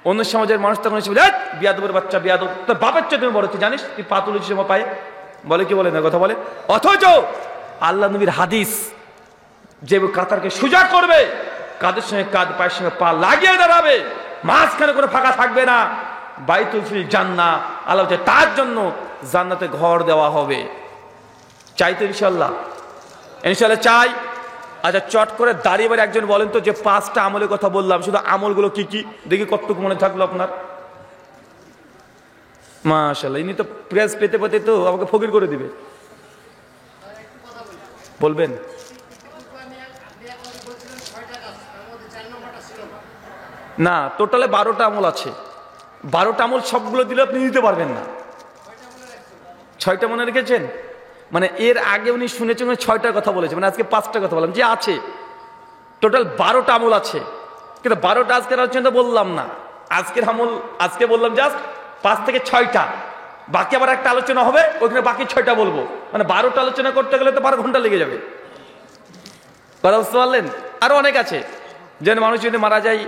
অন্য সমাজের মানুষ তখন বিয়াদবের বাচ্চা, বিয়াদব, তোর বাপের চেয়ে তুমি বড়, তুই জানিস তুই পা তুলেছিস আমার পায়ে, বলে কি বলে না কথা বলে। অথচ আল্লাহ নবীর হাদিস, যে কাতারকে সোজা করবে, কাদের সঙ্গে কাঁধ, পায়ের সঙ্গে পা লাগিয়ে দাঁড়াবে, মাঝখানে কোনো ফাঁকা থাকবে না, বাইতুল ফিল জান্নাহ, আল্লাহ তার জন্য জান্নাতে ঘর দেওয়া হবে। চাই তো ইনশাল্লাহ? ইনশাল্লাহ চাই। আচ্ছা, চট করে দাঁড়িয়ে বাড়ি একজন বলেন তো, যে 5টা আমলের কথা বললাম, শুধু আমলগুলো কি কি, দেখি কতটুকু মনে থাকলো আপনার। মাশাআল্লাহ, ইনি তো প্রেস পেতে পেতে তো আমাকে ফকির করে দিবে। বলবেন? না, টোটালে 12টা আমল আছে। 12টা আমল সবগুলো দিলে আপনি নিতে পারবেন না। 6টা মনে রেখেছেন? মানে এর আগে উনি শুনেছেন 6টার কথা বলেছে, মানে আজকে 5টার কথা বললাম, যে আছে টোটাল 12টা আমল আছে, কিন্তু 12টা আজকের আলোচনা বললাম না। আজকের আমল আজকে বললাম জাস্ট 5 থেকে 6টা, বাকি আবার একটা আলোচনা হবে, ওখানে বাকি 6টা বলবো। মানে 12টা আলোচনা করতে গেলে তো 12 ঘন্টা লেগে যাবে। কথা বুঝতে পারলেন? আরো অনেক আছে, যেন মানুষ যদি মারা যায়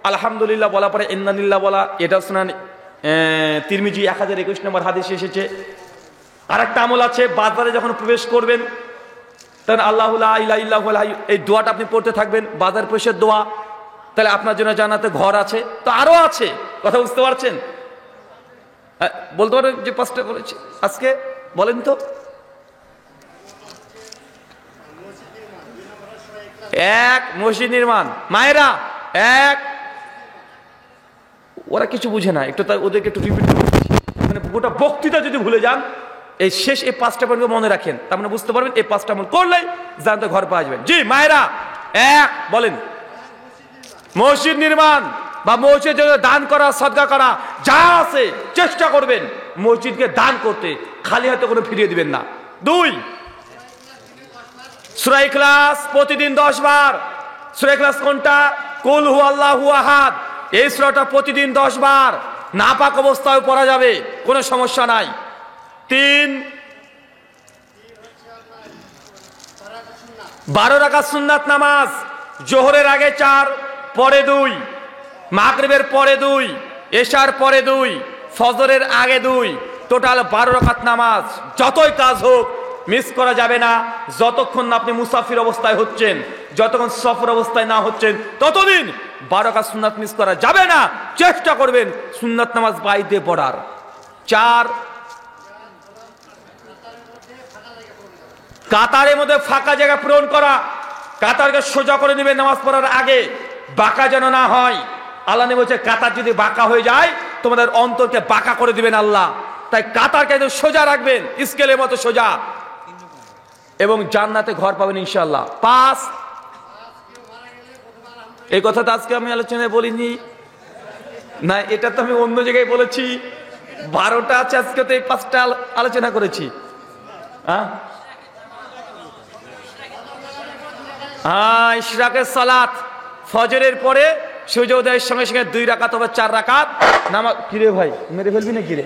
আলহামদুলিল্লাহ বলা পরে ইন্নালিল্লাহ বলা, এটা শোনান তিরমিজি 1021 নম্বর হাদিসে এসেছে। আর একটা আমল আছে, বাজারে যখন প্রবেশ করবেন তখন আল্লাহু লা ইলাহা ইল্লাহু আল হাইয়্যু, এই দোয়াটা আপনি পড়তে থাকবেন, বাজার প্রবেশের দোয়া, তাহলে আপনার জন্য জান্নাতে ঘর আছে। তো আরো আছে, কথা বুঝতে পারছেন? বলতে পারেন যে 5টা বলেছি আজকে, বলেন তো। 1 মসজিদ নির্মাণ, মায়েরা 1, ওরা কিছু বুঝে না, একটু ওদেরকে একটু রিপিট করে দিচ্ছি, মানে গোটা বক্তৃতা যদি ভুলে যান, এই শেষ এই 5টা পয়েন্ট মনে রাখেন, তার মানে বুঝতে পারবেন এই 5টা আমল করলেই জান্নাতে ঘর পাওয়া যাবে। জি মায়েরা 1, বলেন মসজিদ নির্মাণ বা মসজিদের জন্য দান করা, সদকা করা, যা আছে চেষ্টা করবেন মসজিদকে দান করতে, খালি হাতে কোনো ফিরিয়ে দিবেন না। 2, সূরা ইখলাস প্রতিদিন 10 বার। সূরা ইখলাস কোনটা? কুল হুয়াল্লাহু আহাদ, এই সূরাটা প্রতিদিন 10 বার নাপাক অবস্থায় পড়া যাবে, কোনো সমস্যা নাই। 3, 12 রাকাত সুন্নাত নামাজ, জোহরের আগে 4, পরে 2, মাগরিবের পরে 2, এশার পরে 2, ফজরের আগে 2, টোটাল 12 রাকাত নামাজ। যতই কাজ হোক মিস করা যাবে না, যতক্ষণ না আপনি মুসাফির অবস্থায় হচ্ছেন, যতক্ষণ সফর অবস্থায় না হচ্ছেন, ততদিন 12 রাকাত সুন্নাত মিস করা যাবে না। চেষ্টা করবেন সুন্নাত নামাজ বাইরে পড়ার। 4, কাতারের মধ্যে ফাঁকা জায়গা পূরণ করা, কাতারকে সোজা করে নেবেন নামাজ পড়ার আগে, বাঁকা যেন না হয়। আল্লাহ নবী বলছে, কাতার যদি বাঁকা হয়ে যায় তোমাদের অন্তরকে বাঁকা করে দিবেন আল্লাহ, তাই কাতারকে সোজা রাখবেন, স্কেলের মতো সোজা, এবং জান্নাতে ঘর পাবেন ইনশাআল্লাহ। 5, এই কথাটা আজকে আমি আলোচনায় বলিনি না, এটা তো আমি অন্য জায়গায় বলেছি, 12টা আছে, আজকে তো এই 5টা আলোচনা করেছি। হ্যাঁ, ইশরাকের সালাত, ফজরের পরে সূর্য উদয়ের সঙ্গে সঙ্গে 2 রাকাত অথবা 4 রাকাত নামাজ। কিরে ভাই, মেরে ফেলবি না কিরে?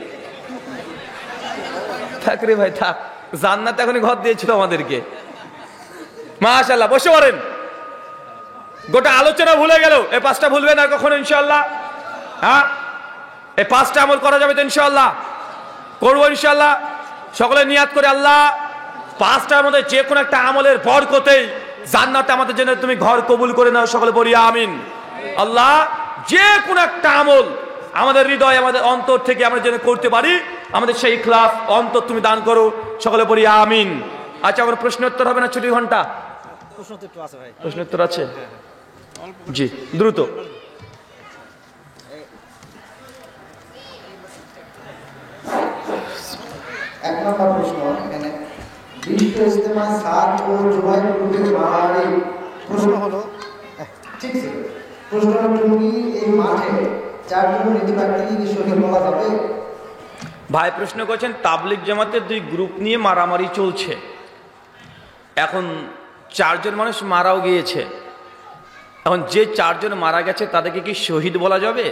থাক রে ভাই থাক, জান্নাত এখনই ঘর দিয়েছিল আমাদেরকে। মাশাআল্লাহ, বসে পড়েন। গোটা আলোচনা ভুলে গেল, এই 5টা ভুলবেন আর কখনো ইনশাআল্লাহ। হ্যাঁ, এই 5টা আমল করা যাবে তো ইনশাআল্লাহ? করবো ইনশাআল্লাহ। সকলে নিয়াত করে, আল্লাহ 5টার মধ্যে যে কোনো একটা আমলের বরকতেই জান্নাতে আমাদের জন্য তুমি ঘর কবুল করে নাও। সকলে বলি আমিন। আল্লাহ যে কোনো একটা আমল আমাদের হৃদয়, আমাদের অন্তর থেকে আমরা যেন করতে পারি, আমাদের সেই ইখলাস অন্তর তুমি দান করো। সকলে বলি আমিন। আচ্ছা, আমার প্রশ্ন উত্তর হবে না ছুটির ঘন্টা? প্রশ্ন উত্তর আছে? জি, দ্রুত। এক নম্বর প্রশ্ন এখানে, বিশ্ব ইজতেমা সাদ ও জুবাইর গ্রুপের মারামারি। প্রশ্ন হলো, ঠিক আছে, প্রশ্ন হলো কি এই মাঠে 4 জন নীতিবাদী কি শহীদ বলা যাবে? ভাই প্রশ্ন করছেন, তাবলিগ জামাতের 2 গ্রুপ নিয়ে মারামারি চলছে, এখন 4 জন মানুষ মারাও গিয়েছে, এখন যে 4 জন মারা গেছে তাদেরকে কি শহীদ বলা যাবে?